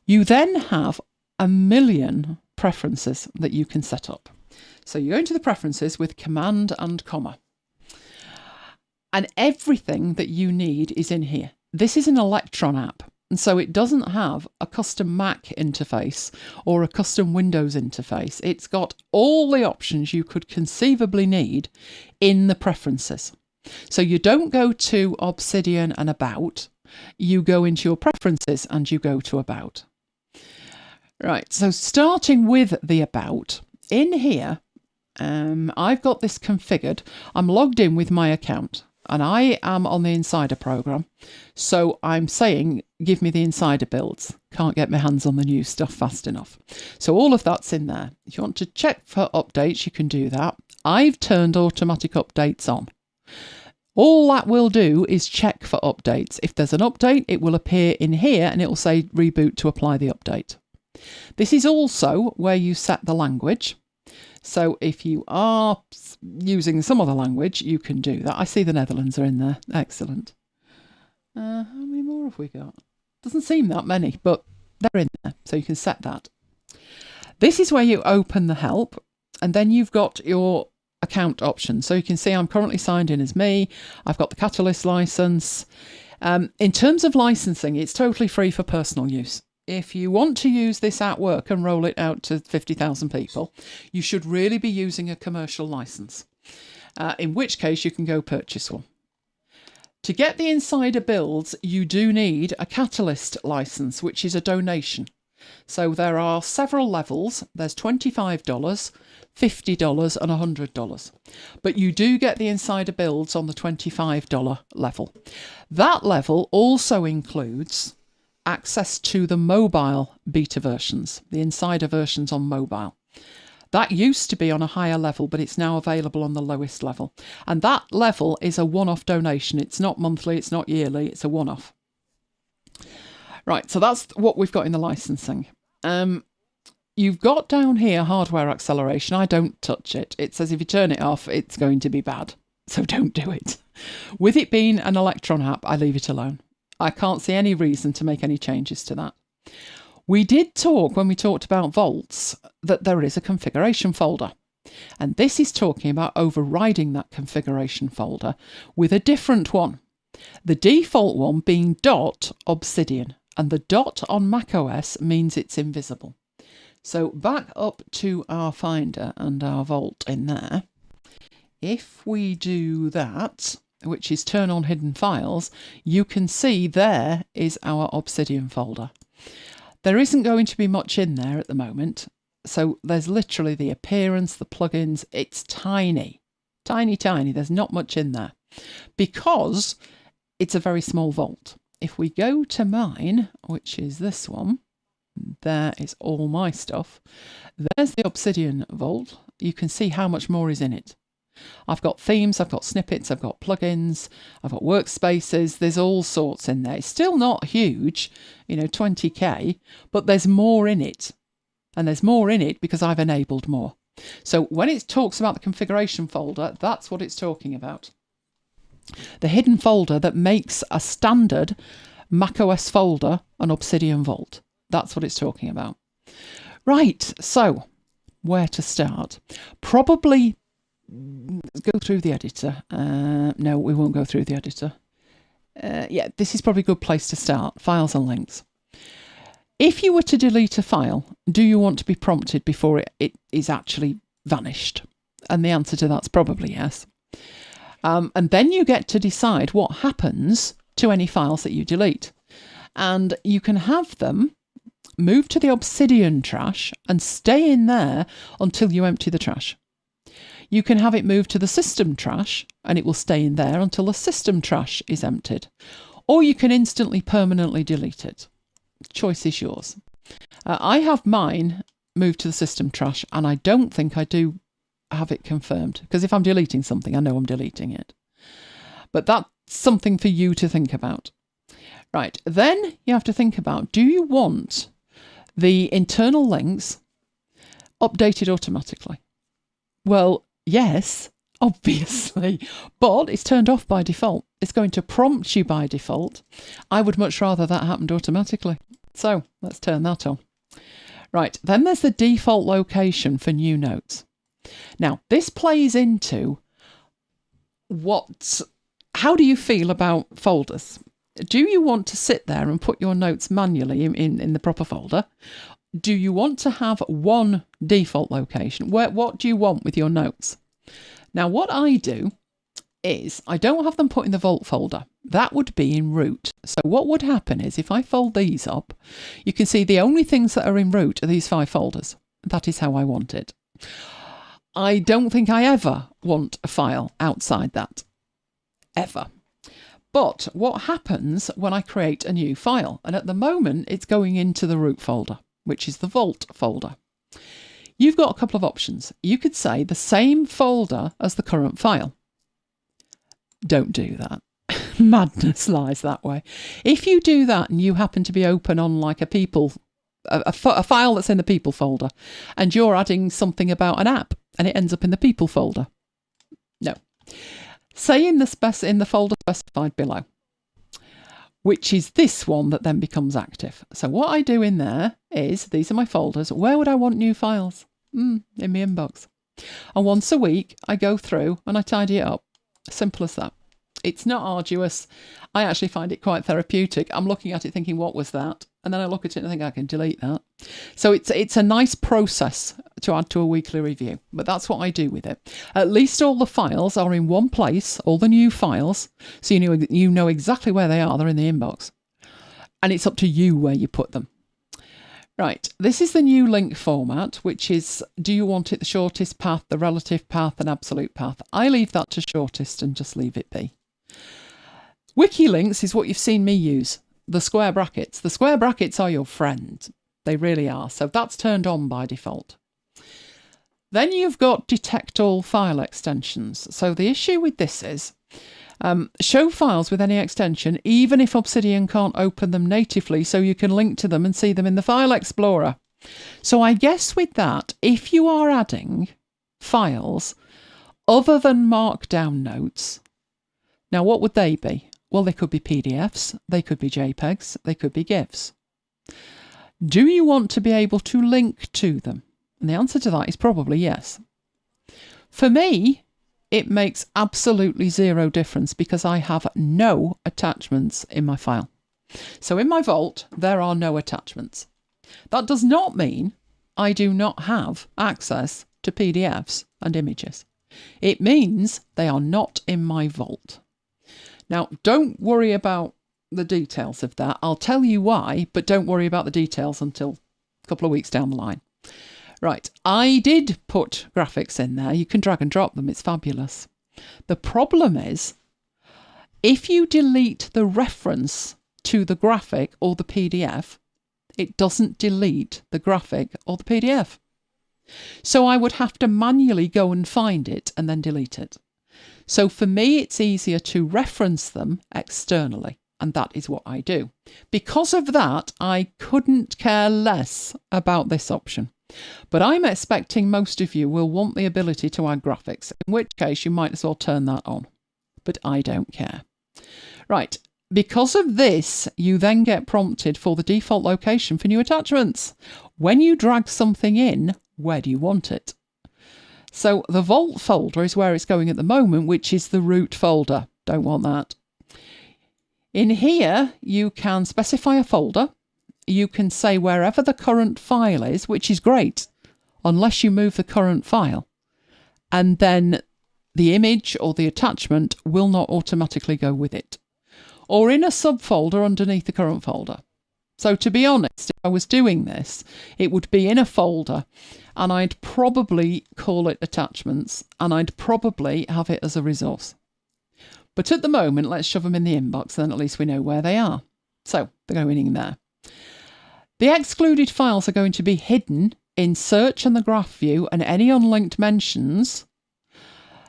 You then have a million preferences that you can set up. So you go into the preferences with Command and comma. And everything that you need is in here. This is an Electron app. And so it doesn't have a custom Mac interface or a custom Windows interface. It's got all the options you could conceivably need in the preferences. So you don't go to Obsidian and About. You go into your preferences and you go to About. Right, so starting with the About, in here, I've got this configured. I'm logged in with my account. And I am on the Insider program, so I'm saying, give me the Insider builds. Can't get my hands on the new stuff fast enough. So all of that's in there. If you want to check for updates, you can do that. I've turned automatic updates on. All that will do is check for updates. If there's an update, it will appear in here and it will say reboot to apply the update. This is also where you set the language. So if you are using some other language, you can do that. I see the Netherlands are in there. Excellent. How many more have we got? Doesn't seem that many, but they're in there. So you can set that. This is where you open the help, and then you've got your account options. So you can see I'm currently signed in as me. I've got the Catalyst license. In terms of licensing, it's totally free for personal use. If you want to use this at work and roll it out to 50,000 people, you should really be using a commercial license, in which case you can go purchase one. To get the Insider builds, you do need a Catalyst license, which is a donation. So there are several levels. There's $25, $50 and $100. But you do get the Insider builds on the $25 level. That level also includes access to the mobile beta versions, the Insider versions on mobile. That used to be on a higher level, but it's now available on the lowest level. And that level is a one-off donation. It's not monthly, it's not yearly, it's a one-off. Right, so that's what we've got in the licensing. You've got down here hardware acceleration. I don't touch it. It says if you turn it off, it's going to be bad. So don't do it. With it being an Electron app, I leave it alone. I can't see any reason to make any changes to that. We did talk, when we talked about Vaults, that there is a configuration folder. And this is talking about overriding that configuration folder with a different one. The default one being .obsidian, and the dot on macOS means it's invisible. So back up to our Finder and our Vault in there. If we do that, which is turn on hidden files, you can see there is our Obsidian folder. There isn't going to be much in there at the moment. So there's literally the appearance, the plugins. It's tiny, tiny, tiny. There's not much in there because it's a very small vault. If we go to mine, which is this one, there is all my stuff. There's the Obsidian vault. You can see how much more is in it. I've got themes, I've got snippets, I've got plugins, I've got workspaces, there's all sorts in there. It's still not huge, 20k, but there's more in it. And there's more in it because I've enabled more. So when it talks about the configuration folder, that's what it's talking about. The hidden folder that makes a standard macOS folder an Obsidian Vault. That's what it's talking about. Right, so where to start? Probably go through the editor. No, we won't go through the editor. Yeah, this is probably a good place to start. Files and links. If you were to delete a file, do you want to be prompted before it is actually vanished? And the answer to that's probably yes. And then you get to decide what happens to any files that you delete. And you can have them move to the Obsidian trash and stay in there until you empty the trash. You can have it move to the system trash and it will stay in there until the system trash is emptied. Or you can instantly permanently delete it. Choice is yours. I have mine moved to the system trash, and I don't think I do have it confirmed, because if I'm deleting something, I know I'm deleting it. But that's something for you to think about. Right, then you have to think about, do you want the internal links updated automatically? Well, yes, obviously, but it's turned off by default. It's going to prompt you by default. I would much rather that happened automatically. So let's turn that on. Right, then there's the default location for new notes. Now, this plays into how do you feel about folders? Do you want to sit there and put your notes manually in the proper folder? Do you want to have one default location? What do you want with your notes? Now, what I do is I don't have them put in the Vault folder. That would be in root. So what would happen is if I fold these up, you can see the only things that are in root are these 5 folders. That is how I want it. I don't think I ever want a file outside that. Ever. But what happens when I create a new file? And at the moment, it's going into the root folder, which is the Vault folder. You've got a couple of options. You could say the same folder as the current file. Don't do that. Madness lies that way. If you do that and you happen to be open on like a file that's in the people folder, and you're adding something about an app and it ends up in the people folder, no. Say in the folder specified below, which is this one that then becomes active. So what I do in there is, these are my folders. Where would I want new files? In my inbox. And once a week, I go through and I tidy it up. Simple as that. It's not arduous. I actually find it quite therapeutic. I'm looking at it thinking, what was that? And then I look at it and think I can delete that. So it's a nice process to add to a weekly review. But that's what I do with it. At least all the files are in one place, all the new files. So you know exactly where they are. They're in the inbox. And it's up to you where you put them. Right, this is the new link format, which is, do you want it the shortest path, the relative path, and absolute path? I leave that to shortest and just leave it be. Wiki links is what you've seen me use, the square brackets. The square brackets are your friend. They really are. So that's turned on by default. Then you've got detect all file extensions. So the issue with this is, show files with any extension, even if Obsidian can't open them natively, so you can link to them and see them in the File Explorer. So I guess with that, if you are adding files other than Markdown notes, now what would they be? Well, they could be PDFs, they could be JPEGs, they could be GIFs. Do you want to be able to link to them? And the answer to that is probably yes. For me, it makes absolutely zero difference because I have no attachments in my file. So in my Vault, there are no attachments. That does not mean I do not have access to PDFs and images. It means they are not in my Vault. Now, don't worry about the details of that. I'll tell you why, but don't worry about the details until a couple of weeks down the line. Right, I did put graphics in there. You can drag and drop them. It's fabulous. The problem is, if you delete the reference to the graphic or the PDF, it doesn't delete the graphic or the PDF. So I would have to manually go and find it and then delete it. So for me, it's easier to reference them externally. And that is what I do. Because of that, I couldn't care less about this option. But I'm expecting most of you will want the ability to add graphics, in which case you might as well turn that on. but I don't care. Right, because of this, you then get prompted for the default location for new attachments. When you drag something in, where do you want it? So the Vault folder is where it's going at the moment, which is the root folder. Don't want that. In here, you can specify a folder. You can say wherever the current file is, which is great, unless you move the current file. And then the image or the attachment will not automatically go with it. Or in a subfolder underneath the current folder. So to be honest, if I was doing this, it would be in a folder and I'd probably call it attachments and I'd probably have it as a resource. But at the moment, let's shove them in the inbox, then at least we know where they are. So they're going in there. The excluded files are going to be hidden in search and the graph view and any unlinked mentions,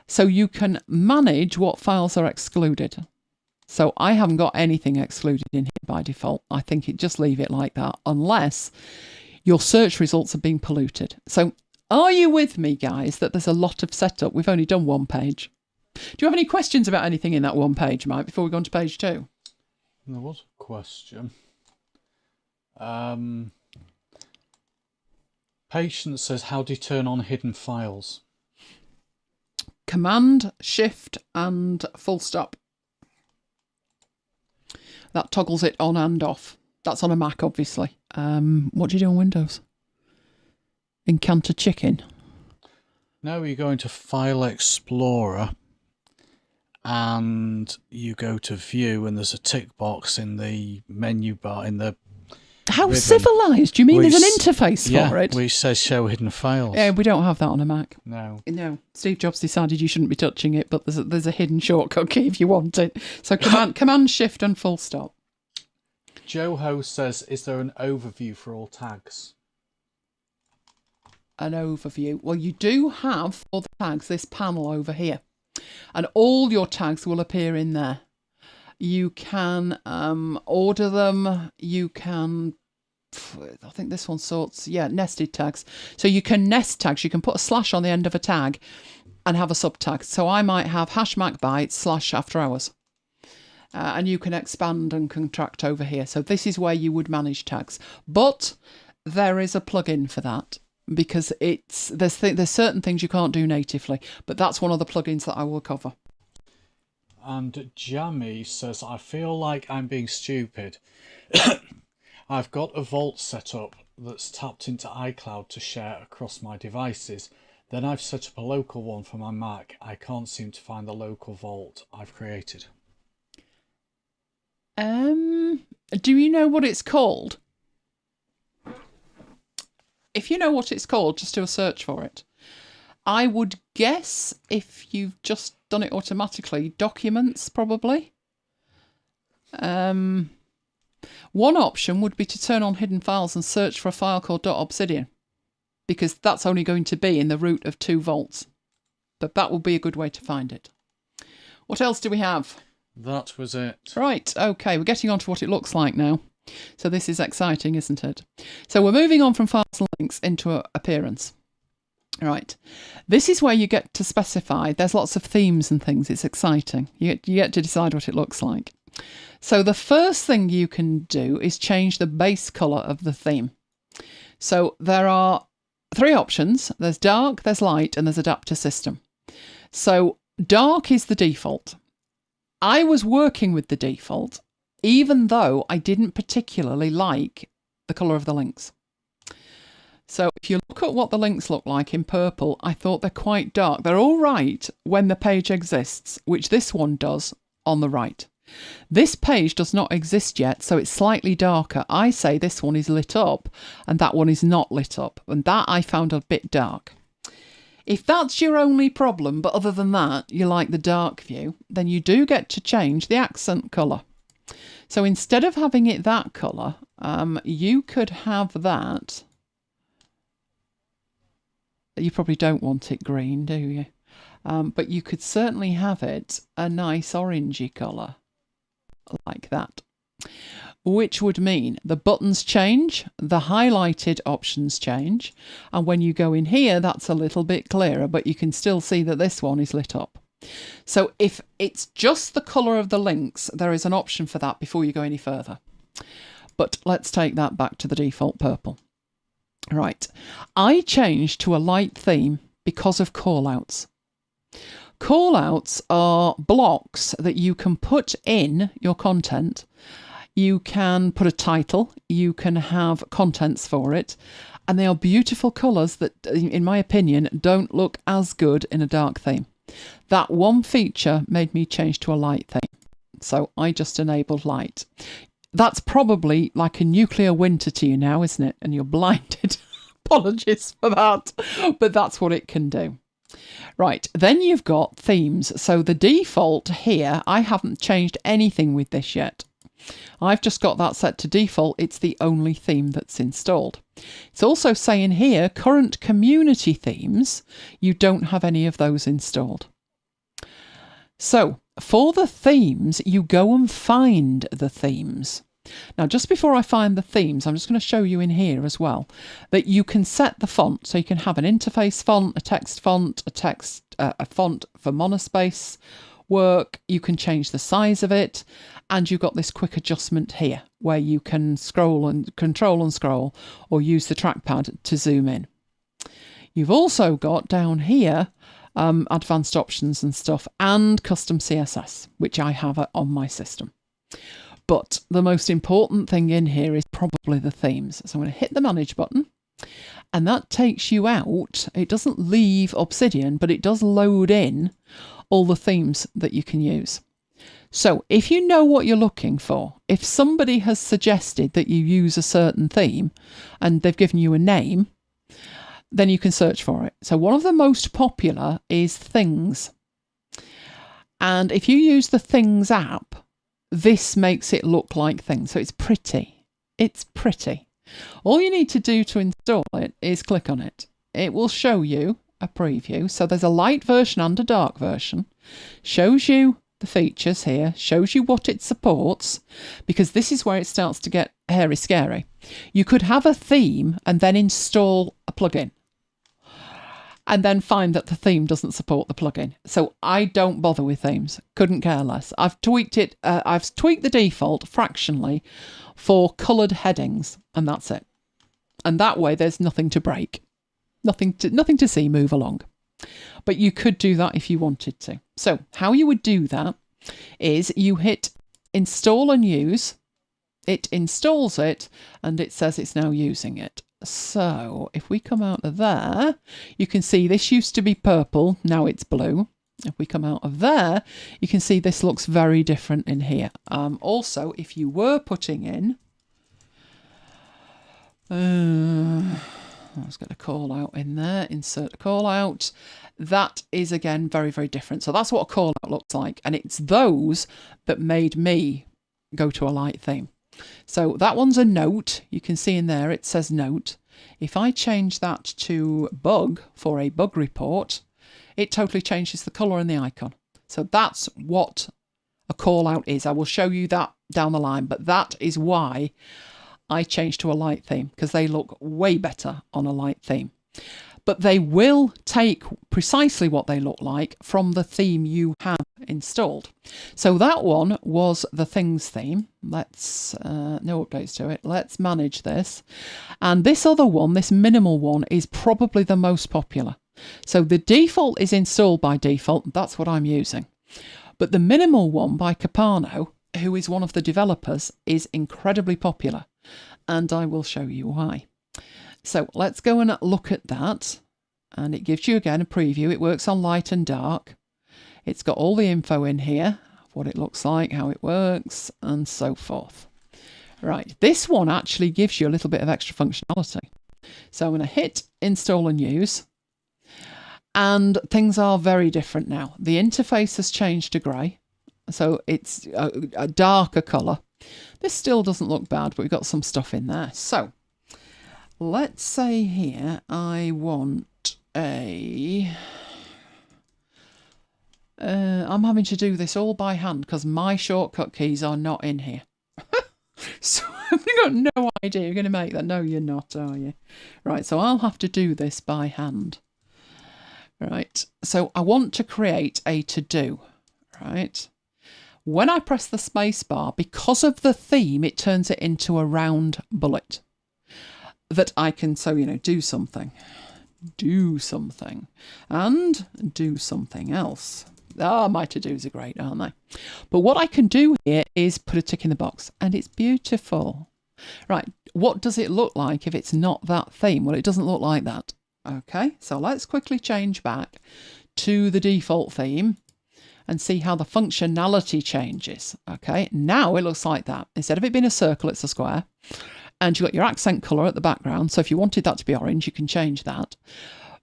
so you can manage what files are excluded. So I haven't got anything excluded in here by default. I think just leave it like that, unless your search results have been polluted. So are you with me, guys, that there's a lot of setup? We've only done one page. Do you have any questions about anything in that one page, Mike, before we go on to page 2? There was a question. Patience says, how do you turn on hidden files? Command, Shift, and full stop. That toggles it on and off. That's on a Mac, obviously. What do you do on Windows? Encounter chicken. No, you go into File Explorer and you go to View, and there's a tick box in the menu bar in the How ribbon. Civilised? Do you mean there's an interface for it? Which says Show Hidden Files. Yeah, we don't have that on a Mac. No. No. Steve Jobs decided you shouldn't be touching it, but there's a hidden shortcut key if you want it. So command Shift and full stop. Joho says, is there an overview for all tags? An overview. Well, you do have for the tags this panel over here, and all your tags will appear in there. You can order them. You can, I think this one sorts, nested tags. So you can nest tags. You can put a slash on the end of a tag and have a subtag. So I might have #MacBites / after hours. And you can expand and contract over here. So this is where you would manage tags. But there is a plugin for that, because there's certain things you can't do natively. But that's one of the plugins that I will cover. And Jammy says, I feel like I'm being stupid. I've got a Vault set up that's tapped into iCloud to share across my devices. Then I've set up a local one for my Mac. I can't seem to find the local Vault I've created. Do you know what it's called? If you know what it's called, just do a search for it. I would guess, if you've just done it automatically, Documents, probably. One option would be to turn on hidden files and search for a file called .obsidian, because that's only going to be in the root of 2 vaults. But that would be a good way to find it. What else do we have? That was it. Right, okay, we're getting on to what it looks like now. So this is exciting, isn't it? So we're moving on from files and links into appearance. Right, this is where you get to specify. There's lots of themes and things. It's exciting. You get to decide what it looks like. So the first thing you can do is change the base colour of the theme. So there are 3 options. There's dark, there's light, and there's adapter system. So dark is the default. I was working with the default, even though I didn't particularly like the colour of the links. So if you look at what the links look like in purple, I thought they're quite dark. They're all right when the page exists, which this one does on the right. This page does not exist yet, so it's slightly darker. I say this one is lit up and that one is not lit up, and that I found a bit dark. If that's your only problem, but other than that, you like the dark view, then you do get to change the accent colour. So instead of having it that colour, you could have that. You probably don't want it green, do you? But you could certainly have it a nice orangey colour, like that. Which would mean the buttons change, the highlighted options change, and when you go in here, that's a little bit clearer, but you can still see that this one is lit up. So if it's just the colour of the links, there is an option for that before you go any further. But let's take that back to the default purple. Right, I changed to a light theme because of callouts. Callouts are blocks that you can put in your content. You can put a title, you can have contents for it, and they are beautiful colours that, in my opinion, don't look as good in a dark theme. That one feature made me change to a light theme, so I just enabled light. That's probably like a nuclear winter to you now, isn't it? And you're blinded. Apologies for that, but that's what it can do. Right, then you've got themes. So the default here, I haven't changed anything with this yet. I've just got that set to default. It's the only theme that's installed. It's also saying here, current community themes, you don't have any of those installed. So for the themes, you go and find the themes. Now, just before I find the themes, I'm just going to show you in here as well that you can set the font. So you can have an interface font, a text font, a font for monospace work. You can change the size of it, and you've got this quick adjustment here where you can scroll and control and scroll, or use the trackpad to zoom in. You've also got down here advanced options and stuff, and custom CSS, which I have on my system. But the most important thing in here is probably the themes. So I'm going to hit the manage button, and that takes you out. It doesn't leave Obsidian, but it does load in all the themes that you can use. So if you know what you're looking for, if somebody has suggested that you use a certain theme and they've given you a name, then you can search for it. So one of the most popular is Things. And if you use the Things app, this makes it look like Things. So it's pretty. It's pretty. All you need to do to install it is click on it. It will show you a preview. So there's a light version and a dark version. Shows you the features here, shows you what it supports, because this is where it starts to get hairy scary. You could have a theme and then install a plugin, and then find that the theme doesn't support the plugin. So I don't bother with themes. Couldn't care less. I've tweaked it. I've tweaked the default fractionally for coloured headings, and that's it. And that way, there's nothing to break, nothing to see move along. But you could do that if you wanted to. So how you would do that is you hit install and use. It installs it, and it says it's now using it. So if we come out of there, you can see this used to be purple, now it's blue. If we come out of there, you can see this looks very different in here. Also, if you were putting in, let's get a call out in there, insert a call out. That is again very, very different. So that's what a call out looks like. And it's those that made me go to a light theme. So that one's a note. You can see in there it says note. If I change that to bug for a bug report, it totally changes the colour and the icon. So that's what a call out is. I will show you that down the line, but that is why I changed to a light theme, because they look way better on a light theme. But they will take precisely what they look like from the theme you have installed. So that one was the Things theme. Let's, no updates to it. Let's manage this. And this other one, this minimal one, is probably the most popular. So the default is installed by default. That's what I'm using. But the minimal one by Capano, who is one of the developers, is incredibly popular. And I will show you why. So let's go and look at that. And it gives you again a preview. It works on light and dark. It's got all the info in here, what it looks like, how it works, and so forth. Right, this one actually gives you a little bit of extra functionality. So I'm going to hit install and use. And things are very different now. The interface has changed to grey. So it's a darker colour. This still doesn't look bad, but we've got some stuff in there. So let's say here I want a... I'm having to do this all by hand because my shortcut keys are not in here. So I've got no idea. You're going to make that. No, you're not, are you? Right, so I'll have to do this by hand. Right, so I want to create a to-do, right? When I press the space bar, because of the theme, it turns it into a round bullet that I can, so, do something, and do something else. My to-dos are great, aren't they? But what I can do here is put a tick in the box, and it's beautiful. Right, what does it look like if it's not that theme? Well, it doesn't look like that. Okay, so let's quickly change back to the default theme and see how the functionality changes. Okay, now it looks like that. Instead of it being a circle, it's a square. And you've got your accent colour at the background. So if you wanted that to be orange, you can change that.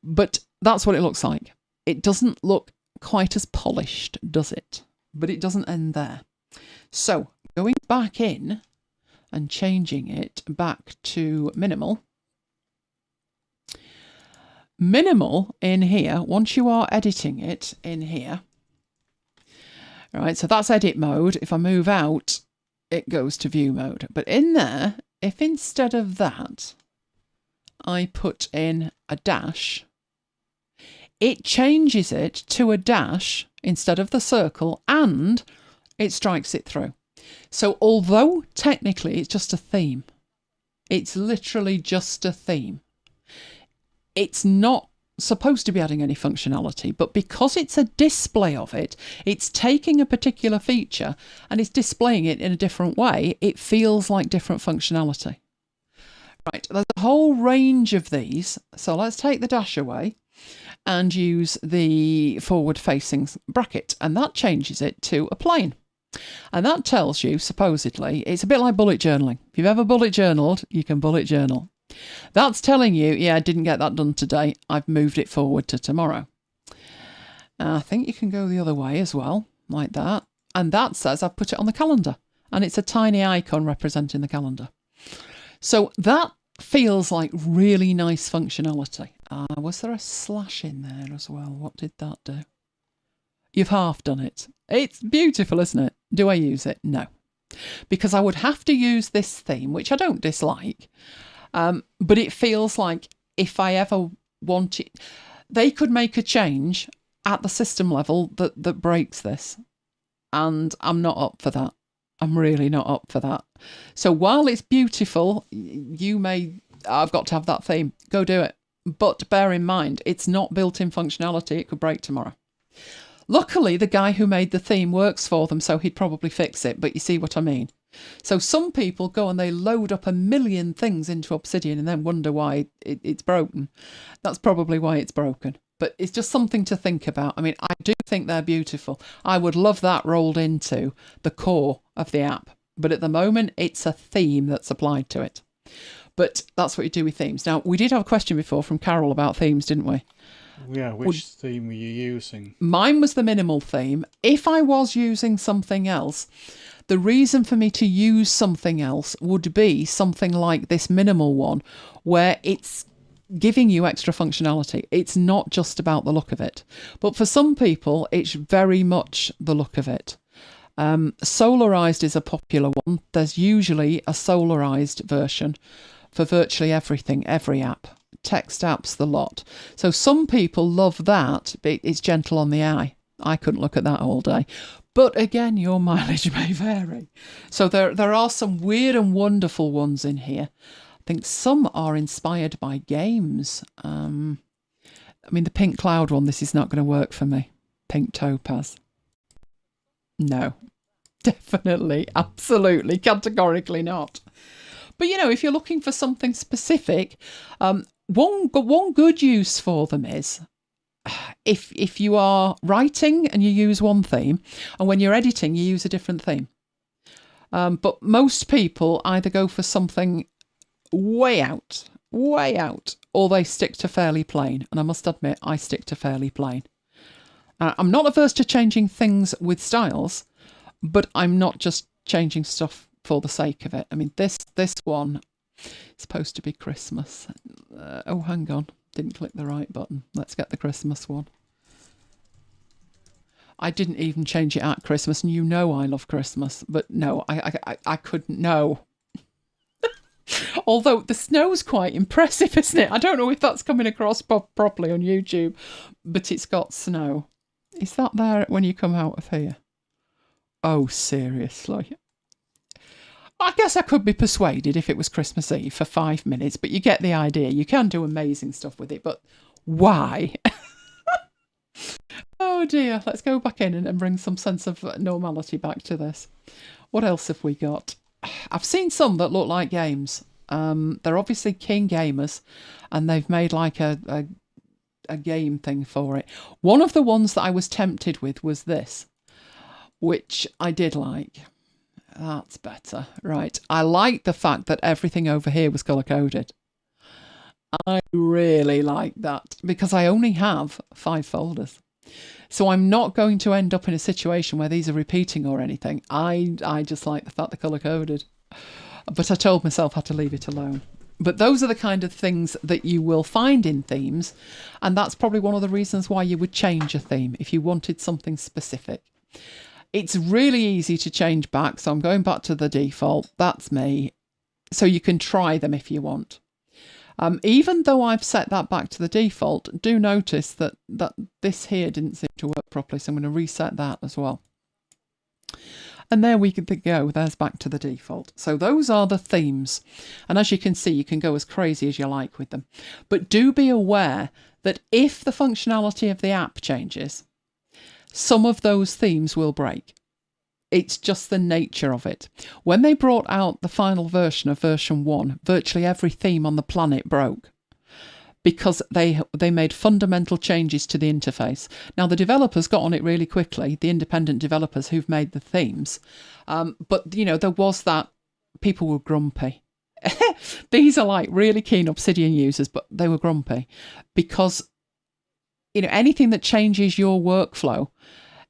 But that's what it looks like. It doesn't look quite as polished, does it? But it doesn't end there. So going back in and changing it back to minimal. Minimal in here, once you are editing it in here. All right, so that's edit mode. If I move out, it goes to view mode. But in there, if instead of that, I put in a dash, it changes it to a dash instead of the circle, and it strikes it through. So although technically it's just a theme, it's literally just a theme. It's not supposed to be adding any functionality, but because it's a display of it, it's taking a particular feature and it's displaying it in a different way. It feels like different functionality. Right, there's a whole range of these. So let's take the dash away and use the forward-facing bracket, and that changes it to a plane. And that tells you, supposedly, it's a bit like bullet journaling. If you've ever bullet journaled, you can bullet journal. That's telling you, yeah, I didn't get that done today. I've moved it forward to tomorrow. I think you can go the other way as well, like that. And that says I've put it on the calendar. And it's a tiny icon representing the calendar. So that feels like really nice functionality. Was there a slash in there as well? What did that do? You've half done it. It's beautiful, isn't it? Do I use it? No. Because I would have to use this theme, which I don't dislike. But it feels like if I ever want it, they could make a change at the system level that breaks this. And I'm not up for that. I'm really not up for that. So while it's beautiful, I've got to have that theme. Go do it. But bear in mind, it's not built-in functionality. It could break tomorrow. Luckily, the guy who made the theme works for them, so he'd probably fix it. But you see what I mean? So some people go and they load up a million things into Obsidian and then wonder why it's broken. That's probably why it's broken. But it's just something to think about. I mean, I do think they're beautiful. I would love that rolled into the core of the app. But at the moment, it's a theme that's applied to it. But that's what you do with themes. Now, we did have a question before from Carol about themes, didn't we? Yeah, which theme were you using? Mine was the minimal theme. If I was using something else, the reason for me to use something else would be something like this minimal one, where it's giving you extra functionality. It's not just about the look of it. But for some people, it's very much the look of it. Solarized is a popular one. There's usually a solarized version for virtually everything, every app. Text apps, the lot. So some people love that, but it's gentle on the eye. I couldn't look at that all day. But again, your mileage may vary. So there are some weird and wonderful ones in here. I think some are inspired by games. I mean, the pink cloud one, this is not going to work for me. Pink topaz. No, definitely, absolutely, categorically not. But, if you're looking for something specific, one good use for them is if you are writing and you use one theme, and when you're editing, you use a different theme. But most people either go for something way out, or they stick to fairly plain. And I must admit, I stick to fairly plain. I'm not averse to changing things with styles, but I'm not just changing stuff for the sake of it. I mean, this one is supposed to be Christmas. Oh, hang on. Didn't click the right button. Let's get the Christmas one. I didn't even change it at Christmas, and I love Christmas. But no, I couldn't. No. Although the snow's quite impressive, isn't it? I don't know if that's coming across properly on YouTube, but it's got snow. Is that there when you come out of here? Oh, seriously. I guess I could be persuaded if it was Christmas Eve for 5 minutes, but you get the idea. You can do amazing stuff with it, but why? Oh dear, let's go back in and bring some sense of normality back to this. What else have we got? I've seen some that look like games. They're obviously keen gamers, and they've made like a game thing for it. One of the ones that I was tempted with was this, which I did like. That's better. Right. I like the fact that everything over here was colour-coded. I really like that because I only have 5 folders. So I'm not going to end up in a situation where these are repeating or anything. I just like the fact they're colour-coded. But I told myself I had to leave it alone. But those are the kind of things that you will find in themes. And that's probably one of the reasons why you would change a theme if you wanted something specific. It's really easy to change back, so I'm going back to the default. That's me. So you can try them if you want. Even though I've set that back to the default, do notice that this here didn't seem to work properly, so I'm going to reset that as well. And there we go, there's back to the default. So those are the themes. And as you can see, you can go as crazy as you like with them. But do be aware that if the functionality of the app changes, some of those themes will break. It's just the nature of it. When they brought out the final version of version 1, virtually every theme on the planet broke because they made fundamental changes to the interface. Now, the developers got on it really quickly, the independent developers who've made the themes. But, you know, there was that people were grumpy. These are like really keen Obsidian users, but they were grumpy because, you know, anything that changes your workflow,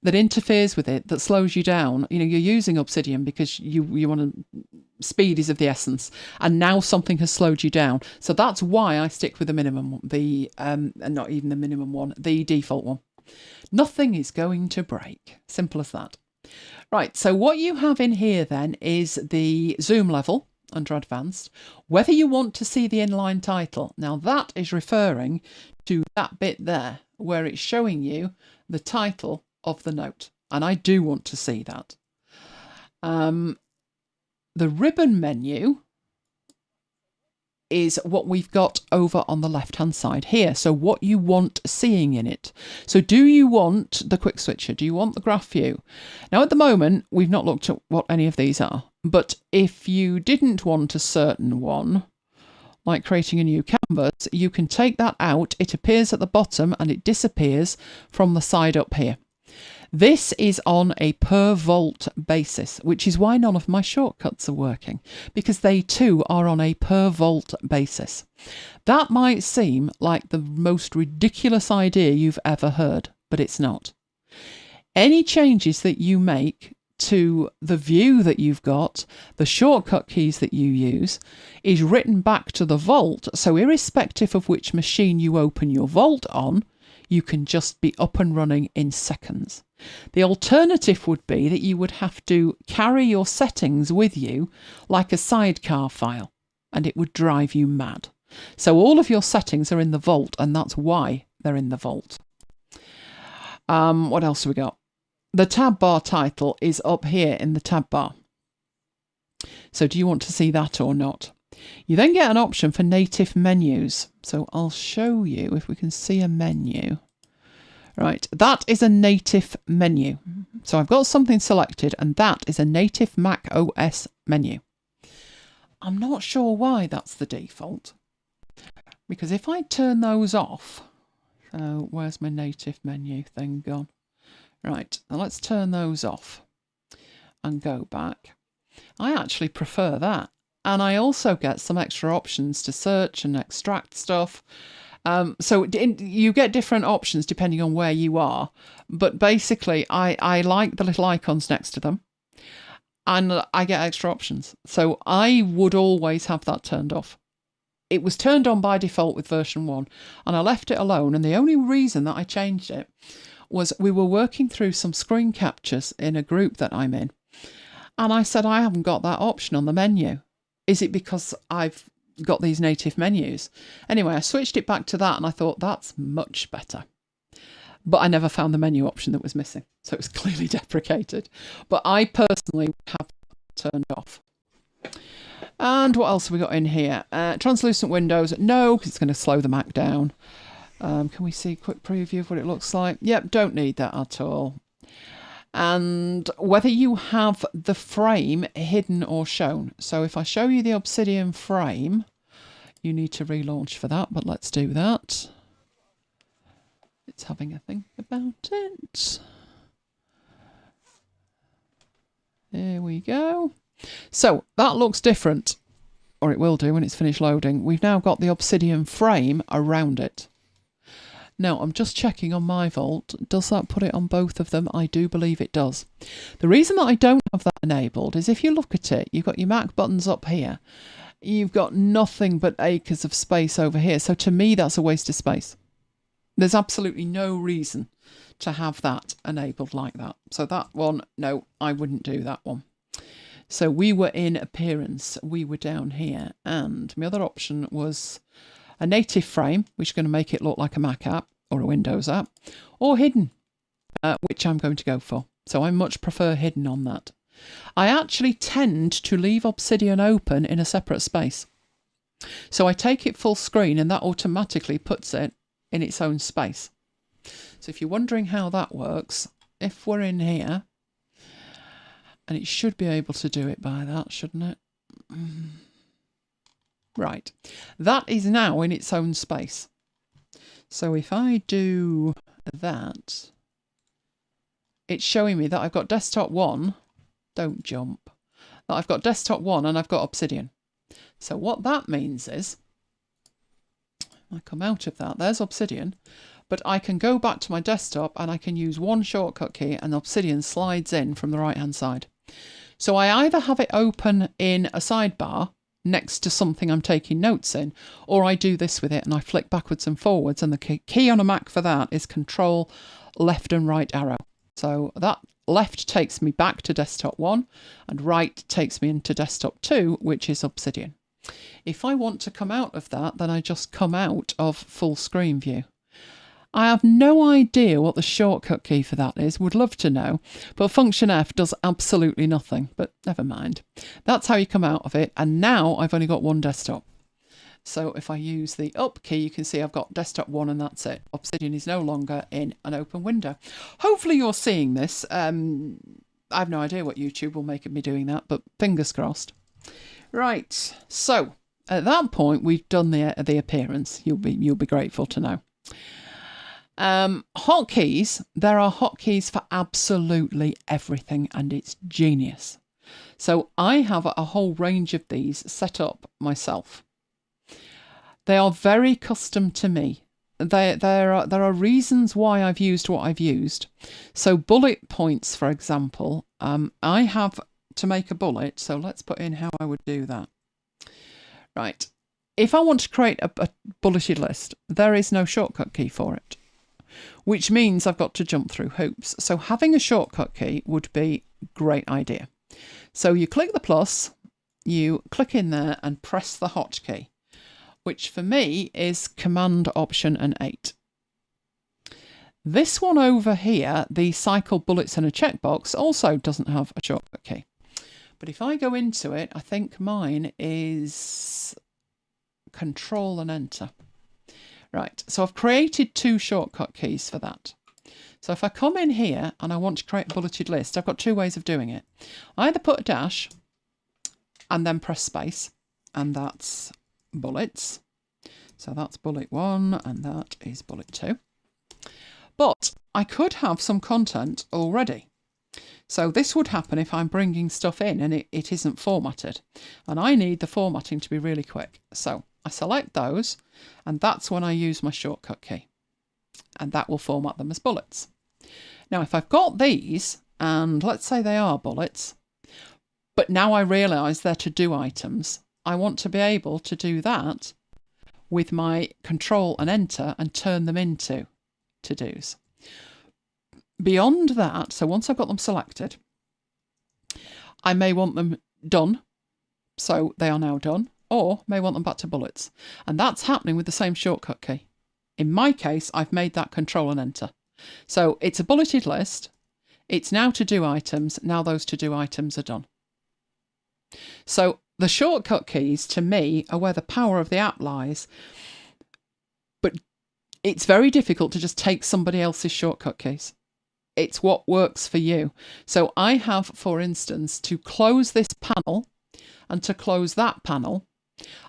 that interferes with it, that slows you down. You know, you're using Obsidian because you want to, speed is of the essence, and now something has slowed you down. So that's why I stick with the minimum, not even the minimum one, the default one. Nothing is going to break. Simple as that. Right, so what you have in here then is the zoom level under advanced, whether you want to see the inline title. Now that is referring to that bit there where it's showing you the title of the note, and I do want to see that. The ribbon menu is what we've got over on the left hand side here, so what you want seeing in it. So do you want the quick switcher? Do you want the graph view? Now at the moment we've not looked at what any of these are, but if you didn't want a certain one, like creating a new canvas, you can take that out. It appears at the bottom and it disappears from the side up here. This is on a per volt basis, which is why none of my shortcuts are working, because they too are on a per volt basis. That might seem like the most ridiculous idea you've ever heard, but it's not. Any changes that you make to the view that you've got, the shortcut keys that you use, is written back to the volt, so irrespective of which machine you open your volt on, you can just be up and running in seconds. The alternative would be that you would have to carry your settings with you like a sidecar file, and it would drive you mad. So all of your settings are in the vault, and that's why they're in the vault. What else have we got? The tab bar title is up here in the tab bar. So do you want to see that or not? You then get an option for native menus. So I'll show you if we can see a menu. Right, that is a native menu. So I've got something selected, and that is a native Mac OS menu. I'm not sure why that's the default, because if I turn those off, so where's my native menu thing gone? Right, now let's turn those off and go back. I actually prefer that. And I also get some extra options to search and extract stuff. So you get different options depending on where you are. But basically, I like the little icons next to them. And I get extra options. So I would always have that turned off. It was turned on by default with version 1. And I left it alone. And the only reason that I changed it was we were working through some screen captures in a group that I'm in. And I said, I haven't got that option on the menu. Is it because I've got these native menus. Anyway, I switched it back to that and I thought that's much better. But I never found the menu option that was missing. So it was clearly deprecated. But I personally have turned off. And what else have we got in here? Translucent windows. No, because it's going to slow the Mac down. Can we see a quick preview of what it looks like? Yep, don't need that at all. And whether you have the frame hidden or shown. So if I show you the Obsidian frame, you need to relaunch for that, but let's do that. It's having a think about it. There we go. So that looks different, or it will do when it's finished loading. We've now got the Obsidian frame around it. Now, I'm just checking on my Vault. Does that put it on both of them? I do believe it does. The reason that I don't have that enabled is if you look at it, you've got your Mac buttons up here. You've got nothing but acres of space over here. So to me, that's a waste of space. There's absolutely no reason to have that enabled like that. So that one, no, I wouldn't do that one. So we were in appearance. We were down here. And my other option was a native frame, which is going to make it look like a Mac app or a Windows app, or hidden, which I'm going to go for. So I much prefer hidden on that. I actually tend to leave Obsidian open in a separate space. So I take it full screen and that automatically puts it in its own space. So if you're wondering how that works, if we're in here, and it should be able to do it by that, shouldn't it? Right, that is now in its own space. So if I do that, it's showing me that I've got desktop 1, don't jump, that I've got desktop 1 and I've got Obsidian. So what that means is, I come out of that, there's Obsidian, but I can go back to my desktop and I can use one shortcut key and Obsidian slides in from the right hand side. So I either have it open in a sidebar next to something I'm taking notes in, or I do this with it and I flick backwards and forwards, and the key on a Mac for that is Control left and right arrow. So that left takes me back to desktop 1 and right takes me into desktop 2, which is Obsidian. If I want to come out of that, then I just come out of full screen view. I have no idea what the shortcut key for that is, would love to know, but Function F does absolutely nothing, but never mind. That's how you come out of it, and now I've only got one desktop. So if I use the up key, you can see I've got desktop 1 and that's it. Obsidian is no longer in an open window. Hopefully you're seeing this. I have no idea what YouTube will make of me doing that, but fingers crossed. Right, so at that point we've done the appearance. You'll be grateful to know. Hotkeys, there are hotkeys for absolutely everything and it's genius. So I have a whole range of these set up myself. They are very custom to me. There are reasons why I've used what I've used. So bullet points, for example, I have to make a bullet. So let's put in how I would do that. Right. If I want to create a bulleted list, there is no shortcut key for it, which means I've got to jump through hoops. So having a shortcut key would be a great idea. So you click the plus, you click in there and press the hotkey, which for me is Command, Option and 8. This one over here, the cycle bullets in a checkbox, also doesn't have a shortcut key. But if I go into it, I think mine is Control and Enter. Right, so I've created 2 shortcut keys for that. So if I come in here and I want to create a bulleted list, I've got 2 ways of doing it. I either put a dash and then press space, and that's bullets. So that's bullet 1 and that is bullet 2. But I could have some content already. So this would happen if I'm bringing stuff in and it isn't formatted. And I need the formatting to be really quick. So I select those and that's when I use my shortcut key. And that will format them as bullets. Now if I've got these, and let's say they are bullets, but now I realise they're to-do items, I want to be able to do that with my Control and Enter and turn them into to-dos. Beyond that, so once I've got them selected, I may want them done. So they are now done. or may want them back to bullets. And that's happening with the same shortcut key. In my case, I've made that Control and Enter. So it's a bulleted list. It's now to-do items. Now those to-do items are done. So the shortcut keys, to me, are where the power of the app lies. But it's very difficult to just take somebody else's shortcut keys. It's what works for you. So I have, for instance, to close this panel and to close that panel,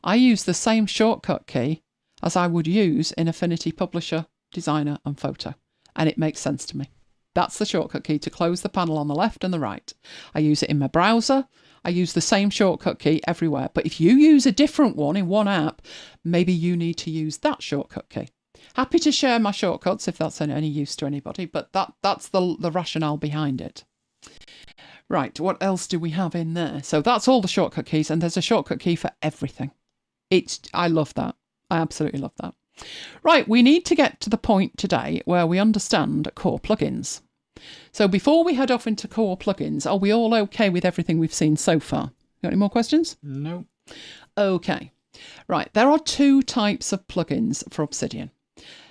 I use the same shortcut key as I would use in Affinity Publisher, Designer and Photo. And it makes sense to me. That's the shortcut key to close the panel on the left and the right. I use it in my browser. I use the same shortcut key everywhere. But if you use a different one in one app, maybe you need to use that shortcut key. Happy to share my shortcuts if that's any use to anybody, but that's the rationale behind it. Right, what else do we have in there? So that's all the shortcut keys, and there's a shortcut key for everything. I love that. I absolutely love that. Right, we need to get to the point today where we understand core plugins. So before we head off into core plugins, are we all okay with everything we've seen so far? Got any more questions? No. Okay. Right, there are two types of plugins for Obsidian.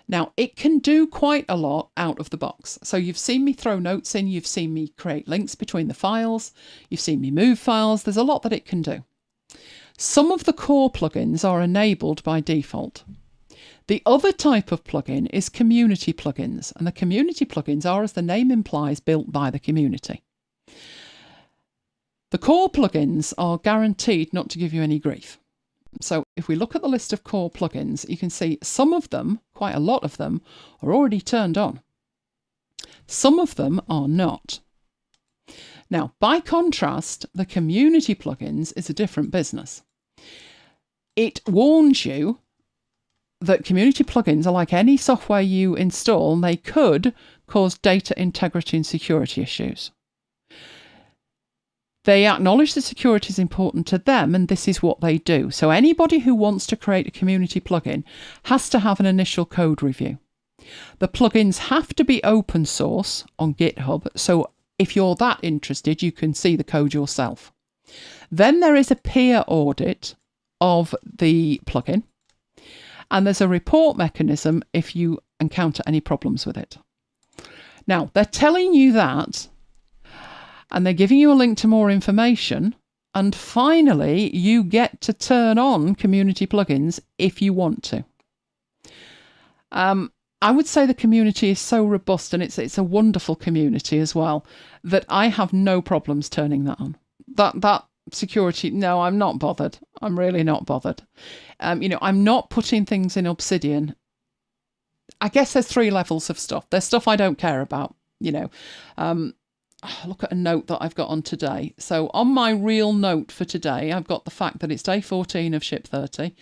Now, it can do quite a lot out of the box. So you've seen me throw notes in, you've seen me create links between the files, you've seen me move files. There's a lot that it can do. Some of the core plugins are enabled by default. The other type of plugin is community plugins, and the community plugins are, as the name implies, built by the community. The core plugins are guaranteed not to give you any grief. So if we look at the list of core plugins, you can see some of them, quite a lot of them, are already turned on. Some of them are not. Now, by contrast, the community plugins is a different business. It warns you that community plugins are like any software you install, and they could cause data integrity and security issues. They acknowledge that security is important to them, and this is what they do. So anybody who wants to create a community plugin has to have an initial code review. The plugins have to be open source on GitHub, so if you're that interested, you can see the code yourself. Then there is a peer audit of the plugin, and there's a report mechanism if you encounter any problems with it. Now, they're telling you that, and they're giving you a link to more information, and finally you get to turn on community plugins if you want to. I would say the community is so robust, and it's a wonderful community as well, that I have no problems turning that on. That security, no, I'm not bothered. I'm really not bothered. I'm not putting things in Obsidian. I guess there's 3 levels of stuff. There's stuff I don't care about, look at a note that I've got on today. So on my real note for today, I've got the fact that it's day 14 of Ship 30,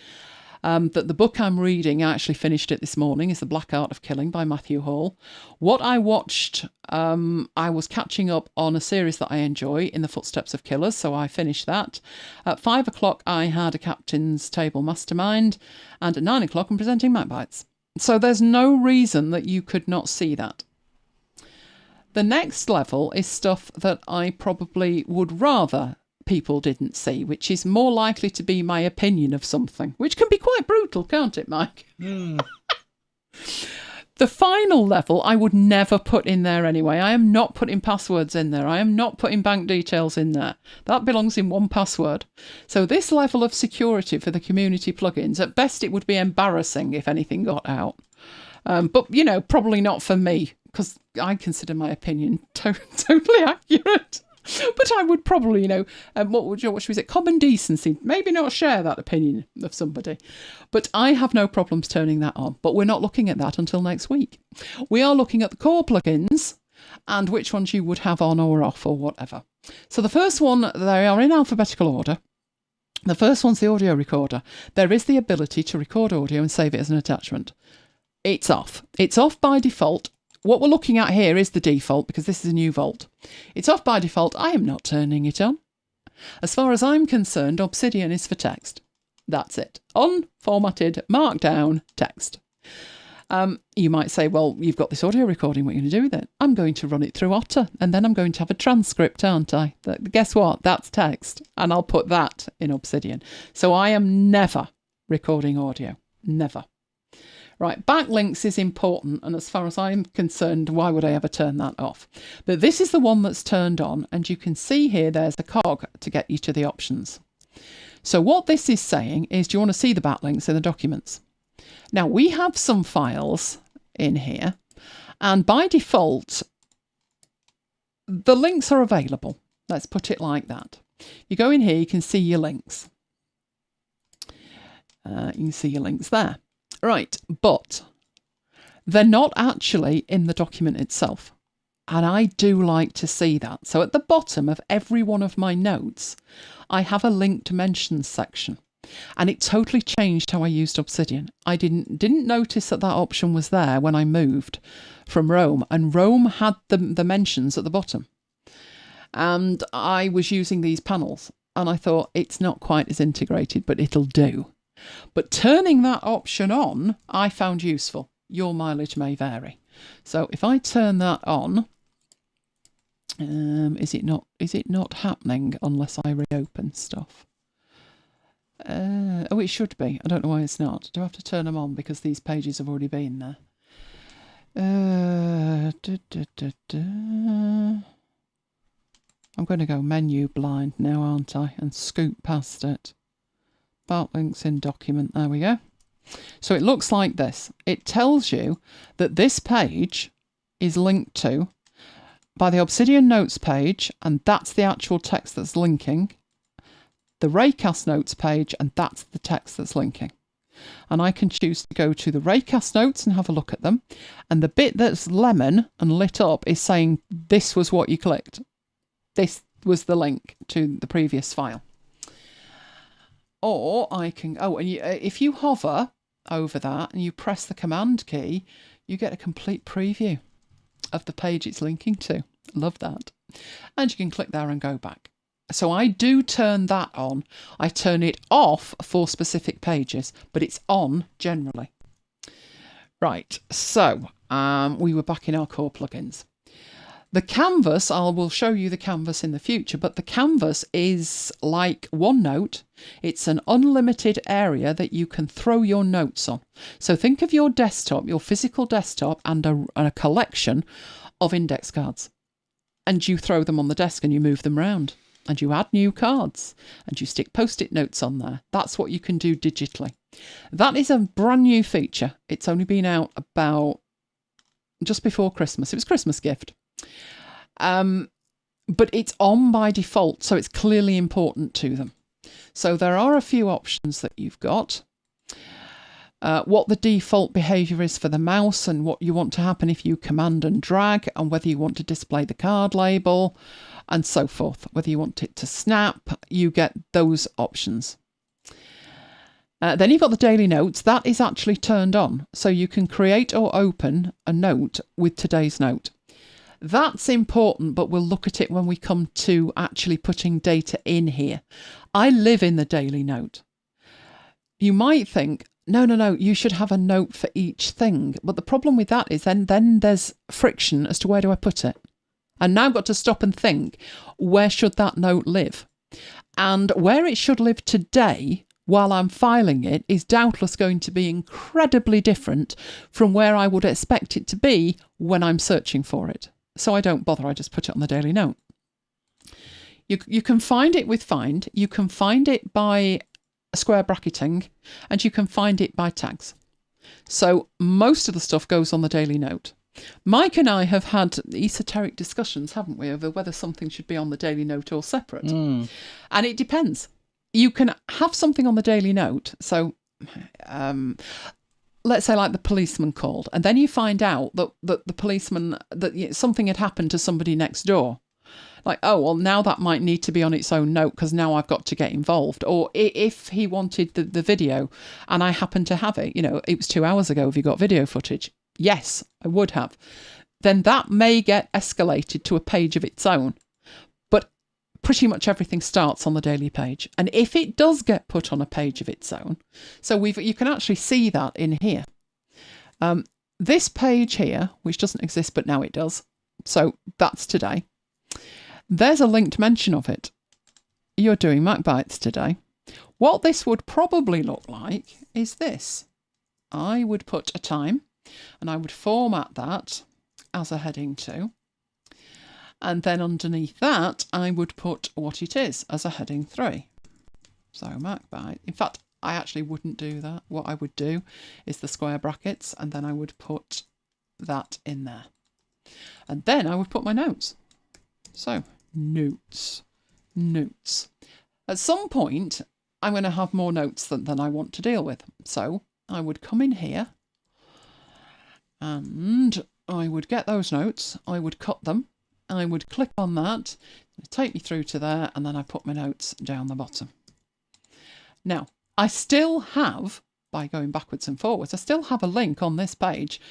that the book I'm reading, I actually finished it this morning, is The Black Art of Killing by Matthew Hall. What I watched, I was catching up on a series that I enjoy, In the Footsteps of Killers, so I finished that. At 5 o'clock, I had a Captain's Table Mastermind, and at 9 o'clock, I'm presenting MacBites. So there's no reason that you could not see that. The next level is stuff that I probably would rather people didn't see, which is more likely to be my opinion of something, which can be quite brutal, can't it, Mike? Mm. The final level I would never put in there anyway. I am not putting passwords in there. I am not putting bank details in there. That belongs in 1Password. So this level of security for the community plugins, at best it would be embarrassing if anything got out. But, probably not for me, because I consider my opinion totally accurate. But I would probably, what should we say? Common decency. Maybe not share that opinion of somebody. But I have no problems turning that on. But we're not looking at that until next week. We are looking at the core plugins and which ones you would have on or off or whatever. So the first one, they are in alphabetical order. The first one's the audio recorder. There is the ability to record audio and save it as an attachment. It's off. It's off by default. What we're looking at here is the default, because this is a new vault. It's off by default. I am not turning it on. As far as I'm concerned, Obsidian is for text. That's it. Unformatted, markdown text. You might say, well, you've got this audio recording, what are you going to do with it? I'm going to run it through Otter, and then I'm going to have a transcript, aren't I? Guess what? That's text, and I'll put that in Obsidian. So I am never recording audio, never. Right, backlinks is important, and as far as I'm concerned, why would I ever turn that off? But this is the one that's turned on, and you can see here there's a cog to get you to the options. So what this is saying is, do you want to see the backlinks in the documents? Now, we have some files in here, and by default, the links are available. Let's put it like that. You go in here, you can see your links. You can see your links there. Right, but they're not actually in the document itself. And I do like to see that. So at the bottom of every one of my notes, I have a linked mentions section. And it totally changed how I used Obsidian. I didn't notice that option was there when I moved from Rome. And Rome had the mentions at the bottom. And I was using these panels. And I thought, it's not quite as integrated, but it'll do. But turning that option on, I found useful. Your mileage may vary. So if I turn that on, is it not happening unless I reopen stuff? Oh, it should be. I don't know why it's not. Do I have to turn them on because these pages have already been there? I'm going to go menu blind now, aren't I? And scoot past it. Backlinks in document. There we go. So it looks like this. It tells you that this page is linked to by the Obsidian Notes page, and that's the actual text that's linking. The Raycast Notes page, and that's the text that's linking. And I can choose to go to the Raycast Notes and have a look at them. And the bit that's lemon and lit up is saying this was what you clicked. This was the link to the previous file. Or I can, if you hover over that and you press the command key, you get a complete preview of the page it's linking to. Love that. And you can click there and go back. So I do turn that on. I turn it off for specific pages, but it's on generally. Right, so we were back in our core plugins. The canvas, I will show you the canvas in the future, but the canvas is like OneNote. It's an unlimited area that you can throw your notes on. So think of your desktop, your physical desktop, and a collection of index cards. And you throw them on the desk and you move them around. And you add new cards and you stick post-it notes on there. That's what you can do digitally. That is a brand new feature. It's only been out about just before Christmas. It was a Christmas gift. But it's on by default, so it's clearly important to them. So there are a few options that you've got. What the default behaviour is for the mouse and what you want to happen if you command and drag, and whether you want to display the card label and so forth. Whether you want it to snap, you get those options. Then you've got the daily notes. That is actually turned on, so you can create or open a note with today's note. That's important, but we'll look at it when we come to actually putting data in here. I live in the daily note. You might think, no, you should have a note for each thing. But the problem with that is then there's friction as to where do I put it. And now I've got to stop and think, where should that note live? And where it should live today, while I'm filing it, is doubtless going to be incredibly different from where I would expect it to be when I'm searching for it. So I don't bother, I just put it on the daily note. You can find it with find, you can find it by square bracketing, and you can find it by tags. So most of the stuff goes on the daily note. Mike and I have had esoteric discussions, haven't we, over whether something should be on the daily note or separate. And it depends. You can have something on the daily note. So let's say like the policeman called, and then you find out that the policeman, that something had happened to somebody next door. Like, oh, well, now that might need to be on its own note because now I've got to get involved. Or if he wanted the video and I happen to have it, it was 2 hours ago, have you got video footage? Yes, I would have. Then that may get escalated to a page of its own. But pretty much everything starts on the daily page. And if it does get put on a page of its own, so you can actually see that in here. this page here, which doesn't exist, but now it does. So that's today. There's a linked mention of it. You're doing MacBites today. What this would probably look like is this. I would put a time and I would format that as a heading 2. And then underneath that, I would put what it is as a heading 3. So MacBite. In fact, I actually wouldn't do that. What I would do is the square brackets, and then I would put that in there. And then I would put my notes. So notes. At some point, I'm going to have more notes than I want to deal with. So I would come in here and I would get those notes. I would cut them. I would click on that. It would take me through to there, and then I put my notes down the bottom. Now, I still have, by going backwards and forwards, I still have a link on this page.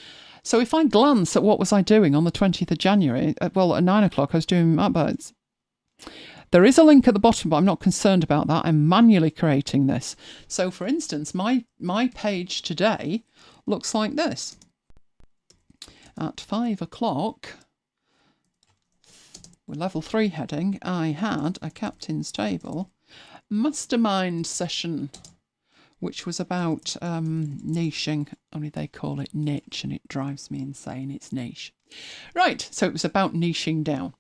So if I glance at what was I doing on the 20th of January, well, at 9 o'clock, I was doing MacBites. There is a link at the bottom, but I'm not concerned about that. I'm manually creating this. So, for instance, my page today looks like this. At 5 o'clock, with level 3 heading, I had a captain's table mastermind session, which was about niching, only they call it niche, and it drives me insane. It's niche. Right, so it was about niching down.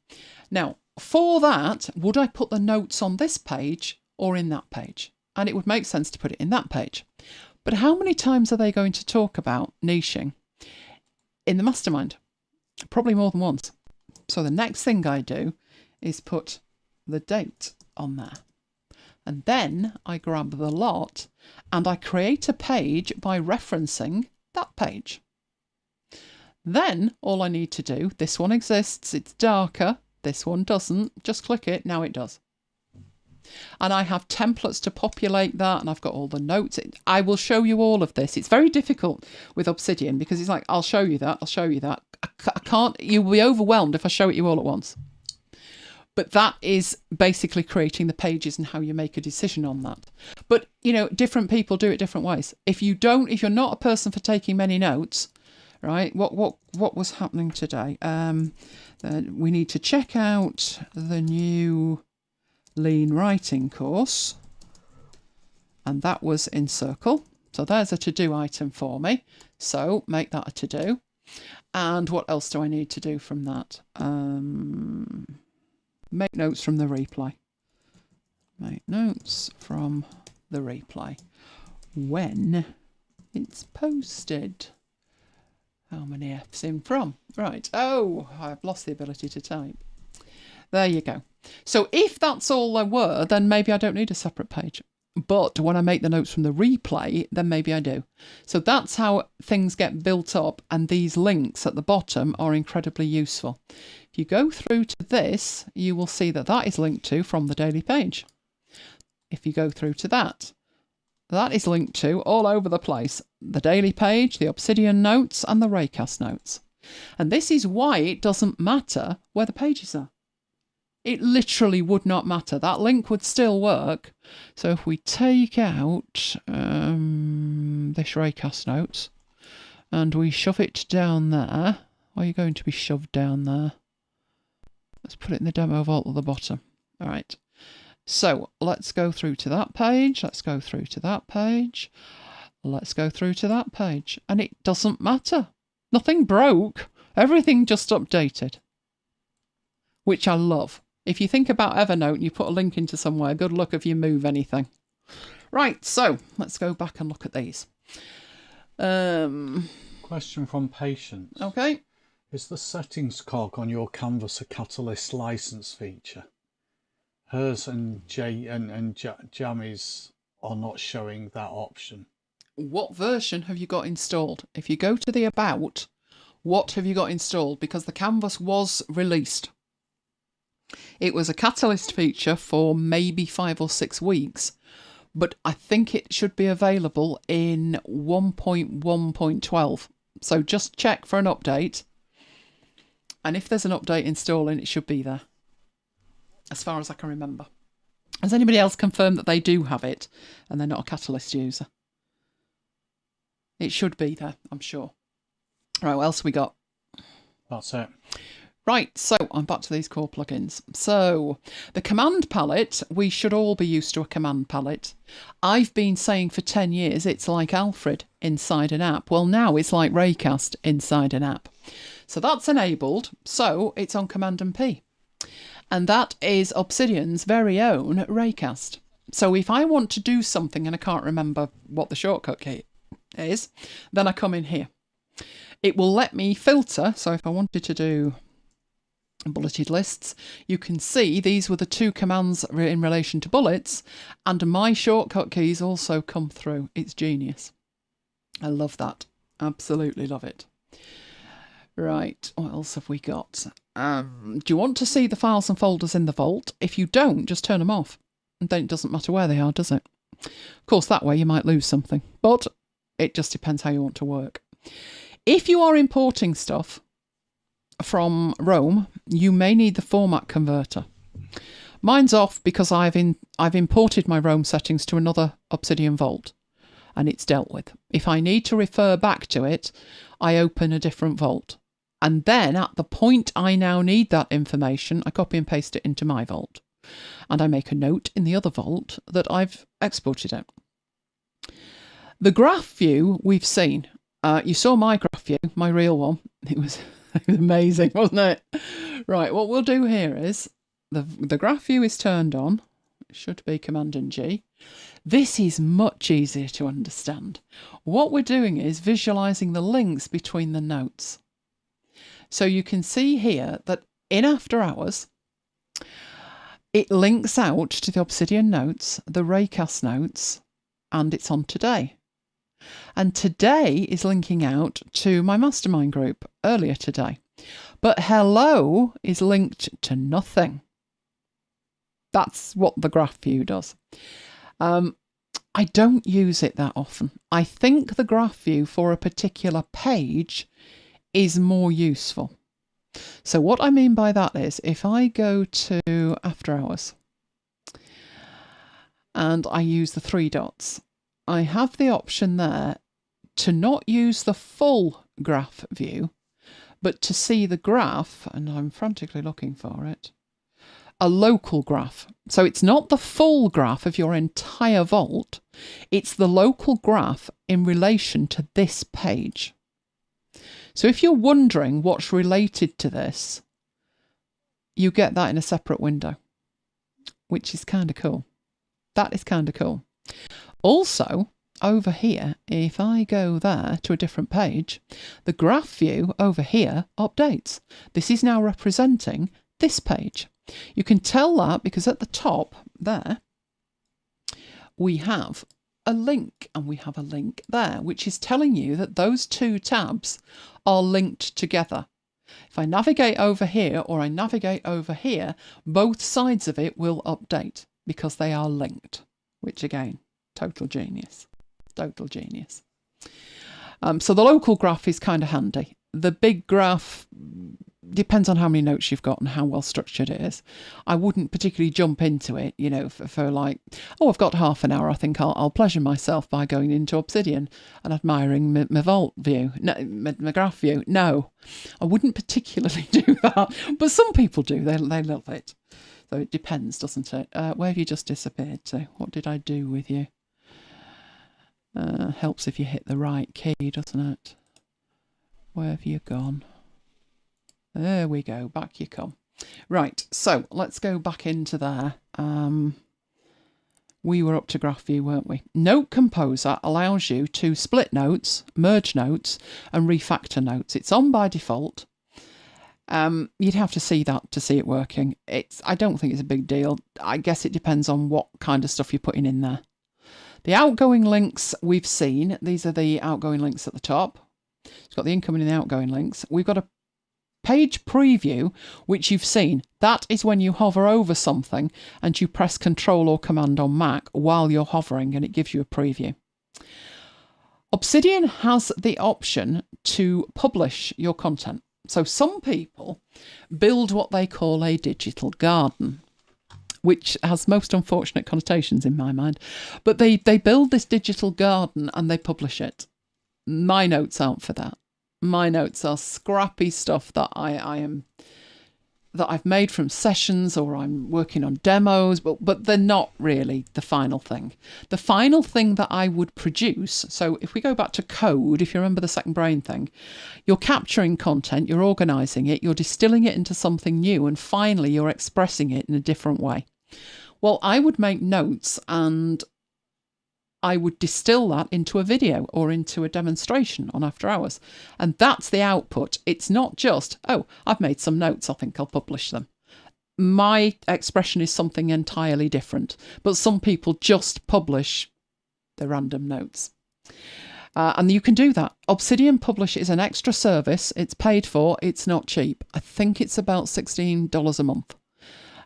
Now, for that, would I put the notes on this page or in that page? And it would make sense to put it in that page. But how many times are they going to talk about niching in the mastermind? Probably more than once. So the next thing I do is put the date on there. And then I grab the lot and I create a page by referencing that page. Then all I need to do, this one exists, it's darker, this one doesn't, just click it, now it does. And I have templates to populate that, and I've got all the notes. I will show you all of this. It's very difficult with Obsidian because it's like, I'll show you that, I'll show you that. I can't, you'll be overwhelmed if I show it you all at once. But that is basically creating the pages and how you make a decision on that. But, you know, different people do it different ways. If you're not a person for taking many notes, right, what was happening today? We need to check out the new Lean Writing course. And that was in Circle. So there's a to-do item for me. So make that a to-do. And what else do I need to do from that? Make notes from the replay. Make notes from the replay. When it's posted. How many F's in from? Right. Oh, I've lost the ability to type. There you go. So if that's all there were, then maybe I don't need a separate page. But when I make the notes from the replay, then maybe I do. So that's how things get built up, and these links at the bottom are incredibly useful. If you go through to this, you will see that that is linked to from the daily page. If you go through to that, that is linked to all over the place. The daily page, the Obsidian notes, and the Raycast notes. And this is why it doesn't matter where the pages are. It literally would not matter. That link would still work. So if we take out this Raycast notes and we shove it down there, are you going to be shoved down there? Let's put it in the demo vault at the bottom. All right. So let's go through to that page. Let's go through to that page. Let's go through to that page. And it doesn't matter. Nothing broke. Everything just updated. Which I love. If you think about Evernote and you put a link into somewhere, good luck if you move anything. Right, so let's go back and look at these. Question from Patience. Okay. Is the settings cog on your Canvas a Catalyst license feature? Hers and Jammy's are not showing that option. What version have you got installed? If you go to the About, what have you got installed? Because the Canvas was released. It was a Catalyst feature for maybe 5 or 6 weeks, but I think it should be available in 1.1.12. So just check for an update. And if there's an update installing, it should be there. As far as I can remember. Has anybody else confirmed that they do have it and they're not a Catalyst user? It should be there, I'm sure. Right, what else have we got? That's it. Right, so I'm back to these core plugins. So the command palette, we should all be used to a command palette. I've been saying for 10 years it's like Alfred inside an app. Well, now it's like Raycast inside an app. So that's enabled, so it's on Command and P. And that is Obsidian's very own Raycast. So if I want to do something and I can't remember what the shortcut key is, then I come in here. It will let me filter, so if I wanted to do bulleted lists, you can see these were the two commands in relation to bullets, and my shortcut keys also come through. It's genius. I love that. Absolutely love it. Right, what else have we got? Do you want to see the files and folders in the vault? If you don't, just turn them off. And then it doesn't matter where they are, does it? Of course, that way you might lose something, but it just depends how you want to work. If you are importing stuff from Rome, you may need the format converter. Mine's off because I've imported my Rome settings to another Obsidian vault, and it's dealt with. If I need to refer back to it, I open a different vault. And then at the point I now need that information, I copy and paste it into my vault. And I make a note in the other vault that I've exported it. The graph view we've seen. You saw my graph view, my real one. It was amazing, wasn't it? Right, what we'll do here is the graph view is turned on. It should be Command and G. This is much easier to understand. What we're doing is visualizing the links between the notes. So you can see here that in After Hours, it links out to the Obsidian notes, the Raycast notes, and it's on Today. And Today is linking out to my mastermind group earlier today. But Hello is linked to nothing. That's what the graph view does. I don't use it that often. I think the graph view for a particular page is more useful. So what I mean by that is if I go to After Hours and I use the three dots, I have the option there to not use the full graph view, but to see the graph, and I'm frantically looking for it, a local graph. So it's not the full graph of your entire vault, it's the local graph in relation to this page. So if you're wondering what's related to this, you get that in a separate window, which is kind of cool. That is kind of cool. Also, over here, if I go there to a different page, the graph view over here updates. This is now representing this page. You can tell that because at the top there, we have a link, and we have a link there, which is telling you that those two tabs are linked together. If I navigate over here or I navigate over here, both sides of it will update because they are linked, which again, total genius. Total genius. So the local graph is kind of handy. The big graph depends on how many notes you've got and how well structured it is. I wouldn't particularly jump into it, you know, for like, oh, I've got half an hour. I think I'll pleasure myself by going into Obsidian and admiring my vault view, no, my graph view. No, I wouldn't particularly do that, but some people do. They love it. So it depends, doesn't it? Where have you just disappeared to? What did I do with you? Helps if you hit the right key, doesn't it? Where have you gone? There we go, back you come. Right, so let's go back into there. We were up to graph view, weren't we? Note Composer allows you to split notes, merge notes, and refactor notes. It's on by default. You'd have to see that to see it working. I don't think it's a big deal. I guess it depends on what kind of stuff you're putting in there. The outgoing links we've seen. These are the outgoing links at the top. It's got the incoming and the outgoing links. We've got a page preview, which you've seen. That is when you hover over something and you press Control or Command on Mac while you're hovering, and it gives you a preview. Obsidian has the option to publish your content. So some people build what they call a digital garden, which has most unfortunate connotations in my mind. But they build this digital garden and they publish it. My notes aren't for that. My notes are scrappy stuff that that I've made from sessions, or I'm working on demos, but they're not really the final thing. The final thing that I would produce, so if we go back to code, if you remember the second brain thing, you're capturing content, you're organising it, you're distilling it into something new, and finally you're expressing it in a different way. Well, I would make notes and I would distill that into a video or into a demonstration on After Hours. And that's the output. It's not just, oh, I've made some notes, I think I'll publish them. My expression is something entirely different. But some people just publish the random notes. And you can do that. Obsidian Publish is an extra service. It's paid for. It's not cheap. I think it's about $16 a month.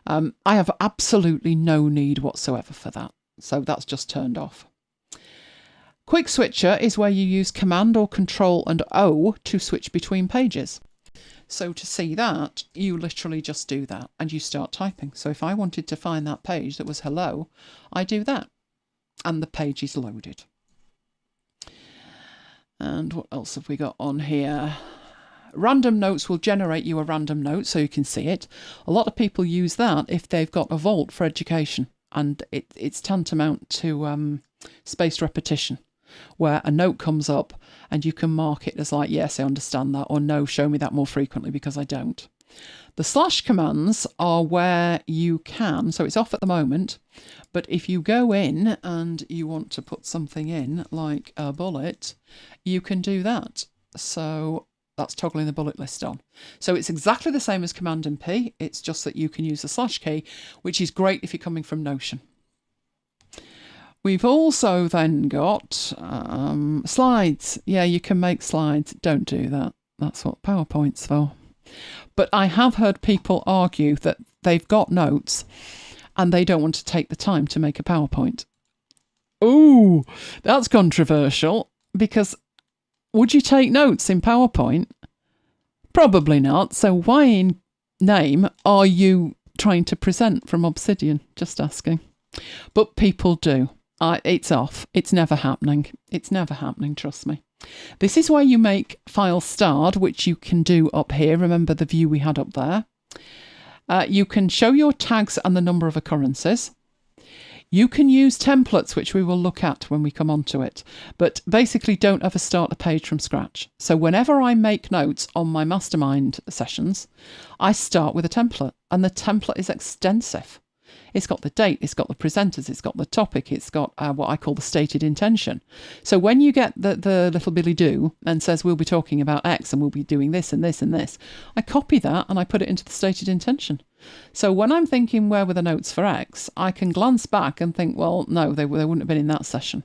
I have absolutely no need whatsoever for that. So that's just turned off. Quick Switcher is where you use Command or Control and O to switch between pages. So to see that, you literally just do that and you start typing. So if I wanted to find that page that was hello, I do that and the page is loaded. And what else have we got on here? Random notes will generate you a random note so you can see it. A lot of people use that if they've got a vault for education, and it's tantamount to spaced repetition, where a note comes up and you can mark it as like, yes, I understand that, or no, show me that more frequently because I don't. The slash commands are where you can, so it's off at the moment, but if you go in and you want to put something in, like a bullet, you can do that. So that's toggling the bullet list on. So it's exactly the same as Command and P, it's just that you can use the slash key, which is great if you're coming from Notion. We've also then got slides. Yeah, you can make slides. Don't do that. That's what PowerPoint's for. But I have heard people argue that they've got notes and they don't want to take the time to make a PowerPoint. Ooh, that's controversial, because would you take notes in PowerPoint? Probably not. So why in name are you trying to present from Obsidian? Just asking. But people do. It's off. It's never happening. It's never happening, trust me. This is where you make files starred, which you can do up here. Remember the view we had up there. You can show your tags and the number of occurrences. You can use templates, which we will look at when we come on to it. But basically, don't ever start a page from scratch. So whenever I make notes on my mastermind sessions, I start with a template, and the template is extensive. It's got the date, it's got the presenters, it's got the topic, it's got what I call the stated intention. So when you get the little Billy Do and says we'll be talking about X and we'll be doing this and this and this, I copy that and I put it into the stated intention. So when I'm thinking where were the notes for X, I can glance back and think, well, no, they wouldn't have been in that session.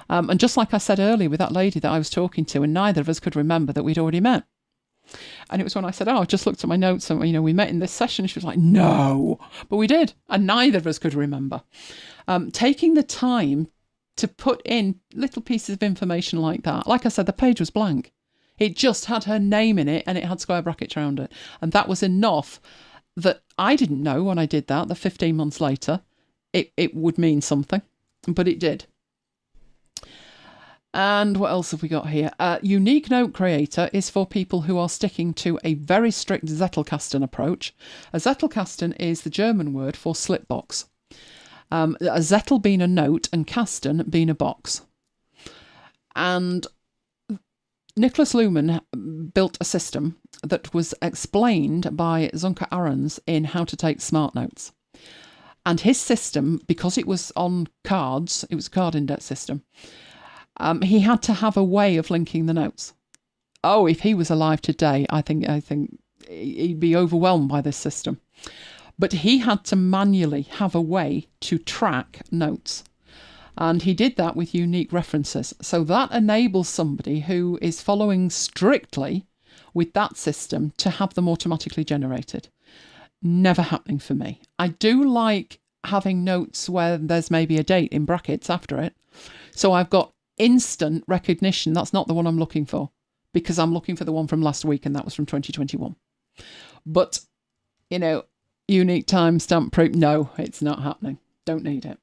And just like I said earlier with that lady that I was talking to, and neither of us could remember that we'd already met. And it was when I said, oh, I just looked at my notes and, we met in this session. She was like, no, but we did. And neither of us could remember. Taking the time to put in little pieces of information like that. Like I said, the page was blank. It just had her name in it and it had square brackets around it. And that was enough that I didn't know when I did that 15 months later, it would mean something, but it did. And what else have we got here? Unique Note Creator is for people who are sticking to a very strict Zettelkasten approach. A Zettelkasten is the German word for slip box. A Zettel being a note and Kasten being a box. And Nicholas Luhmann built a system that was explained by Zunka Ahrens in How to Take Smart Notes. And his system, because it was on cards, it was a card index system, he had to have a way of linking the notes. Oh, if he was alive today, I think he'd be overwhelmed by this system. But he had to manually have a way to track notes. And he did that with unique references. So that enables somebody who is following strictly with that system to have them automatically generated. Never happening for me. I do like having notes where there's maybe a date in brackets after it. So I've got instant recognition. That's not the one I'm looking for, because I'm looking for the one from last week and that was from 2021. But, unique timestamp proof, no, it's not happening. Don't need it.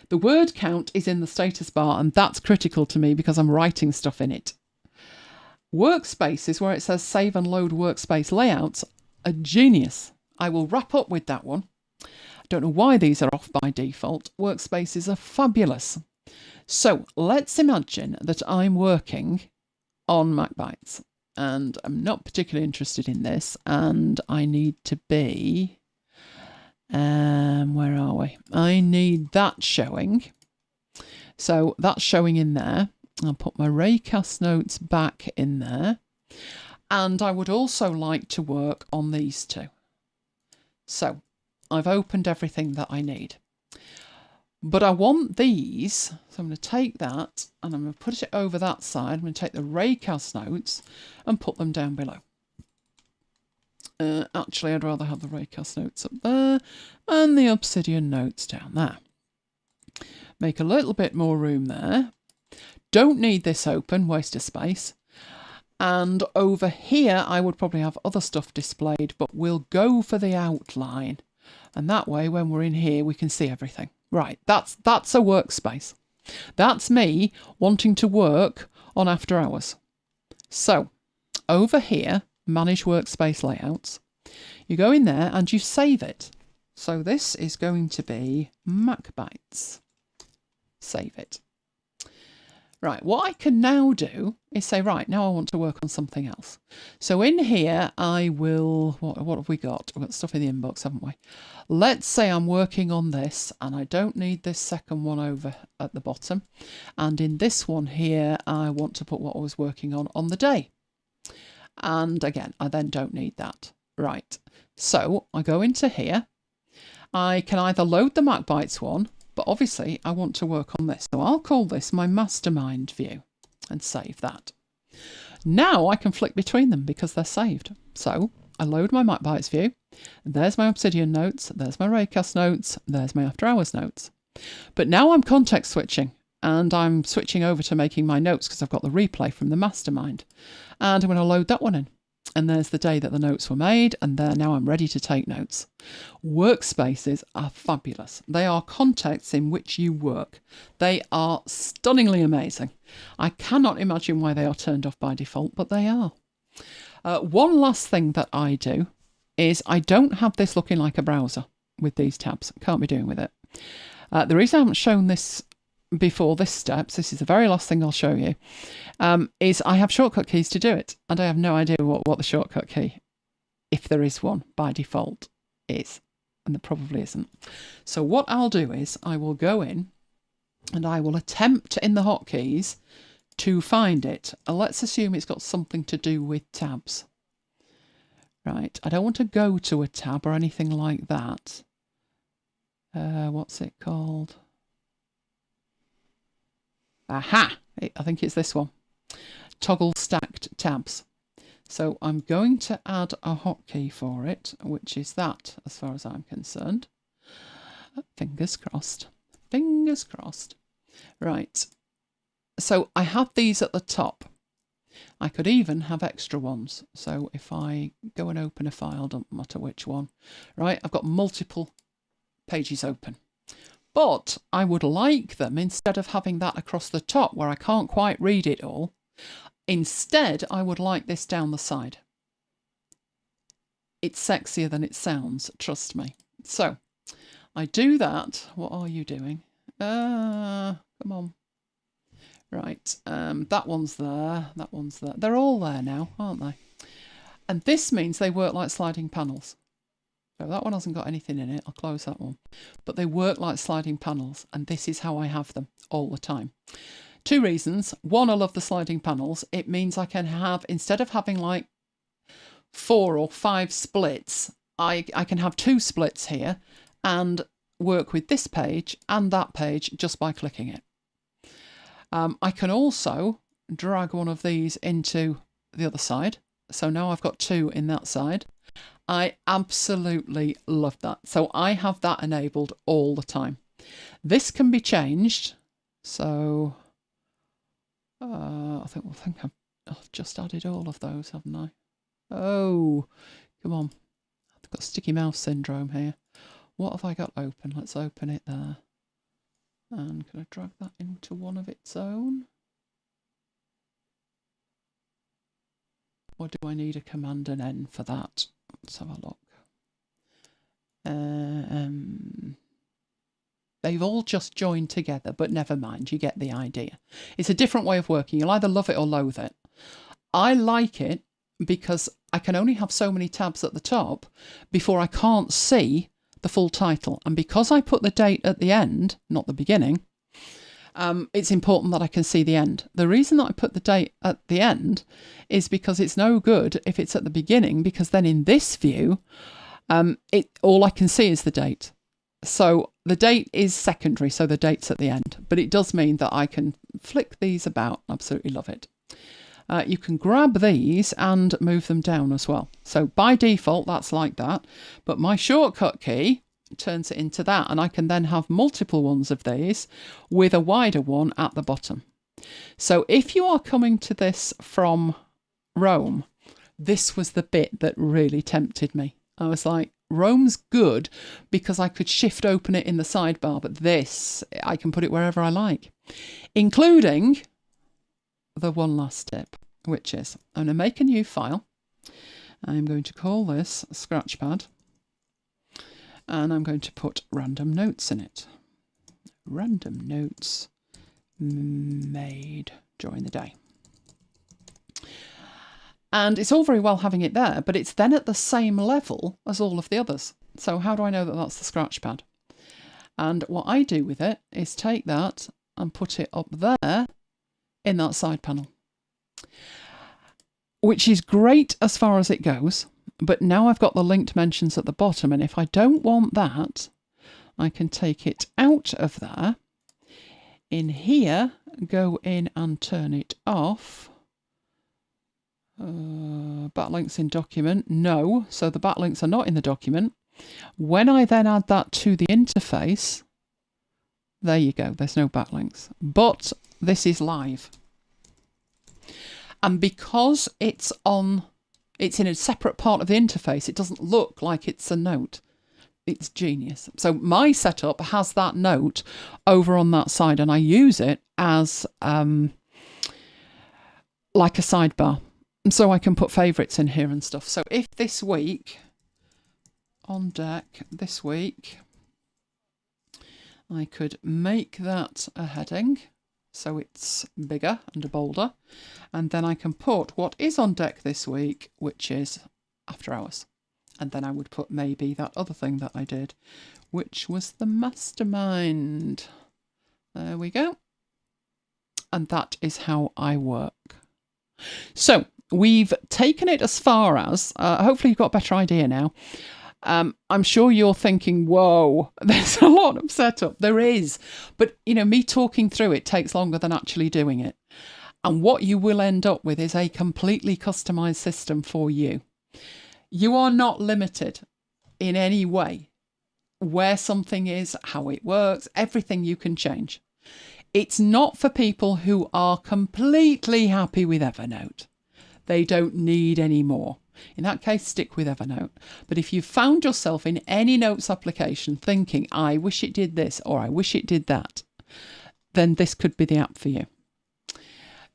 The word count is in the status bar, and that's critical to me because I'm writing stuff in it. Workspaces, where it says save and load workspace layouts, are genius. I will wrap up with that one. I don't know why these are off by default. Workspaces are fabulous. So let's imagine that I'm working on MacBites and I'm not particularly interested in this, and I need to be, where are we? I need that showing. So that's showing in there. I'll put my Raycast notes back in there. And I would also like to work on these two. So I've opened everything that I need. But I want these, so I'm going to take that and I'm going to put it over that side. I'm going to take the Raycast notes and put them down below. Actually, I'd rather have the Raycast notes up there and the Obsidian notes down there. Make a little bit more room there. Don't need this open, waste of space. And over here, I would probably have other stuff displayed, but we'll go for the outline. And that way, when we're in here, we can see everything. Right, that's a workspace. That's me wanting to work on after hours. So, over here, manage workspace layouts. You go in there and you save it. So this is going to be MacBites. Save it. Right, what I can now do is say, right, now I want to work on something else. So in here, I will, what have we got? We've got stuff in the inbox, haven't we? Let's say I'm working on this and I don't need this second one over at the bottom. And in this one here, I want to put what I was working on the day. And again, I then don't need that. Right, so I go into here. I can either load the MacBites one, but obviously I want to work on this. So I'll call this my mastermind view and save that. Now I can flick between them because they're saved. So I load my MacBites view. There's my Obsidian notes. There's my Raycast notes. There's my after hours notes. But now I'm context switching and I'm switching over to making my notes because I've got the replay from the mastermind. And I'm going to load that one in. And there's the day that the notes were made, and there now I'm ready to take notes. Workspaces are fabulous. They are contexts in which you work. They are stunningly amazing. I cannot imagine why they are turned off by default, but they are. One last thing that I do is I don't have this looking like a browser with these tabs. Can't be doing with it. The reason I haven't shown this before this steps, this is the very last thing I'll show you, is I have shortcut keys to do it, and I have no idea what the shortcut key, if there is one by default, is, and there probably isn't. So what I'll do is I will go in and I will attempt in the hotkeys to find it. And let's assume it's got something to do with tabs. Right, I don't want to go to a tab or anything like that. What's it called? Aha! I think it's this one. Toggle stacked tabs. So I'm going to add a hotkey for it, which is that, as far as I'm concerned. Fingers crossed. Fingers crossed. Right. So I have these at the top. I could even have extra ones. So if I go and open a file, don't matter which one. Right, I've got multiple pages open. But I would like them, instead of having that across the top where I can't quite read it all, instead I would like this down the side. It's sexier than it sounds, trust me. So I do that. What are you doing? Come on. Right, that one's there, that one's there. They're all there now, aren't they? And this means they work like sliding panels. So that one hasn't got anything in it. I'll close that one. But they work like sliding panels, and this is how I have them all the time. Two reasons. One, I love the sliding panels. It means I can have, instead of having like 4 or 5 splits, I can have 2 splits here and work with this page and that page just by clicking it. I can also drag one of these into the other side. So now I've got 2 in that side. I absolutely love that. So I have that enabled all the time. This can be changed. So I think I've just added all of those, haven't I? Oh, come on. I've got sticky mouse syndrome here. What have I got open? Let's open it there. And can I drag that into one of its own? Or do I need a Command and N for that? Let's have a look. They've all just joined together, but never mind, you get the idea. It's a different way of working. You'll either love it or loathe it. I like it because I can only have so many tabs at the top before I can't see the full title. And because I put the date at the end, not the beginning, it's important that I can see the end. The reason that I put the date at the end is because it's no good if it's at the beginning, because then in this view, all I can see is the date. So the date is secondary, so the date's at the end. But it does mean that I can flick these about. Absolutely love it. You can grab these and move them down as well. So by default, that's like that. But my shortcut key turns it into that, and I can then have multiple ones of these with a wider one at the bottom. So if you are coming to this from Rome, this was the bit that really tempted me. I was like, Rome's good because I could shift open it in the sidebar, but this, I can put it wherever I like, including the one last tip, which is I'm going to make a new file. I'm going to call this Scratchpad, and I'm going to put random notes in it. Random notes made during the day. And it's all very well having it there, but it's then at the same level as all of the others. So how do I know that that's the Scratchpad? And what I do with it is take that and put it up there in that side panel, which is great as far as it goes. But now I've got the linked mentions at the bottom, and if I don't want that, I can take it out of there. In here, go in and turn it off. Backlinks in document, no, so the backlinks are not in the document. When I then add that to the interface, there you go, there's no backlinks, but this is live. And because it's in a separate part of the interface, it doesn't look like it's a note. It's genius. So my setup has that note over on that side, and I use it as like a sidebar. So I can put favourites in here and stuff. So if this week, on deck this week, I could make that a heading so it's bigger and bolder. And then I can put what is on deck this week, which is After Hours. And then I would put maybe that other thing that I did, which was the mastermind. There we go. And that is how I work. So we've taken it as far as, hopefully you've got a better idea now. I'm sure you're thinking, whoa, there's a lot of setup. There is. But, you know, me talking through it takes longer than actually doing it. And what you will end up with is a completely customized system for you. You are not limited in any way where something is, how it works, everything you can change. It's not for people who are completely happy with Evernote. They don't need any more. In that case, stick with Evernote. But if you've found yourself in any notes application thinking, I wish it did this or I wish it did that, then this could be the app for you.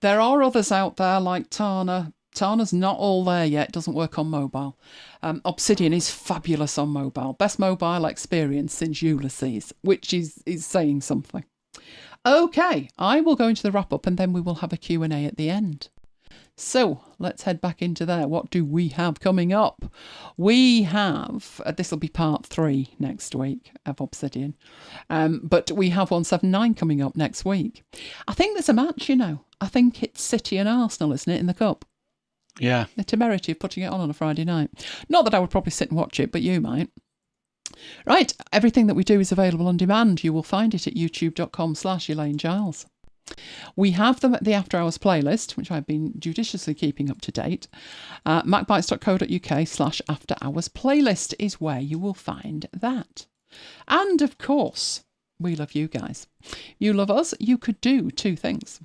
There are others out there like Tana. Tana's not all there yet, doesn't work on mobile. Obsidian is fabulous on mobile. Best mobile experience since Ulysses, which is saying something. Okay, I will go into the wrap up and then we will have a Q&A at the end. So let's head back into there. What do we have coming up? We have, this will be part 3 next week of Obsidian, but we have 179 coming up next week. I think there's a match, you know. I think it's City and Arsenal, isn't it, in the Cup? Yeah. The temerity of putting it on a Friday night. Not that I would probably sit and watch it, but you might. Right, everything that we do is available on demand. You will find it at youtube.com/Elaine Giles. We have them at the After Hours playlist, which I've been judiciously keeping up to date. macbites.co.uk/After Hours playlist is where you will find that. And of course, we love you guys. You love us. You could do 2 things.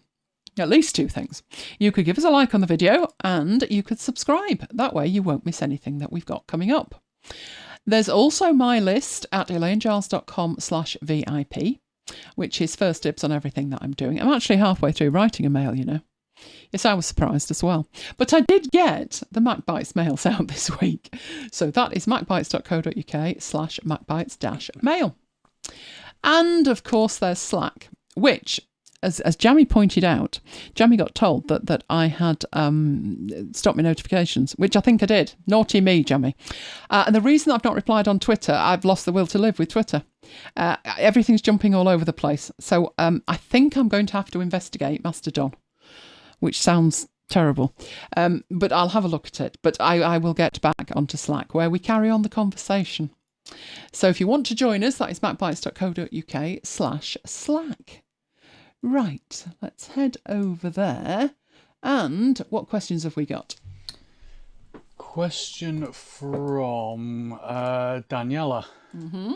At least 2 things. You could give us a like on the video and you could subscribe. That way you won't miss anything that we've got coming up. There's also my list at elainegiles.com/VIP, which is first dibs on everything that I'm doing. I'm actually halfway through writing a mail, you know. Yes, I was surprised as well. But I did get the MacBites mails out this week. So that is macbites.co.uk/macbites-mail. And of course, there's Slack, which, as Jamie pointed out, Jamie got told that I had stopped my notifications, which I think I did. Naughty me, Jamie. And the reason I've not replied on Twitter, I've lost the will to live with Twitter. Everything's jumping all over the place. So I think I'm going to have to investigate Mastodon, which sounds terrible. But I'll have a look at it. But I will get back onto Slack, where we carry on the conversation. So if you want to join us, that is macbites.co.uk/Slack. Right, let's head over there. And what questions have we got? Question from Daniela. Mm-hmm.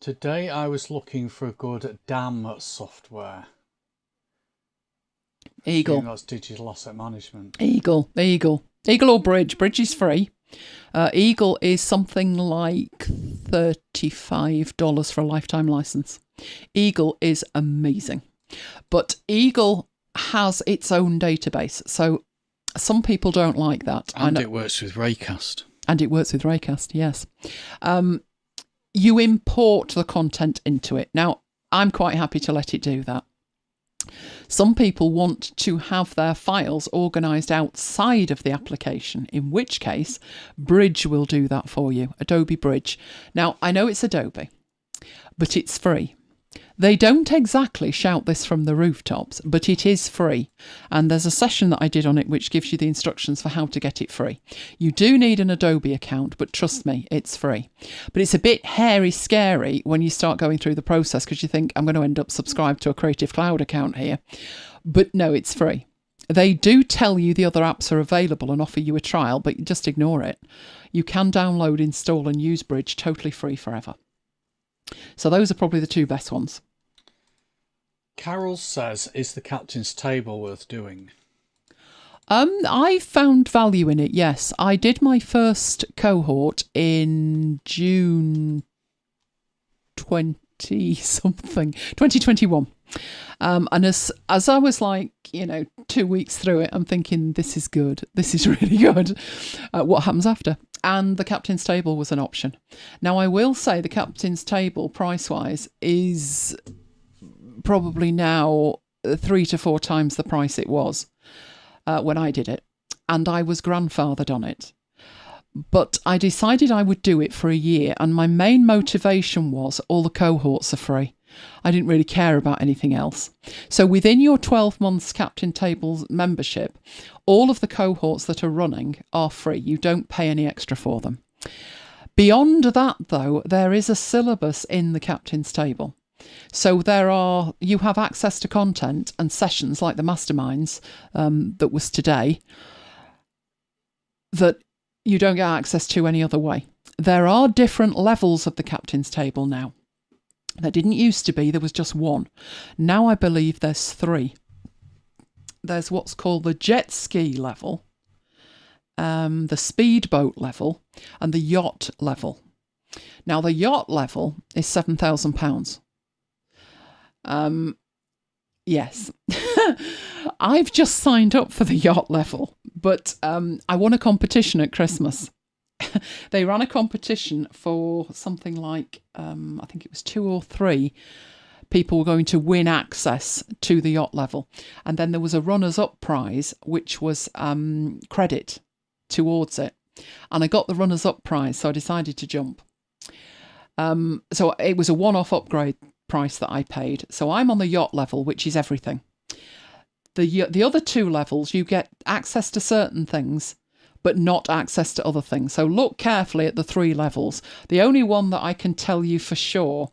Today I was looking for a good DAM software. Eagle. That's digital asset management. Eagle or Bridge. Bridge is free. Eagle is something like $35 for a lifetime license. Eagle is amazing. But Eagle has its own database. So some people don't like that. And it works with Raycast. Yes. You import the content into it. Now, I'm quite happy to let it do that. Some people want to have their files organised outside of the application, in which case Bridge will do that for you, Adobe Bridge. Now, I know it's Adobe, but it's free. They don't exactly shout this from the rooftops, but it is free. And there's a session that I did on it which gives you the instructions for how to get it free. You do need an Adobe account, but trust me, it's free. But it's a bit hairy scary when you start going through the process because you think, I'm going to end up subscribed to a Creative Cloud account here. But no, it's free. They do tell you the other apps are available and offer you a trial, but you just ignore it. You can download, install and use Bridge totally free forever. So those are probably the two best ones. Carol says, is the captain's table worth doing? I found value in it, yes. I did my first cohort in June 2021. And as I was like, 2 weeks through it, I'm thinking, this is good. This is really good. What happens after? And the captain's table was an option. Now, I will say the captain's table, price-wise, is probably now 3 to 4 times the price it was when I did it. And I was grandfathered on it. But I decided I would do it for a year. And my main motivation was all the cohorts are free. I didn't really care about anything else. So within your 12 months Captain Table membership, all of the cohorts that are running are free. You don't pay any extra for them. Beyond that, though, there is a syllabus in the Captain's Table. So you have access to content and sessions like the masterminds that was today that you don't get access to any other way. There are different levels of the Captain's Table now. There didn't used to be, there was just one. Now I believe there's 3. There's what's called the jet ski level, the speedboat level, and the yacht level. Now the yacht level is £7,000. Yes. I've just signed up for the yacht level, but I won a competition at Christmas. They ran a competition for something like, I think it was 2 or 3 people were going to win access to the yacht level. And then there was a runners-up prize, which was credit towards it. And I got the runners-up prize, so I decided to jump. So it was a one-off upgrade price that I paid. So I'm on the yacht level, which is everything. The other 2 levels, you get access to certain things, but not access to other things. So look carefully at the 3 levels. The only one that I can tell you for sure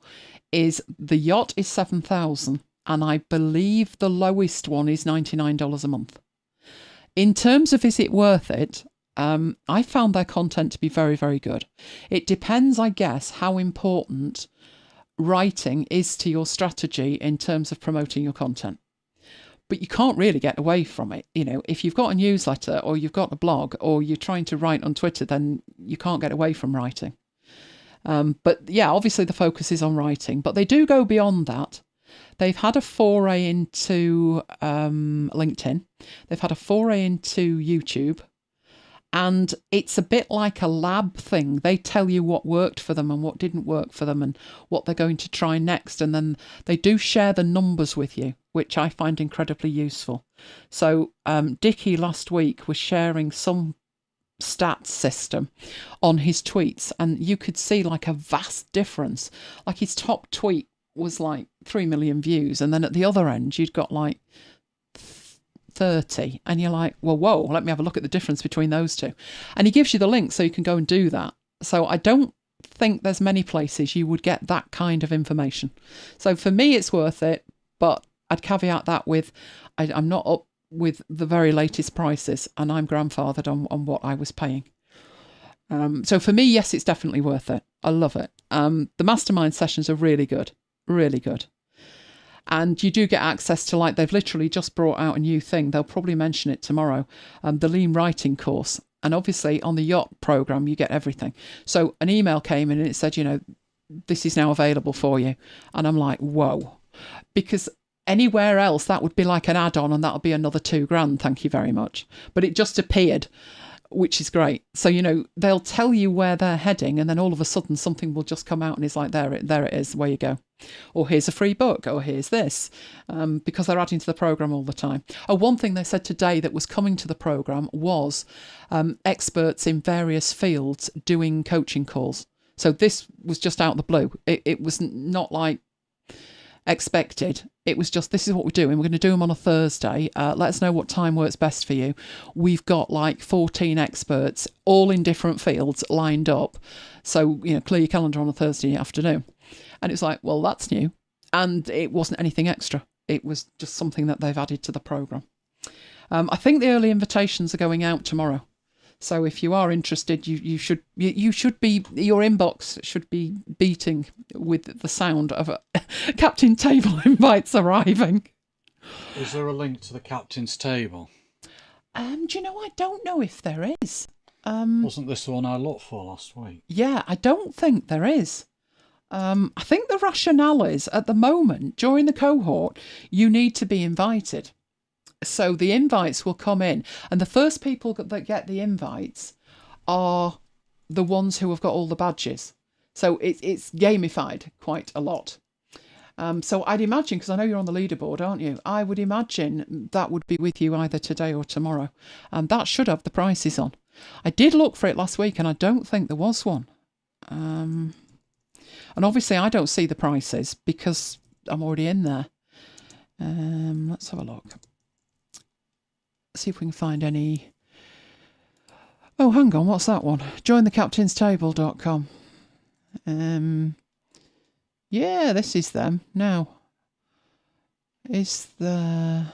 is the yacht is $7,000, and I believe the lowest one is $99 a month. In terms of is it worth it, I found their content to be very, very good. It depends, I guess, how important writing is to your strategy in terms of promoting your content. But you can't really get away from it. If you've got a newsletter or you've got a blog or you're trying to write on Twitter, then you can't get away from writing. But yeah, obviously the focus is on writing, but they do go beyond that. They've had a foray into LinkedIn. They've had a foray into YouTube. And it's a bit like a lab thing. They tell you what worked for them and what didn't work for them and what they're going to try next. And then they do share the numbers with you, which I find incredibly useful. So Dickie last week was sharing some stats system on his tweets, and you could see like a vast difference. Like his top tweet was like 3 million views, and then at the other end you'd got like 30, and you're like, well, whoa, let me have a look at the difference between those two. And he gives you the link so you can go and do that. So I don't think there's many places you would get that kind of information. So for me, it's worth it, but I'd caveat that with I'm not up with the very latest prices, and I'm grandfathered on what I was paying. So for me, yes, it's definitely worth it. I love it. The mastermind sessions are really good, really good. And you do get access to, like, they've literally just brought out a new thing. They'll probably mention it tomorrow, the lean writing course. And obviously on the yacht program, you get everything. So an email came in and it said, you know, this is now available for you. And I'm like, whoa, because anywhere else that would be like an add-on and that'll be another $2,000. Thank you very much. But it just appeared, which is great. So, you know, they'll tell you where they're heading, and then all of a sudden something will just come out and it's like, there it is, where you go. Or here's a free book, or here's this, because they're adding to the programme all the time. Oh, one thing they said today that was coming to the programme was experts in various fields doing coaching calls. So this was just out of the blue. It was not like expected. It was just, this is what we're doing. We're going to do them on a Thursday. Let us know what time works best for you. We've got like 14 experts, all in different fields, lined up. So, you know, clear your calendar on a Thursday afternoon. And it's like, well, that's new. And it wasn't anything extra. It was just something that they've added to the programme. I think the early invitations are going out tomorrow. So if you are interested, you should be, your inbox should be beating with the sound of a Captain Table invites arriving. Is there a link to the Captain's Table? Do you know, I don't know if there is. Wasn't this the one I looked for last week? Yeah, I don't think there is. I think the rationale is, at the moment, during the cohort, you need to be invited. So the invites will come in, and the first people that get the invites are the ones who have got all the badges. So it's gamified quite a lot. So I'd imagine, because I know you're on the leaderboard, aren't you? I would imagine that would be with you either today or tomorrow. And that should have the prices on. I did look for it last week, and I don't think there was one. And obviously I don't see the prices because I'm already in there. Let's have a look. See if we can find any. Oh, hang on, what's that one? Jointhecaptainstable.com. Yeah, this is them. Now, is there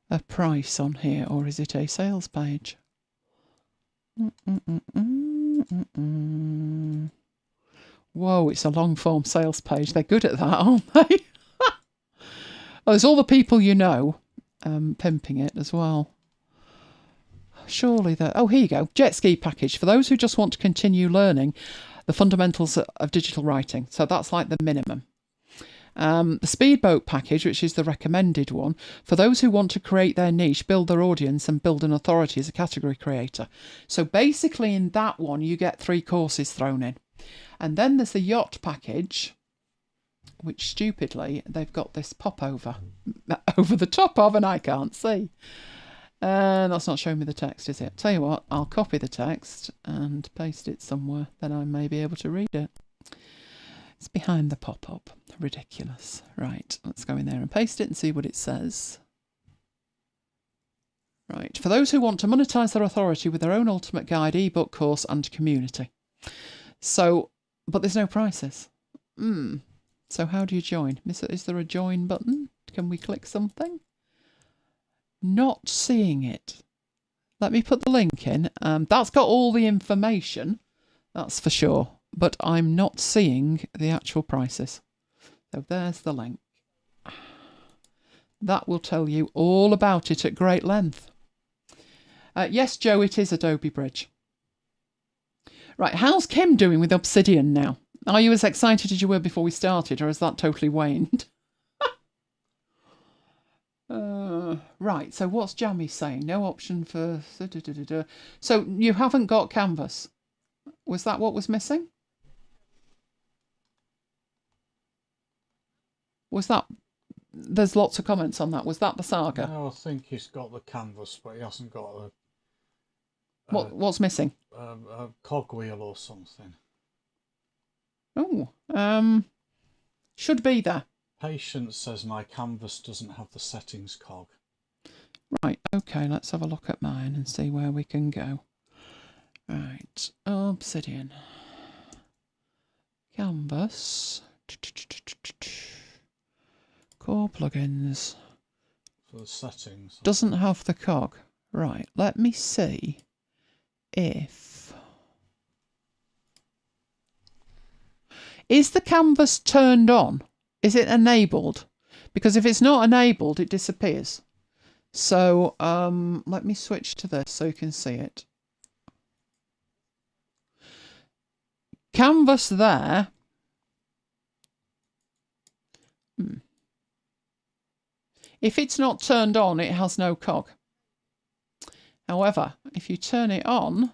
a price on here, or is it a sales page? Whoa, it's a long form sales page. They're good at that, aren't they? Oh, there's all the people you know. Pimping it as well. Surely that. Oh, here you go. Jet ski package for those who just want to continue learning the fundamentals of digital writing. So that's like the minimum. The speedboat package, which is the recommended one, for those who want to create their niche, build their audience, and build an authority as a category creator. So basically, in that one, you get 3 courses thrown in, and then there's the yacht package, which stupidly they've got this popover over the top of, and I can't see. That's not showing me the text, is it? Tell you what, I'll copy the text and paste it somewhere, then I may be able to read it. It's behind the pop-up. Ridiculous. Right, let's go in there and paste it and see what it says. Right, for those who want to monetize their authority with their own ultimate guide, ebook course and community. So, but there's no prices. So how do you join? Is there a join button? Can we click something? Not seeing it. Let me put the link in. That's got all the information, that's for sure. But I'm not seeing the actual prices. So there's the link. That will tell you all about it at great length. Yes, Joe, it is Adobe Bridge. Right, how's Kim doing with Obsidian now? Are you as excited as you were before we started, or has that totally waned? Right, so what's Jammy saying? No option for... So you haven't got canvas. Was that what was missing? Was that... There's lots of comments on that. Was that the saga? No, I think he's got the canvas, but he hasn't got What's missing? a cogwheel or something. Oh, should be there. Patience says my canvas doesn't have the settings cog. Right, okay, let's have a look at mine and see where we can go. Right, Obsidian. Canvas. Core plugins. For the settings. Doesn't have the cog. Right, let me see if... Is the canvas turned on? Is it enabled? Because if it's not enabled, it disappears. So let me switch to this so you can see it. Canvas there. If it's not turned on, it has no cog. However, if you turn it on...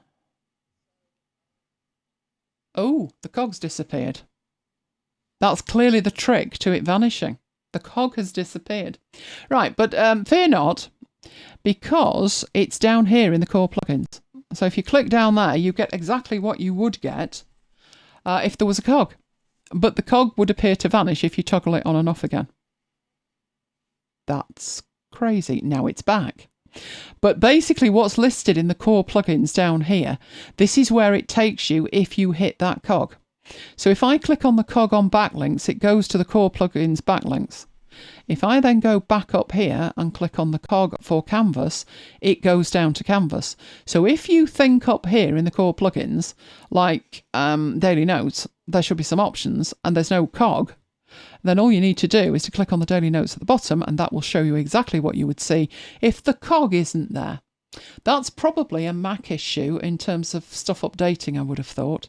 Oh, the cog's disappeared. That's clearly the trick to it vanishing. The cog has disappeared. Right, but fear not, because it's down here in the core plugins. So if you click down there, you get exactly what you would get if there was a cog. But the cog would appear to vanish if you toggle it on and off again. That's crazy. Now it's back. But basically what's listed in the core plugins down here, this is where it takes you if you hit that cog. So if I click on the cog on backlinks, it goes to the core plugins backlinks. If I then go back up here and click on the cog for canvas, it goes down to canvas. So if you think up here in the core plugins, like daily notes, there should be some options and there's no cog, then all you need to do is to click on the daily notes at the bottom and that will show you exactly what you would see if the cog isn't there. That's probably a Mac issue in terms of stuff updating, I would have thought.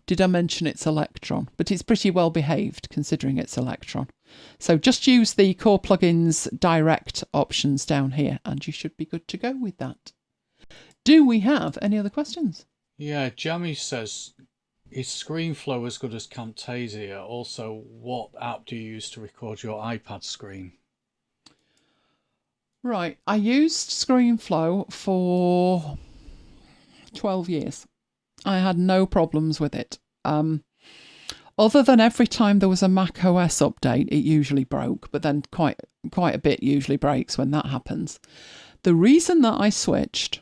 Did I mention it's Electron? But it's pretty well behaved considering it's Electron. So just use the core plugins direct options down here and you should be good to go with that. Do we have any other questions? Yeah, Jammy says, is ScreenFlow as good as Camtasia? Also, what app do you use to record your iPad screen? Right, I used ScreenFlow for 12 years. I had no problems with it. Other than every time there was a Mac OS update, it usually broke, but then quite a bit usually breaks when that happens. The reason that I switched,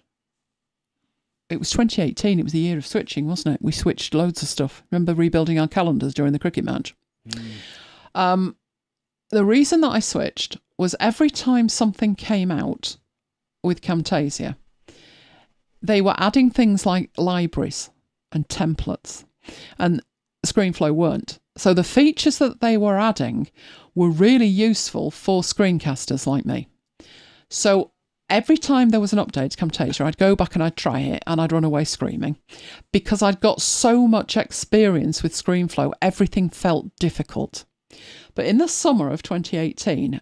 it was 2018, it was the year of switching, wasn't it? We switched loads of stuff. Remember rebuilding our calendars during the cricket match? The reason that I switched was every time something came out with Camtasia, they were adding things like libraries and templates, and ScreenFlow weren't. So the features that they were adding were really useful for screencasters like me. So every time there was an update to Camtasia, I'd go back and I'd try it and I'd run away screaming because I'd got so much experience with ScreenFlow, everything felt difficult. But in the summer of 2018,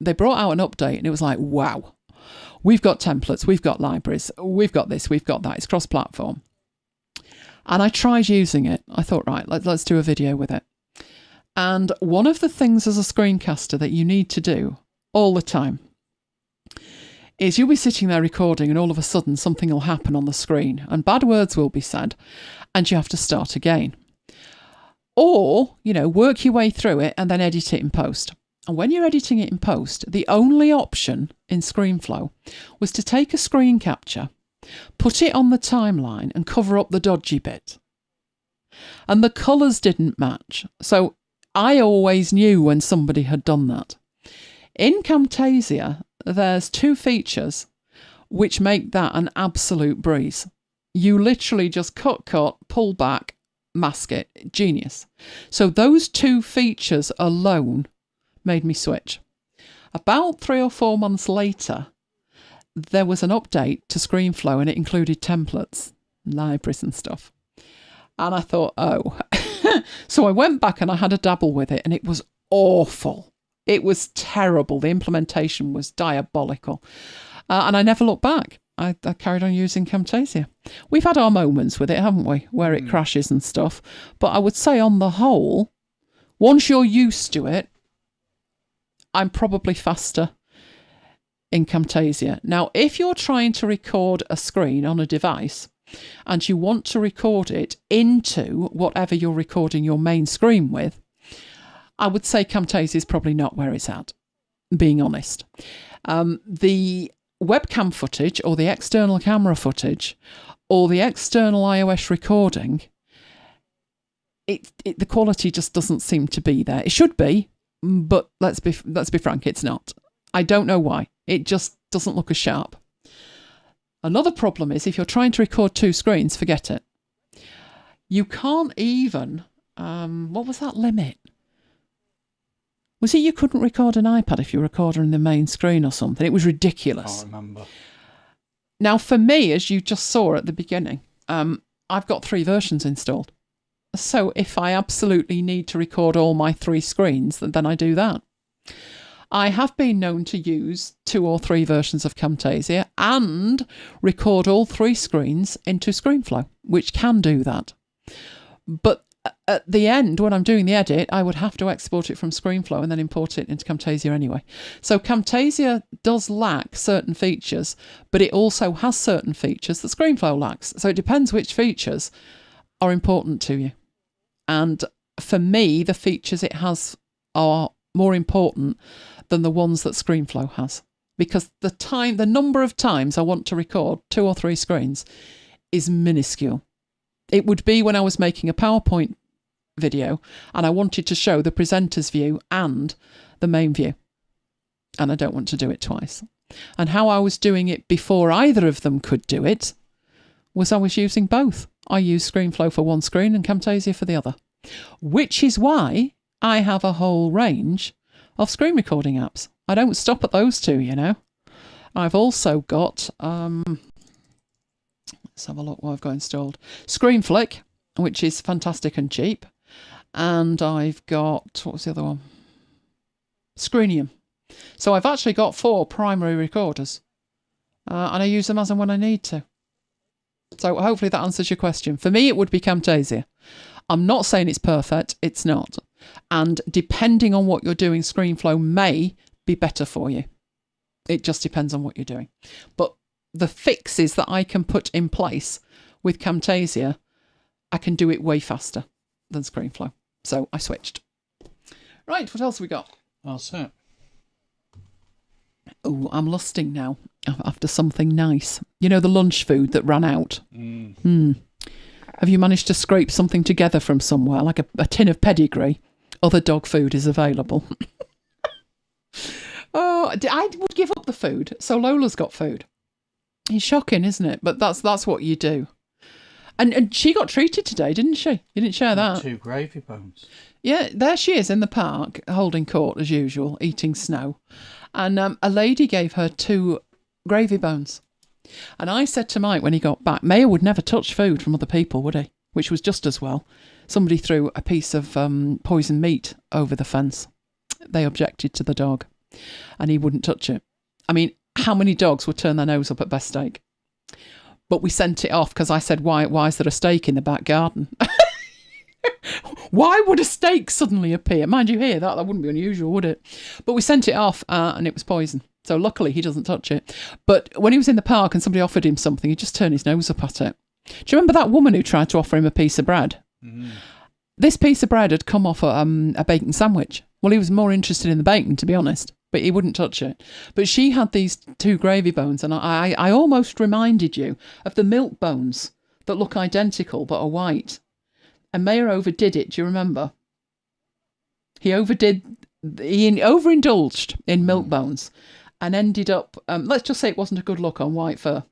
they brought out an update and it was like, wow, we've got templates, we've got libraries, we've got this, we've got that, it's cross-platform. And I tried using it. I thought, right, let's do a video with it. And one of the things as a screencaster that you need to do all the time is you'll be sitting there recording and all of a sudden something will happen on the screen and bad words will be said and you have to start again. Or, work your way through it and then edit it in post. And when you're editing it in post, the only option in ScreenFlow was to take a screen capture, put it on the timeline and cover up the dodgy bit. And the colours didn't match. So I always knew when somebody had done that. In Camtasia, there's two features which make that an absolute breeze. You literally just cut, pull back, mask it. Genius. So those two features alone made me switch. About 3 or 4 months later, there was an update to ScreenFlow and it included templates, libraries and stuff. And I thought, oh. So I went back and I had a dabble with it and it was awful. It was terrible. The implementation was diabolical. And I never looked back. I carried on using Camtasia. We've had our moments with it, haven't we, where it crashes and stuff. But I would say on the whole, once you're used to it, I'm probably faster in Camtasia. Now, if you're trying to record a screen on a device and you want to record it into whatever you're recording your main screen with, I would say Camtasia is probably not where it's at, being honest. The webcam footage or the external camera footage or the external iOS recording, the quality just doesn't seem to be there. It should be, but let's be frank, it's not. I don't know why. It just doesn't look as sharp. Another problem is if you're trying to record two screens, forget it. You can't even, what was that limit? Was it you couldn't record an iPad if you were recording the main screen or something? It was ridiculous. I can't remember. Now, for me, as you just saw at the beginning, I've got 3 versions installed. So if I absolutely need to record all my 3 screens, then I do that. I have been known to use 2 or 3 versions of Camtasia and record all 3 screens into ScreenFlow, which can do that. But at the end, when I'm doing the edit, I would have to export it from ScreenFlow and then import it into Camtasia anyway. So Camtasia does lack certain features, but it also has certain features that ScreenFlow lacks. So it depends which features are important to you. And for me, the features it has are more important than the ones that ScreenFlow has. Because the number of times I want to record 2 or 3 screens is minuscule. It would be when I was making a PowerPoint video and I wanted to show the presenter's view and the main view. And I don't want to do it twice. And how I was doing it before either of them could do it was I was using both. I used ScreenFlow for one screen and Camtasia for the other. Which is why I have a whole range of screen recording apps. I don't stop at those 2, you know. I've also got... let's have a look what I've got installed. ScreenFlick, which is fantastic and cheap. And I've got, what was the other one? Screenium. So I've actually got 4 primary recorders. And I use them as and when I need to. So hopefully that answers your question. For me, it would be Camtasia. I'm not saying it's perfect. It's not. And depending on what you're doing, ScreenFlow may be better for you. It just depends on what you're doing. But the fixes that I can put in place with Camtasia, I can do it way faster than ScreenFlow. So I switched. Right, what else have we got? That's it. Oh, I'm lusting now after something nice. You know, the lunch food that ran out? Have you managed to scrape something together from somewhere, like a tin of pedigree? Other dog food is available. Oh, I would give up the food, so Lola's got food. It's shocking, isn't it? But that's what you do. And she got treated today, didn't she? You didn't share that? 2 gravy bones. Yeah, there she is in the park, holding court as usual, eating snow. And a lady gave her 2 gravy bones. And I said to Mike when he got back, Mayor would never touch food from other people, would he? Which was just as well. Somebody threw a piece of poisoned meat over the fence. They objected to the dog. And he wouldn't touch it. I mean, how many dogs would turn their nose up at best steak? But we sent it off because I said, why is there a steak in the back garden? Why would a steak suddenly appear? Mind you, here, that wouldn't be unusual, would it? But we sent it off and it was poison. So luckily he doesn't touch it. But when he was in the park and somebody offered him something, he just turned his nose up at it. Do you remember that woman who tried to offer him a piece of bread? Mm. This piece of bread had come off a bacon sandwich. Well, he was more interested in the bacon, to be honest, but he wouldn't touch it. But she had these 2 gravy bones, and I almost reminded you of the milk bones that look identical but are white. And Mayer overdid it, do you remember? He overindulged in milk bones and ended up, let's just say it wasn't a good look on white fur.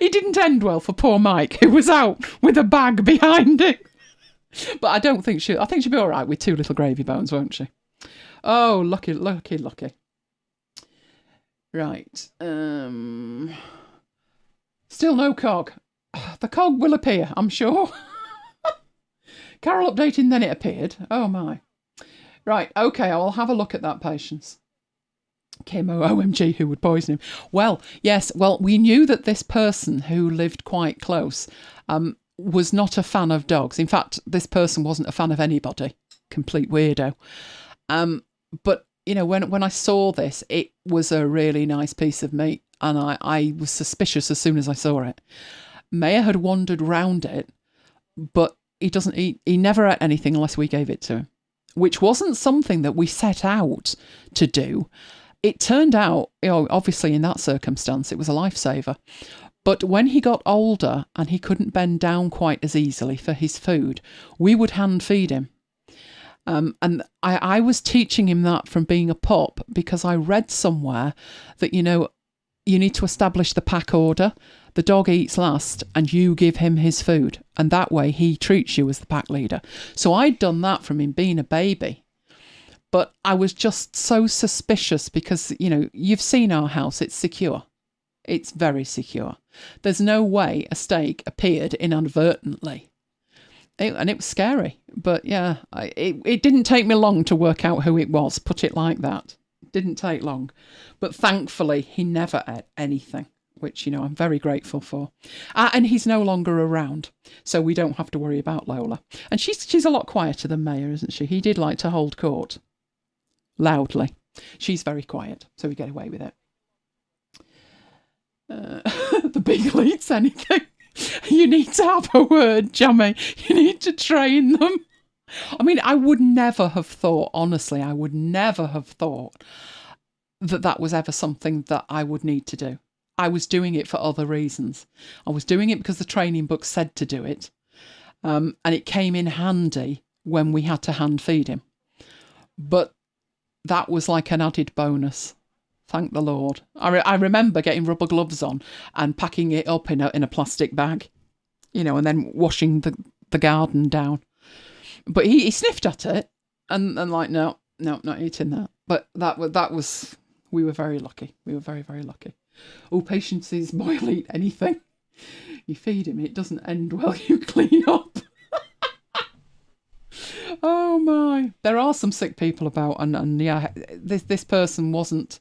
It didn't end well for poor Mike, who was out with a bag behind him. But I think she'll be all right with 2 little gravy bones, won't she? Oh, lucky. Right. Still no cog. The cog will appear, I'm sure. Carol updating, then it appeared. Oh, my. Right, okay, I'll have a look at that, Patience. Kim, OMG, who would poison him? Well, yes, we knew that this person who lived quite close was not a fan of dogs. In fact, this person wasn't a fan of anybody. Complete weirdo. But, you know, when I saw this, it was a really nice piece of meat, and I was suspicious as soon as I saw it. Maya had wandered round it, but he doesn't eat. He never ate anything unless we gave it to him, which wasn't something that we set out to do. It turned out, you know, obviously in that circumstance, it was a lifesaver. But when he got older and he couldn't bend down quite as easily for his food, we would hand feed him. And I was teaching him that from being a pup, because I read somewhere that, you know, you need to establish the pack order. The dog eats last and you give him his food. And that way he treats you as the pack leader. So I'd done that from him being a baby. But I was just so suspicious because, you know, you've seen our house. It's secure. It's very secure. There's no way a steak appeared inadvertently. And it was scary. But yeah, it didn't take me long to work out who it was, put it like that. It didn't take long. But thankfully, he never ate anything, which, you know, I'm very grateful for. And he's no longer around, so we don't have to worry about Lola. And she's a lot quieter than Maya, isn't she? He did like to hold court. Loudly. She's very quiet, so we get away with it. The beagle eats anything. You need to have a word, Jamie. You need to train them. I mean, I would never have thought, honestly, I would never have thought that was ever something that I would need to do. I was doing it for other reasons. I was doing it because the training book said to do it. And it came in handy when we had to hand feed him. But that was like an added bonus. Thank the Lord. I remember getting rubber gloves on and packing it up in a plastic bag, you know, and then washing the garden down. But he sniffed at it and like, no, not eating that. But that was, we were very lucky. We were very, very lucky. Oh, Patience's boy will eat anything. You feed him, it doesn't end well. You clean up. Oh my. There are some sick people about, and yeah, this person wasn't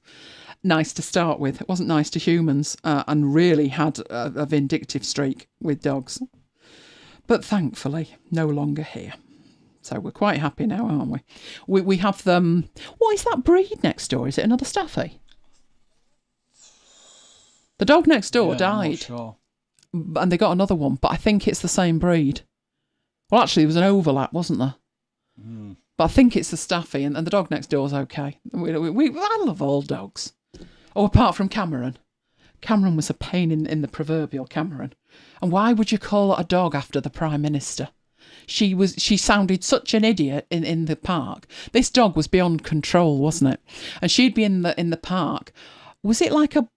nice to start with. It wasn't nice to humans, and really had a vindictive streak with dogs. But thankfully, no longer here. So we're quite happy now, aren't we? We have them. What is that breed next door? Is it another Staffy? The dog next door died. I'm not sure. And they got another one, but I think it's the same breed. Well, actually, there was an overlap, wasn't there? Mm. But I think it's the Staffy, and the dog next door is okay. I love all dogs. Oh, apart from Cameron. Cameron was a pain in the proverbial Cameron. And why would you call a dog after the Prime Minister? She sounded such an idiot in the park. This dog was beyond control, wasn't it? And she'd be in the park. Was it like a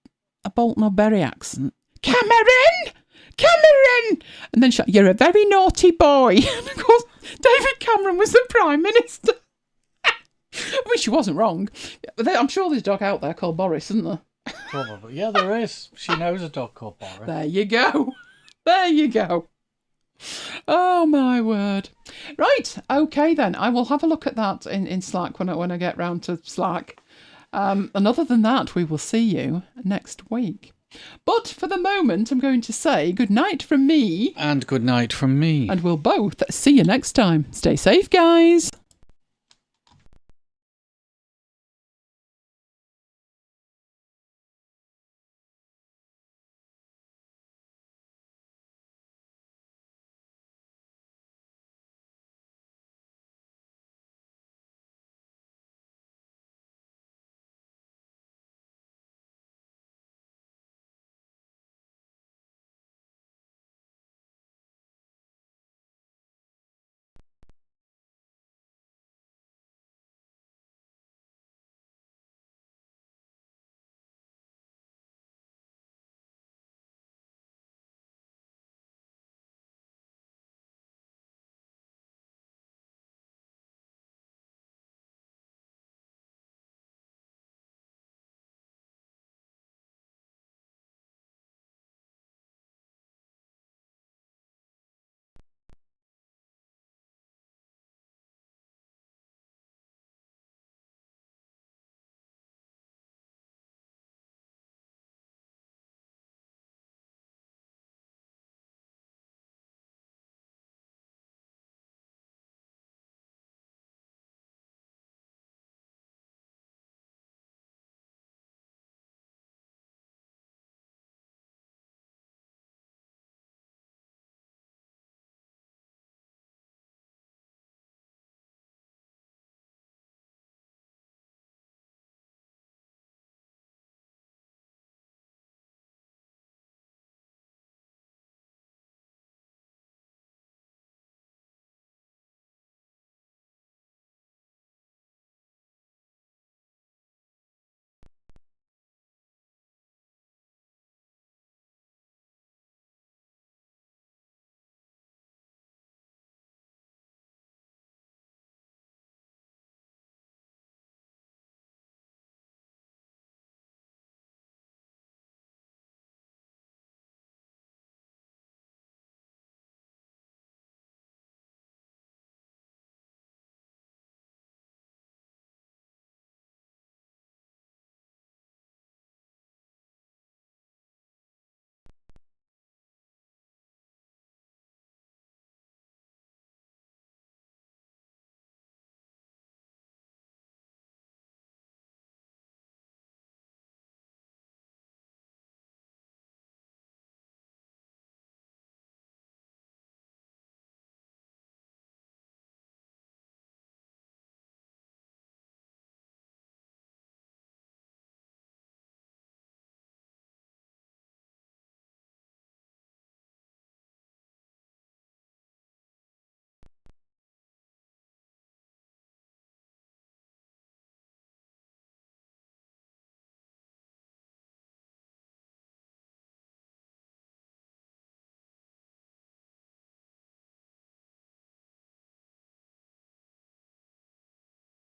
Bolton or Berry accent? Cameron! Cameron! And then you're a very naughty boy. And of course, David Cameron was the Prime Minister. I mean, she wasn't wrong. I'm sure there's a dog out there called Boris, isn't there? Probably. Yeah, there is. She knows a dog called Boris. There you go. There you go. Oh, my word. Right. Okay, then. I will have a look at that in Slack when I get round to Slack. And other than that, we will see you next week. But for the moment, I'm going to say good night from me. And good night from me. And we'll both see you next time. Stay safe, guys.